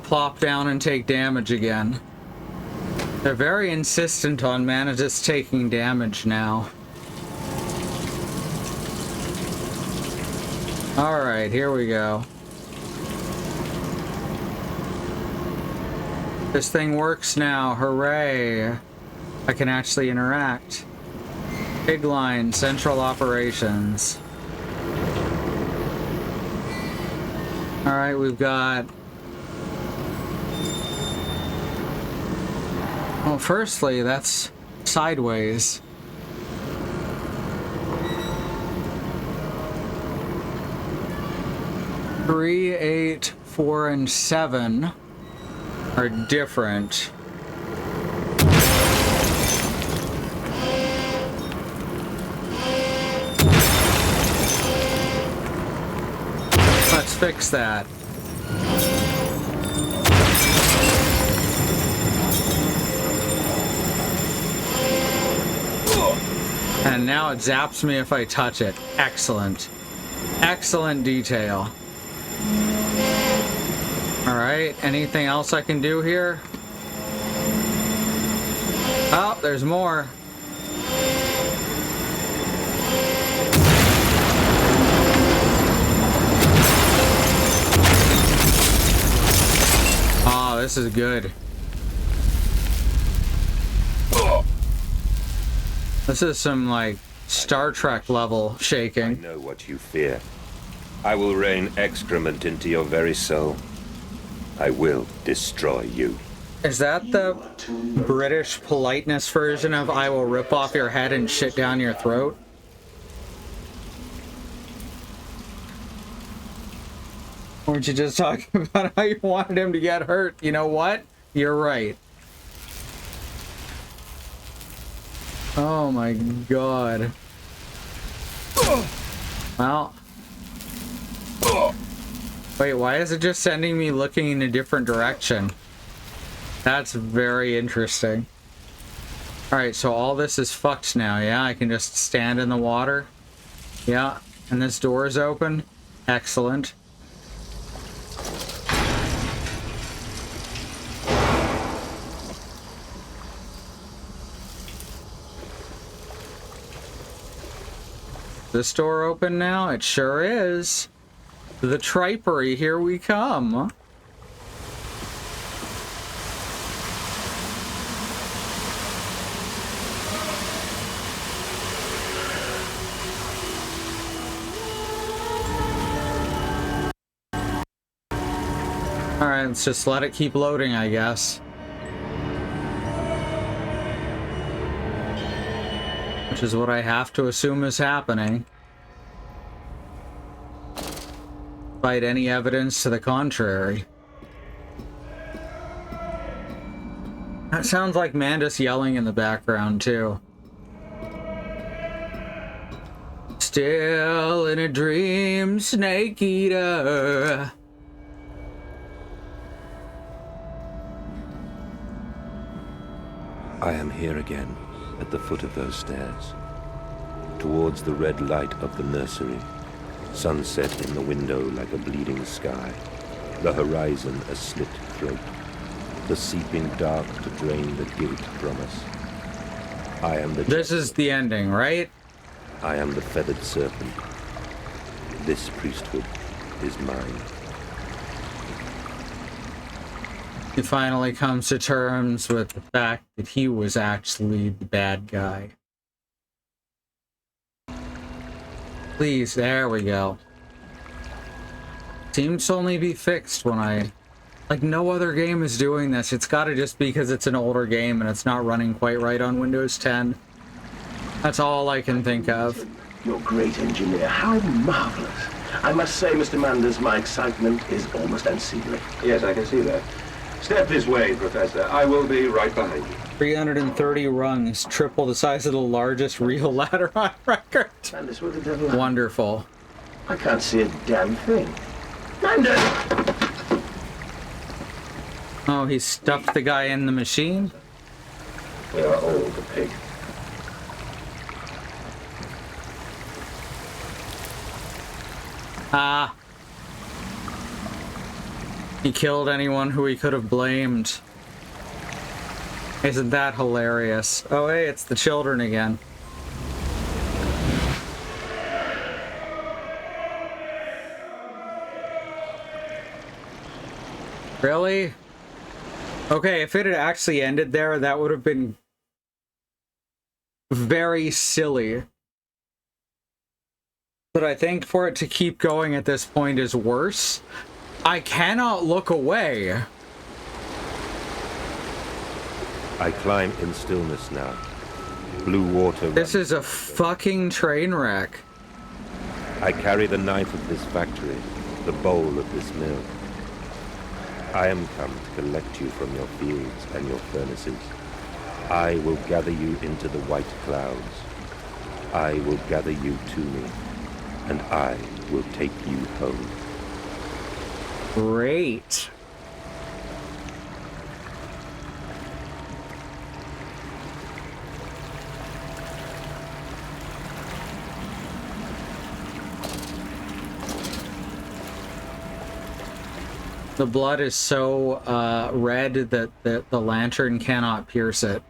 plop down and take damage again. They're very insistent on mana just taking damage now. Alright, here we go. This thing works now, hooray! I can actually interact. Big line, central operations. Alright, we've got... Well, firstly, that's sideways. Three, 8, 4, and 7 are different. Let's fix that. And now it zaps me if I touch it. Excellent. Excellent detail. Alright, anything else I can do here? Oh, there's more. Oh, this is good. This is some, like, Star Trek level shaking. I know what you fear. I will rain excrement into your very soul. I will destroy you. Is that the British politeness version of I will rip off your head and shit down your throat? Weren't you just talking about how you wanted him to get hurt? You know what? You're right. Oh my god. Well. Wait, why is it just sending me looking in a different direction? That's very interesting. Alright, so all this is fucked now, yeah? I can just stand in the water. Yeah, and this door is open. Excellent. This door open now? It sure is. The tripery, here we come. Alright, let's just let it keep loading, I guess. which is what I have to assume is happening. Despite any evidence to the contrary. That sounds like Mandus yelling in the background, too. Still in a dream, Snake Eater. I am here again, at the foot of those stairs. Towards the red light of the nursery. Sunset in the window like a bleeding sky. The horizon a slit throat. The seeping dark to drain the guilt from us. I am the... This is the ending, right? I am the feathered serpent. This priesthood is mine. He finally comes to terms with the fact that he was actually the bad guy. Please, there we go. Seems to only be fixed when I... Like, no other game is doing this. It's gotta just be because it's an older game and it's not running quite right on Windows 10. That's all I can think of. You're a great engineer. How marvelous. I must say, Mr. Manders, my excitement is almost unseemly. Yes, I can see that. Step this way, Professor. I will be right behind you. 330 rungs, triple the size of the largest real ladder on record. Manders, what the devil? Wonderful. I can't see a damn thing. Manders! Oh, he stuffed the guy in the machine? We are all the pig. Ah. He killed anyone who he could have blamed. Isn't that hilarious? Oh, hey, it's the children again. Really? Okay, if it had actually ended there, that would have been very silly. But I think for it to keep going at this point is worse. I cannot look away. I climb in stillness now. Blue water. This is a fucking train wreck. I carry the knife of this factory, the bowl of this mill. I am come to collect you from your fields and your furnaces. I will gather you into the white clouds. I will gather you to me, and I will take you home. Great. The blood is so red that the lantern cannot pierce it.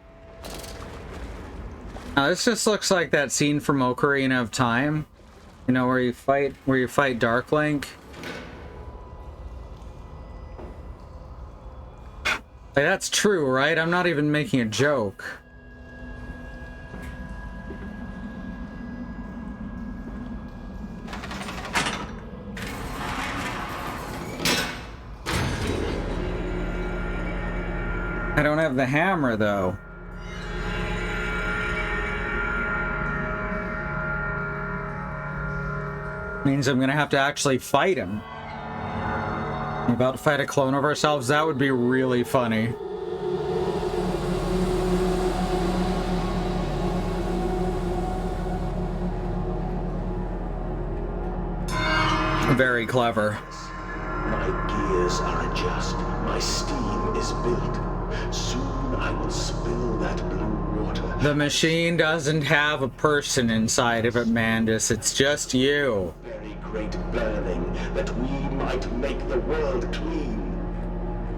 Now this just looks like that scene from Ocarina of Time, you know, where you fight Dark Link. Like, that's true, right? I'm not even making a joke. I don't have the hammer, though. Means I'm gonna have to actually fight him. About to fight a clone of ourselves? That would be really funny. Very clever. My gears are adjust, my steam is built. Soon I will spill that blue water. The machine doesn't have a person inside of it, Mandus. It's just you. Very great burning, that we might make the world clean.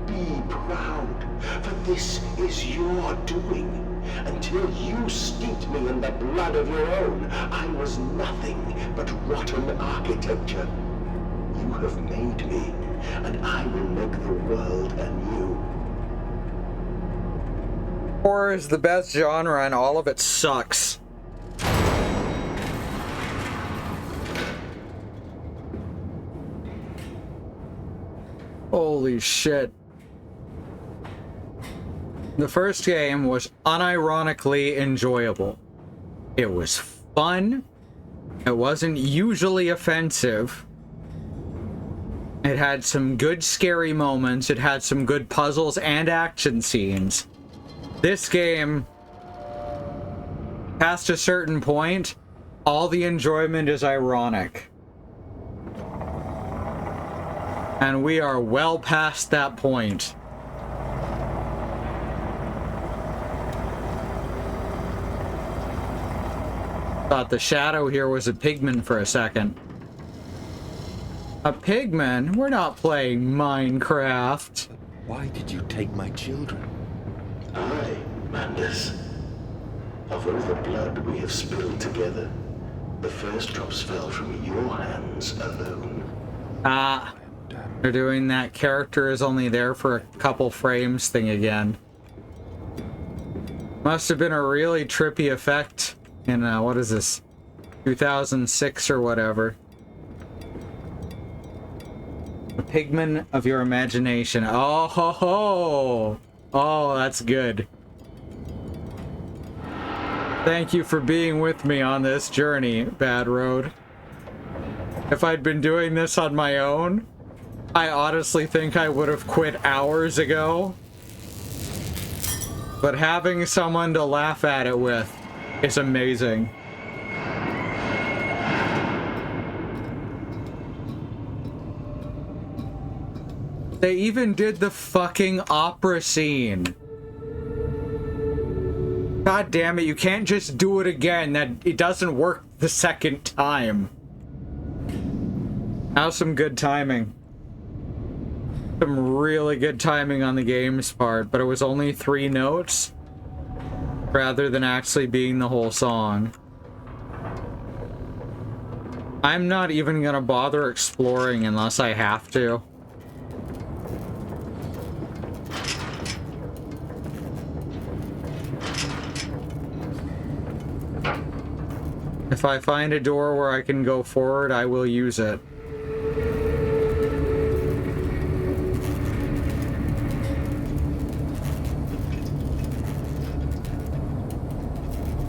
Be proud, for this is your doing. Until you steeped me in the blood of your own, I was nothing but rotten architecture. You have made me, and I will make the world anew. Horror is the best genre and all of it sucks. Holy shit. The first game was unironically enjoyable. It was fun. It wasn't usually offensive. It had some good scary moments. It had some good puzzles and action scenes. This game, past a certain point, all the enjoyment is ironic. And we are well past that point. Thought the shadow here was a pigman for a second. A pigman? We're not playing Minecraft. Why did you take my children? Aye, Mandus. Of all the blood we have spilled together, the first drops fell from your hands alone. Ah, they're doing that character is only there for a couple frames thing again. Must have been a really trippy effect in, what is this, 2006 or whatever. The pigment of your imagination. Oh ho ho! Oh, that's good. Thank you for being with me on this journey, Bad Road. If I'd been doing this on my own, I honestly think I would have quit hours ago. But having someone to laugh at it with is amazing. They even did the fucking opera scene. God damn it, you can't just do it again. That it doesn't work the second time. That was some good timing. Some really good timing on the game's part, but it was only 3 notes rather than actually being the whole song. I'm not even gonna bother exploring unless I have to. If I find a door where I can go forward, I will use it.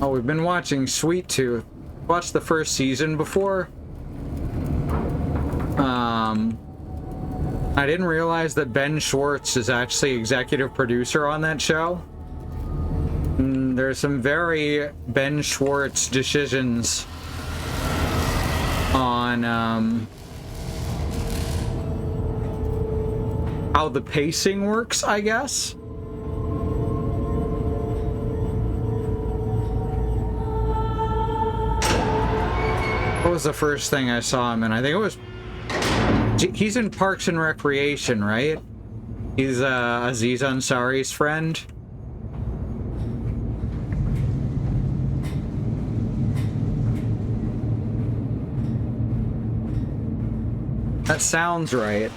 Oh, we've been watching Sweet Tooth. Watched the first season before. I didn't realize that Ben Schwartz is actually executive producer on that show. There's some very Ben Schwartz decisions on how the pacing works, I guess. What was the first thing I saw him in? I think it was... He's in Parks and Recreation, right? He's Aziz Ansari's friend. That sounds right.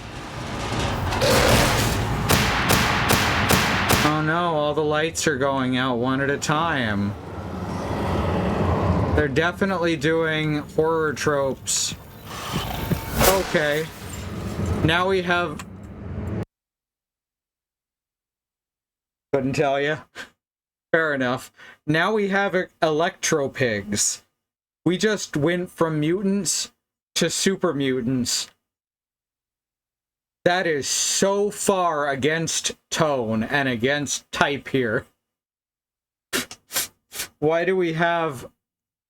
Oh no, all the lights are going out one at a time. They're definitely doing horror tropes. Okay. Now we have... Couldn't tell you. Fair enough. Now we have electro pigs. We just went from mutants to super mutants. That is so far against tone and against type here. Why do we have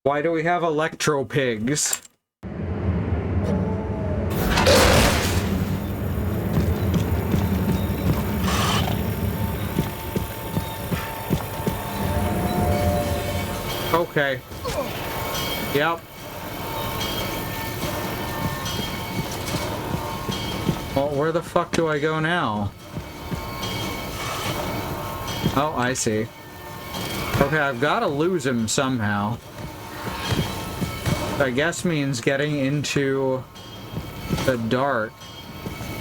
electro pigs? Okay. Yep. Well, where the fuck do I go now? Oh, I see. Okay, I've got to lose him somehow. I guess means getting into the dark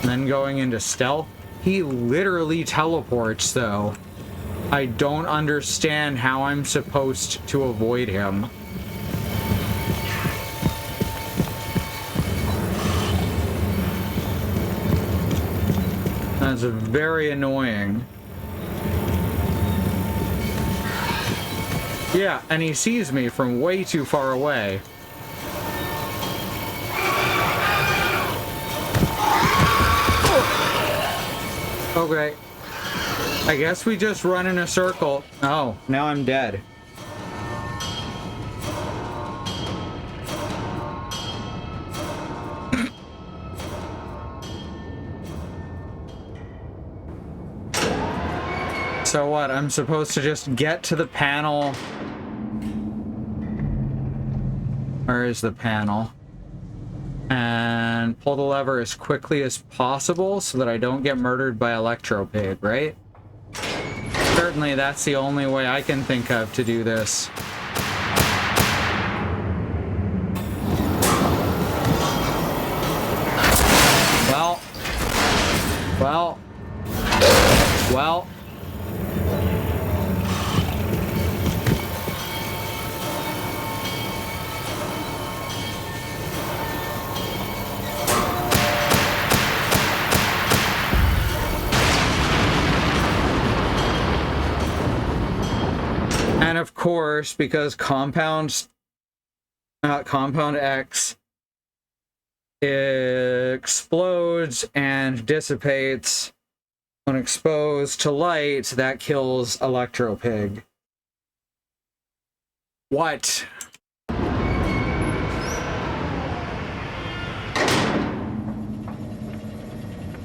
and then going into stealth. He literally teleports, though. I don't understand how I'm supposed to avoid him. That's very annoying. Yeah, and he sees me from way too far away. Okay. I guess we just run in a circle. Oh, now I'm dead. So what? I'm supposed to just get to the panel. Where is the panel? And pull the lever as quickly as possible so that I don't get murdered by Electro Pig, right? Certainly that's the only way I can think of to do this. Well. And of course, because Compound X explodes and dissipates when exposed to light, that kills Electro Pig. What?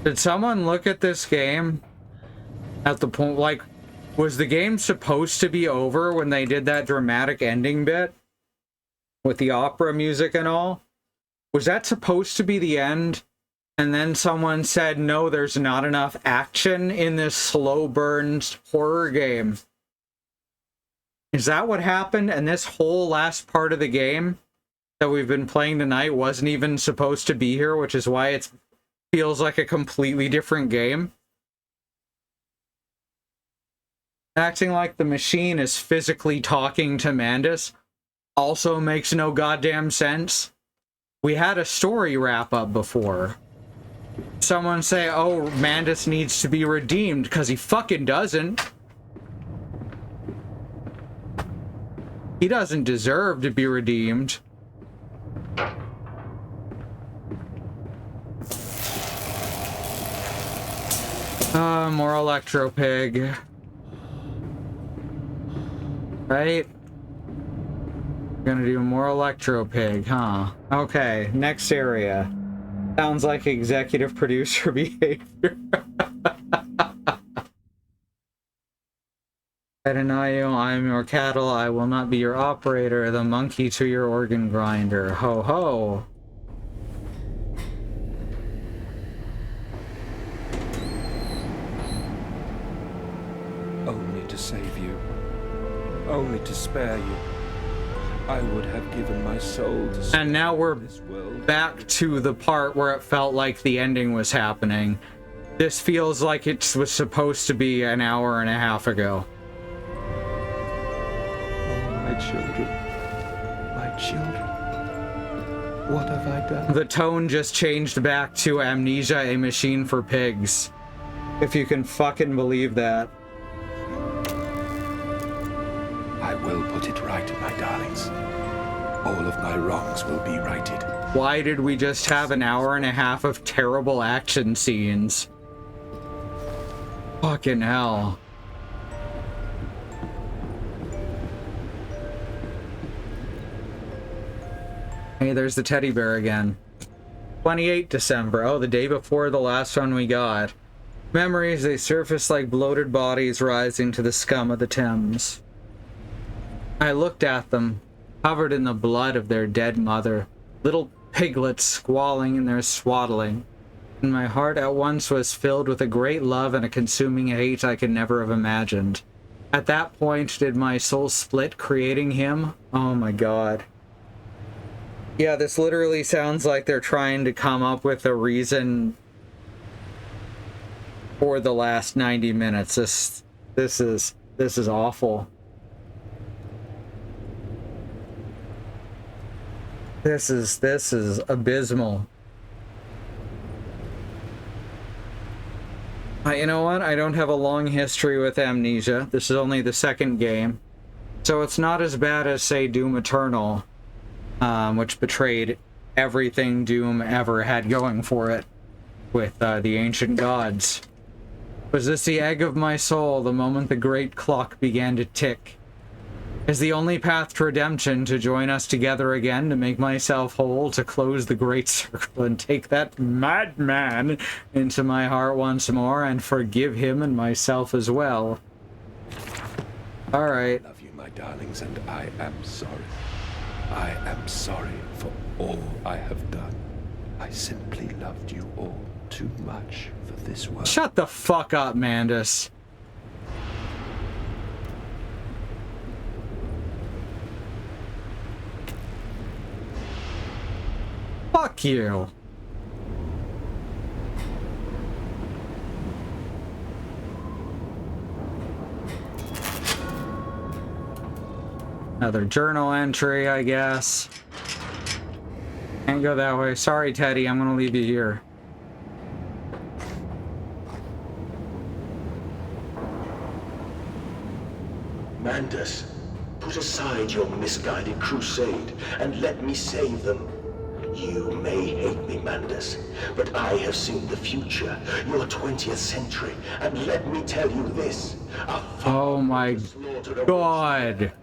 Did someone look at this game at the point, like, was the game supposed to be over when they did that dramatic ending bit with the opera music and all? Was that supposed to be the end? And then someone said, no, there's not enough action in this slow burn horror game. Is that what happened? And this whole last part of the game that we've been playing tonight wasn't even supposed to be here, which is why it feels like a completely different game? Acting like the machine is physically talking to Mandus also makes no goddamn sense. We had a story wrap-up before. Someone say, oh, Mandus needs to be redeemed, because he fucking doesn't. He doesn't deserve to be redeemed. More Electro Pig. Right? Gonna do more Electro Pig, huh? Okay, next area. Sounds like executive producer behavior. I deny you, I am your cattle, I will not be your operator, the monkey to your organ grinder. Ho ho! Only to save you. Only to spare you. I would have given my soul to save And now we're this world. back to the part where it felt like the ending was happening. This feels like it was supposed to be an hour and a half ago. Oh, my children. My children. What have I done? The tone just changed back to Amnesia, a machine for pigs. If you can fucking believe that. I will put it right, my darlings. All of my wrongs will be righted. Why did we just have an hour and a half of terrible action scenes? Fucking hell. Hey, there's the teddy bear again. 28 December. Oh, the day before the last one we got. Memories, they surface like bloated bodies rising to the scum of the Thames. I looked at them, covered in the blood of their dead mother, little piglets squalling in their swaddling, and my heart at once was filled with a great love and a consuming hate I could never have imagined. At that point, did my soul split, creating him? Oh my god. Yeah, this literally sounds like they're trying to come up with a reason for the last 90 minutes. This is awful. This is abysmal. You know what? I don't have a long history with Amnesia. This is only the second game. So it's not as bad as, say, Doom Eternal, which betrayed everything Doom ever had going for it with the ancient gods. Was this the egg of my soul the moment the great clock began to tick? Is the only path to redemption to join us together again, to make myself whole, to close the great circle and take that madman into my heart once more and forgive him and myself as well? Alright. I love you, my darlings, and I am sorry. I am sorry for all I have done. I simply loved you all too much for this world. Shut the fuck up, Mandus. Fuck you. Another journal entry, I guess. Can't go that way. Sorry, Teddy, I'm gonna leave you here. Mandus, put aside your misguided crusade and let me save them. You may hate me, Mandus, but I have seen the future, your 20th century, and let me tell you this. Oh my god.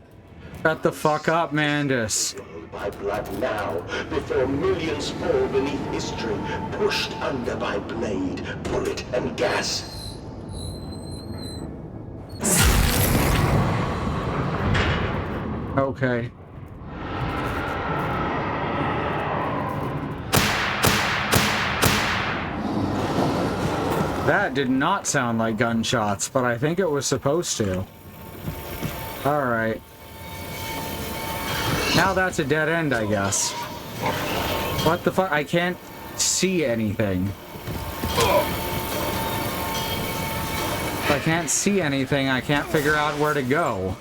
Shut the fuck up, Mandus. By blood now, before millions fall beneath history, pushed under by blade, bullet, and gas. Okay. That did not sound like gunshots, but I think it was supposed to. Alright. Now that's a dead end, I guess. What the fuck? I can't see anything. If I can't see anything, I can't figure out where to go.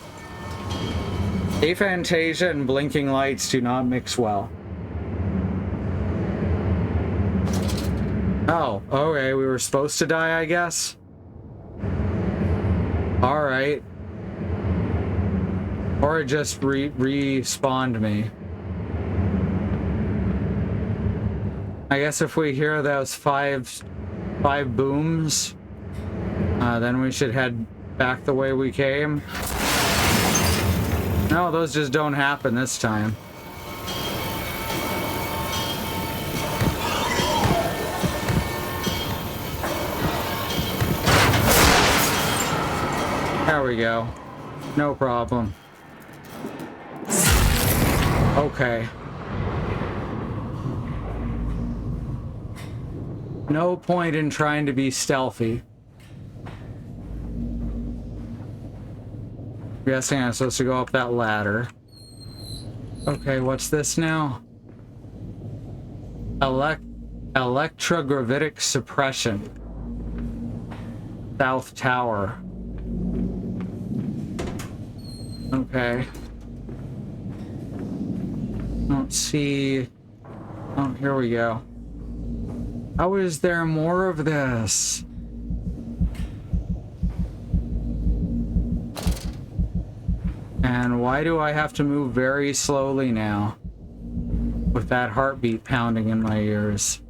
Aphantasia and blinking lights do not mix well. Oh, okay, we were supposed to die, I guess? Alright. Or it just respawned me. I guess if we hear those five booms, then we should head back the way we came. No, those just don't happen this time. There we go. No problem. Okay. No point in trying to be stealthy. I'm guessing I'm supposed to go up that ladder. Okay, what's this now? Electrogravitic suppression. South Tower. Okay. Don't see... Oh, here we go. How is there more of this? And why do I have to move very slowly now? With that heartbeat pounding in my ears.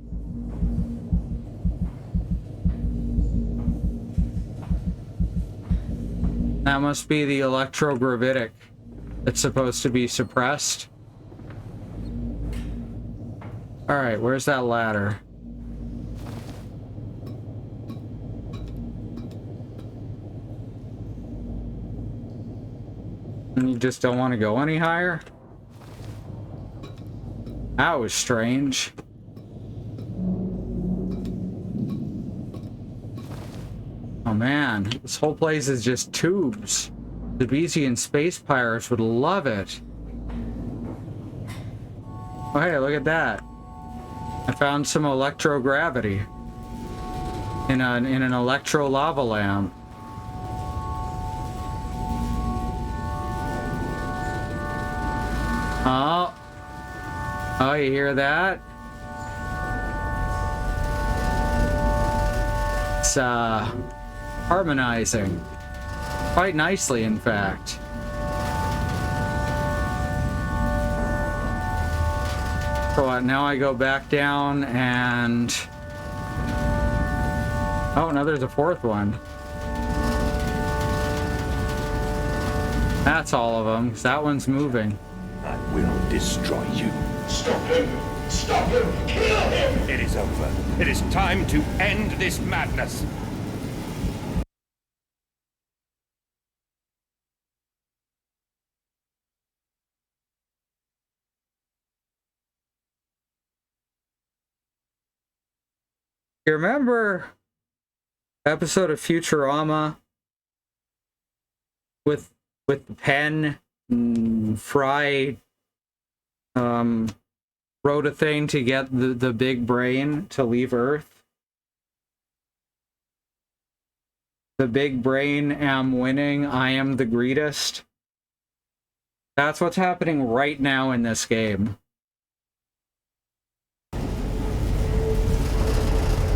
That must be the electrogravitic that's supposed to be suppressed. Alright, where's that ladder? And you just don't want to go any higher? That was strange. Oh man, this whole place is just tubes. The Besian space pirates would love it. Oh hey, look at that. I found some electrogravity in an electro lava lamp. Oh. Oh, you hear that? It's harmonizing quite nicely, in fact. So what, now I go back down and... Oh, no, there's a fourth one. That's all of them, because that one's moving. I will destroy you. Stop him! Stop him! Kill him! It is over. It is time to end this madness. You remember episode of Futurama with the pen? Fry wrote a thing to get the big brain to leave Earth. The big brain am winning. I am the greatest. That's what's happening right now in this game.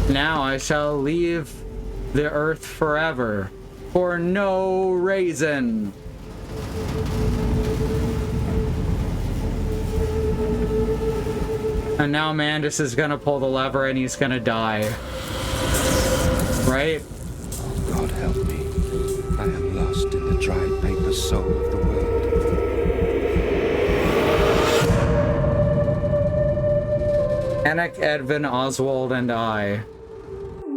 Now I shall leave the Earth forever, for no reason. And now Mandus is gonna pull the lever and he's gonna die. Right? Oh, God help me. I am lost in the dried paper soul of the world. Anik, Edvin, Oswald, and I.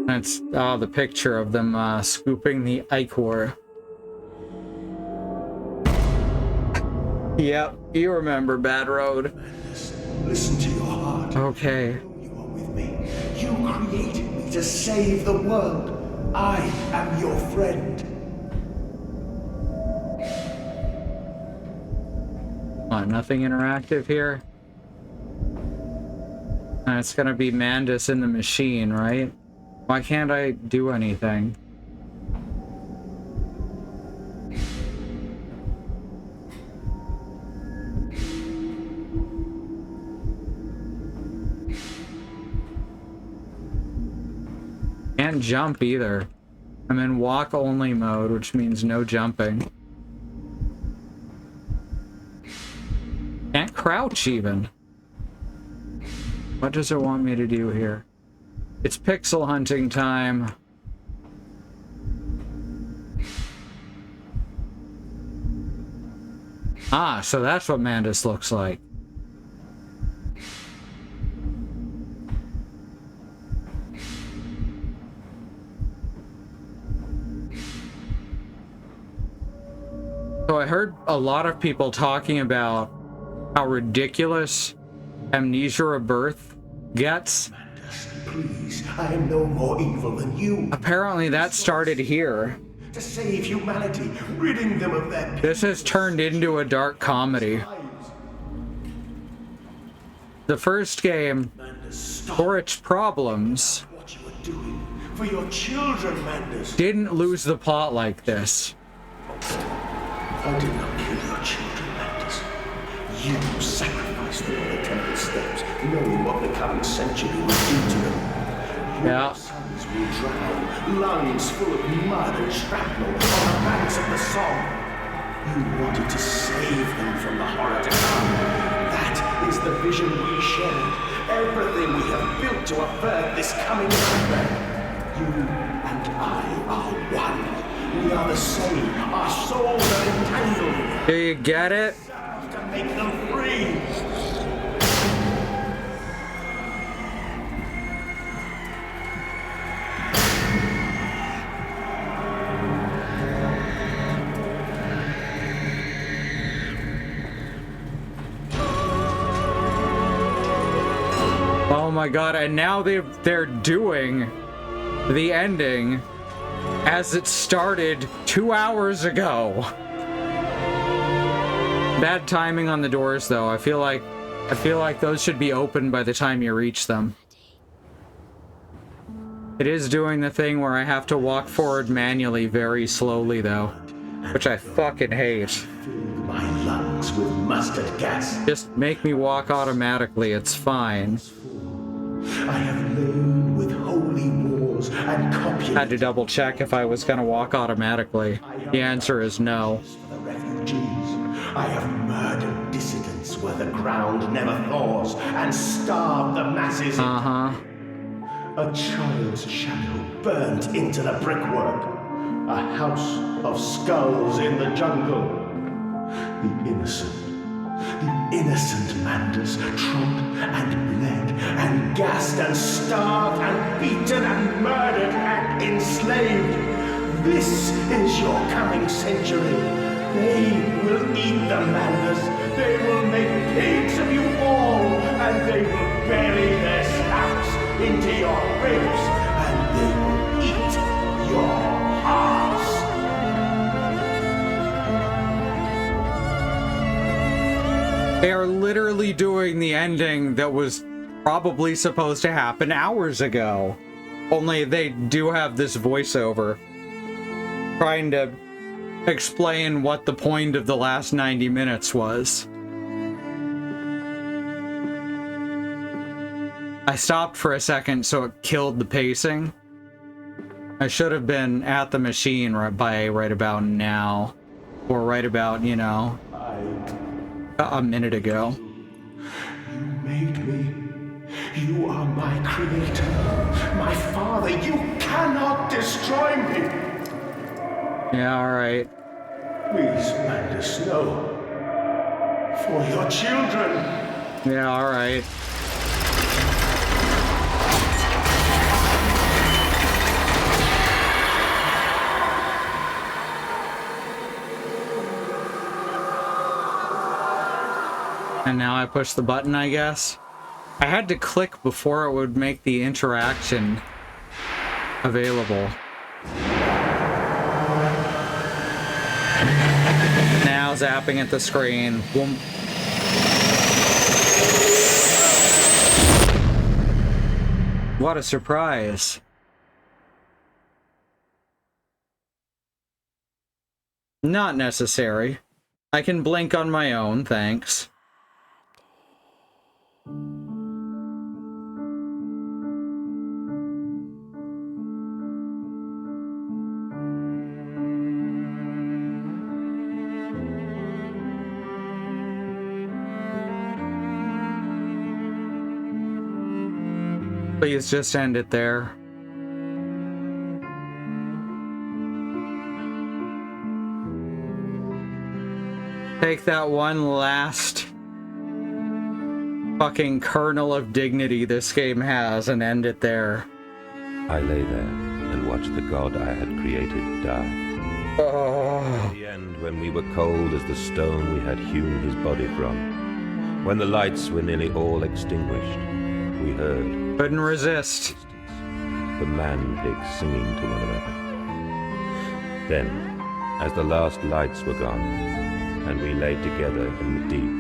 That's the picture of them scooping the ichor. Yep, you remember Bad Road. Listen to your heart. Okay. You are with me. You created me to save the world. I am your friend. Nothing interactive here. It's gonna be Mandus in the machine, right? Why can't I do anything? Can't jump either. I'm in walk only mode, which means no jumping. Can't crouch even. What does it want me to do here? It's pixel hunting time. Ah, so that's what Mandus looks like. So I heard a lot of people talking about how ridiculous Amnesia Rebirth gets. Please, I am no more evil than you. Apparently that started here. To save humanity, ridding them of their This has turned into a dark comedy. The first game, for its problems, what you are doing for your children, Mandus. didn't lose the plot like this. I did not kill your children, Mandus. You sacrificed them on the temple steps, knowing what the coming century would do to them. Yeah. Your sons will drown, lungs full of mud and shrapnel on the banks of the Somme. You wanted to save them from the horror to come. That is the vision we shared. Everything we have built to avert this coming nightmare. You and I are one. We are the same. Our souls are entangled. Do you get it? To make them free. Oh my god, and now they're doing the ending as it started 2 hours ago. Bad timing on the doors though. I feel like those should be open by the time you reach them. It is doing the thing where I have to walk forward manually very slowly though, which I fucking hate. Filled my lungs with mustard gas. Just make me walk automatically, it's fine. I have lain with holy wars and copulate. Had to double check if I was gonna walk automatically. The answer is no. For the refugees, I have murdered dissidents where the ground never thaws and starve the masses. A child's shadow burnt into the brickwork. A house of skulls in the jungle. The innocent Manders trod and bled and gassed and starved and beaten and murdered and enslaved. This is your coming century. They will eat the Manders. They will make pigs of you all, and they will bury their snouts into your ribs, and they will eat your hearts. They are literally doing the ending that was probably supposed to happen hours ago. Only they do have this voiceover trying to explain what the point of the last 90 minutes was. I stopped for a second so it killed the pacing. I should have been at the machine right about now. Or right about, you know, a minute ago. You made me. You are my creator, my father. You cannot destroy me. Yeah, alright. Please, Mandus, no. For your children. Yeah, alright. And now I push the button, I guess. I had to click before it would make the interaction available. Now zapping at the screen. Boom. What a surprise. Not necessary. I can blink on my own, thanks. Please just end it there. Take that one last fucking kernel of dignity this game has and end it there. I lay there and watched the god I had created die. Oh. In the end, when we were cold as the stone we had hewn his body from, when the lights were nearly all extinguished, we heard... Couldn't resist. The man-pigs singing to one another. Then, as the last lights were gone, and we lay together in the deep,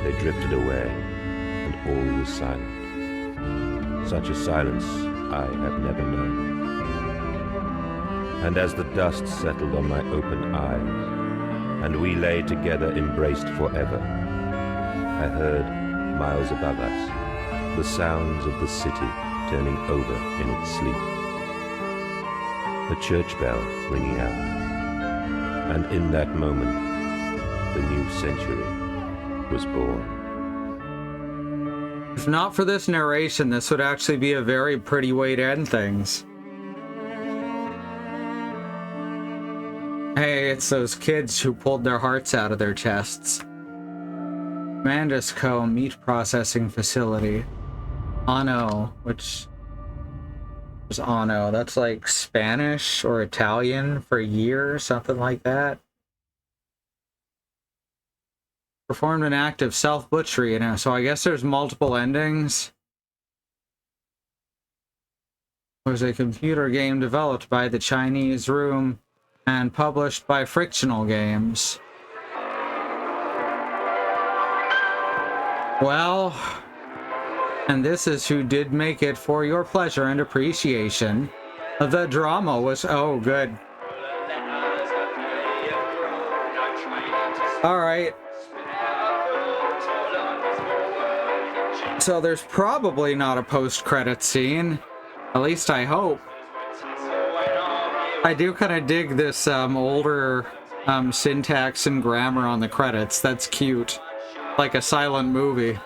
they drifted away, and all was silent. Such a silence I have never known. And as the dust settled on my open eyes, and we lay together embraced forever, I heard, miles above us, the sounds of the city turning over in its sleep. A church bell ringing out. And in that moment, the new century was born. If not for this narration, this would actually be a very pretty way to end things. Hey, it's those kids who pulled their hearts out of their chests. Mandus Co. Meat Processing Facility. Ano, which is Ano. That's like Spanish or Italian for year, something like that. Performed an act of self-butchery, you know, so I guess there's multiple endings. It was a computer game developed by the Chinese Room and published by Frictional Games. Well, and this is who did make it for your pleasure and appreciation. The drama was, oh, good. Alright. So there's probably not a post-credit scene. At least I hope. I do kind of dig this older syntax and grammar on the credits. That's cute. Like a silent movie.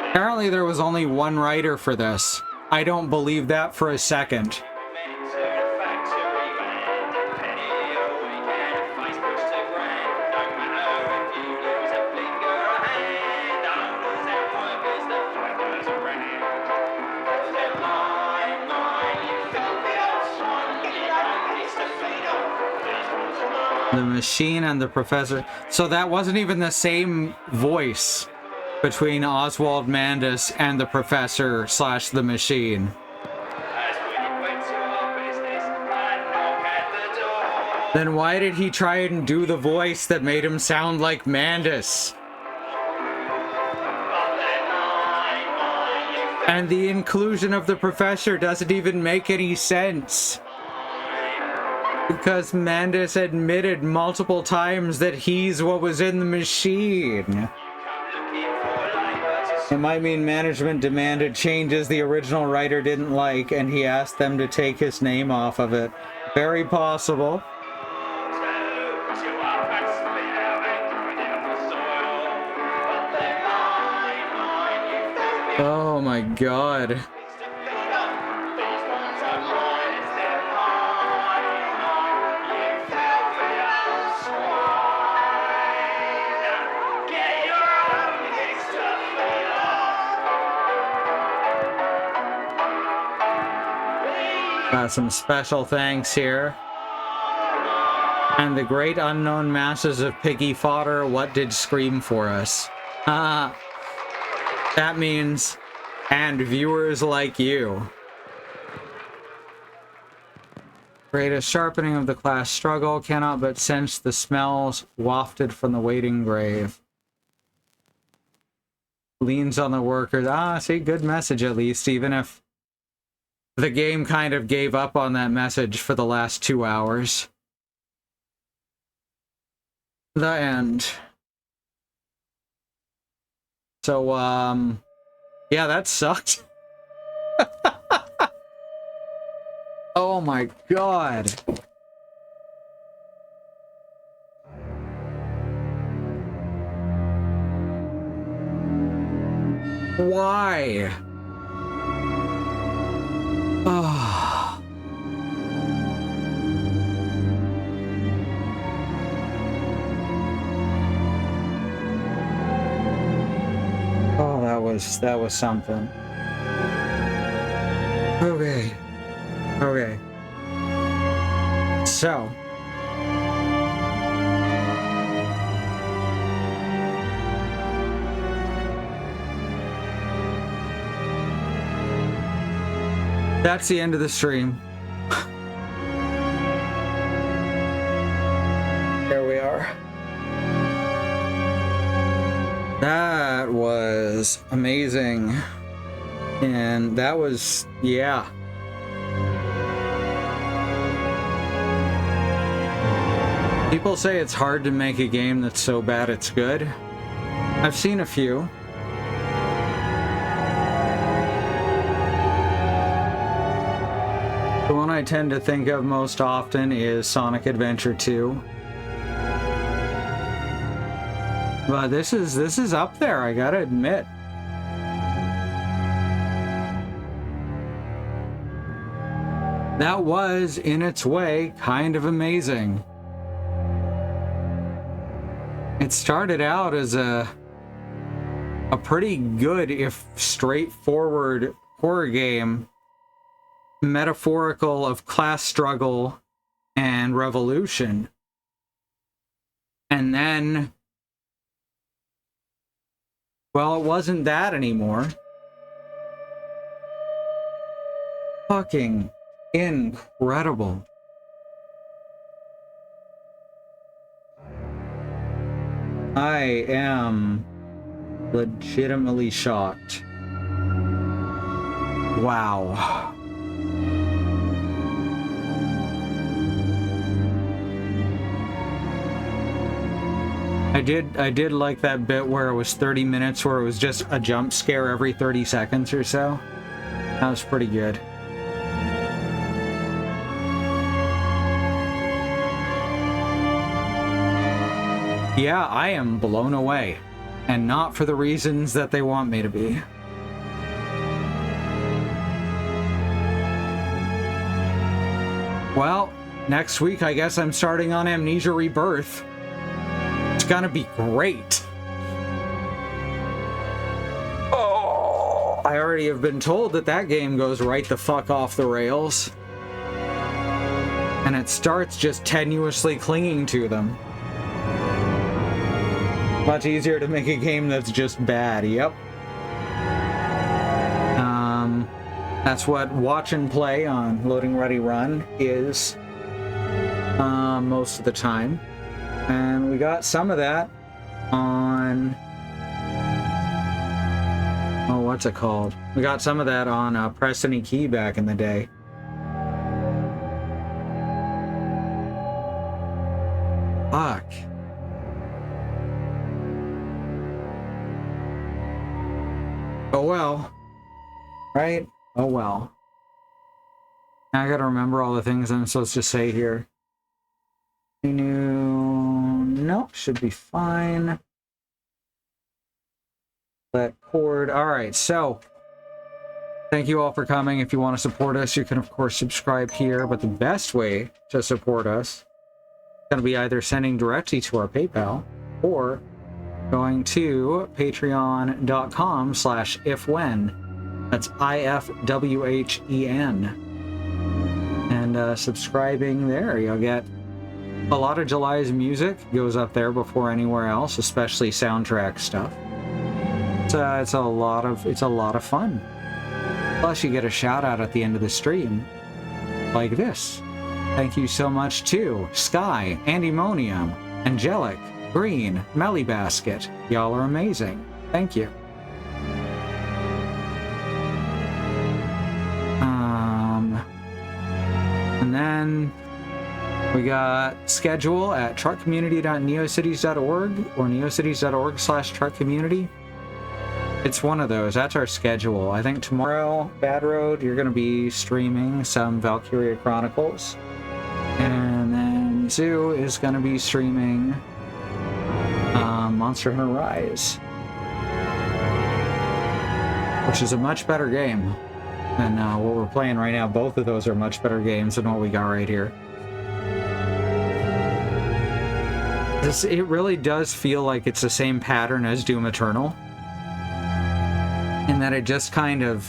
Apparently there was only one writer for this. I don't believe that for a second. The machine and the professor. So that wasn't even the same voice between Oswald Mandus and the professor / the machine. Then why did he try and do the voice that made him sound like Mandus? And the inclusion of the professor doesn't even make any sense. Because Mandus admitted multiple times that he's what was in the machine. It might mean management demanded changes the original writer didn't like, and he asked them to take his name off of it. Very possible. Oh my god. Got some special thanks here. And the great unknown masses of piggy fodder, what did scream for us? That means, and viewers like you. Greatest sharpening of the class struggle, cannot but sense the smells wafted from the waiting grave. Leans on the workers. See, good message at least, even if the game kind of gave up on that message for the last 2 hours. The end. So, yeah, that sucked. Oh my god. Why? Oh. Oh, that was something. Okay. Okay. So. That's the end of the stream. There we are. That was amazing. And that was, yeah. People say it's hard to make a game that's so bad it's good. I've seen a few. The one I tend to think of most often is Sonic Adventure 2. But this is up there, I gotta admit. That was, in its way, kind of amazing. It started out as a pretty good, if straightforward, horror game, metaphorical of class struggle and revolution. And then, well, it wasn't that anymore. Fucking incredible. I am legitimately shocked. Wow. I did like that bit where it was 30 minutes where it was just a jump scare every 30 seconds or so. That was pretty good. Yeah, I am blown away. And not for the reasons that they want me to be. Well, next week I guess I'm starting on Amnesia Rebirth. It's gonna be great. Oh, I already have been told that that game goes right the fuck off the rails. And it starts just tenuously clinging to them. Much easier to make a game that's just bad, yep. That's what watch and play on Loading Ready Run is most of the time. And we got some of that on... Oh, what's it called? We got some of that on Press Any Key back in the day. Fuck. Oh well. Right? Oh well. Now I gotta remember all the things I'm supposed to say here. Nope, should be fine. Let chord. Alright, so thank you all for coming. If you want to support us, you can of course subscribe here, but the best way to support us is going to be either sending directly to our PayPal or going to patreon.com/ifwhen. That's IFWHEN. And subscribing there, you'll get a lot of July's music goes up there before anywhere else, especially soundtrack stuff. It's a lot of fun. Plus, you get a shout out at the end of the stream, like this. Thank you so much to Sky, Andymonium, Angelic, Green, Melly Basket. Y'all are amazing. Thank you. And then we got schedule at truckcommunity.neocities.org or neocities.org/truckcommunity. It's one of those. That's our schedule. I think tomorrow, Bad Road, you're going to be streaming some Valkyria Chronicles. And then Zoo is going to be streaming Monster Hunter Rise, which is a much better game than what we're playing right now. Both of those are much better games than what we got right here. It really does feel like it's the same pattern as Doom Eternal, in that it just kind of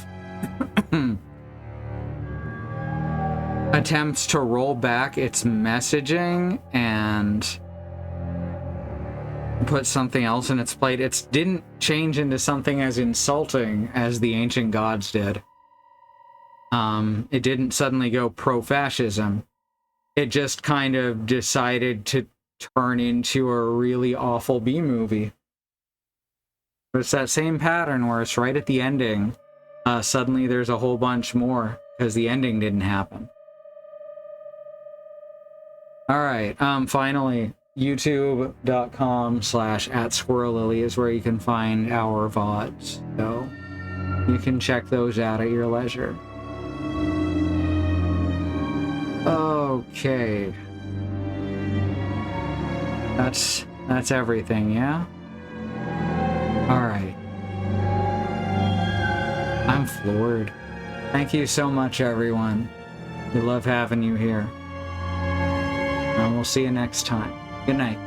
attempts to roll back its messaging and put something else in its plate. It didn't change into something as insulting as the ancient gods did. It didn't suddenly go pro-fascism. It just kind of decided to turn into a really awful B-movie. But it's that same pattern where it's right at the ending. Suddenly there's a whole bunch more because the ending didn't happen. Alright, finally, youtube.com/@squirrellily is where you can find our VODs. So you can check those out at your leisure. Okay. That's everything, yeah? Alright. I'm floored. Thank you so much, everyone. We love having you here. And we'll see you next time. Good night.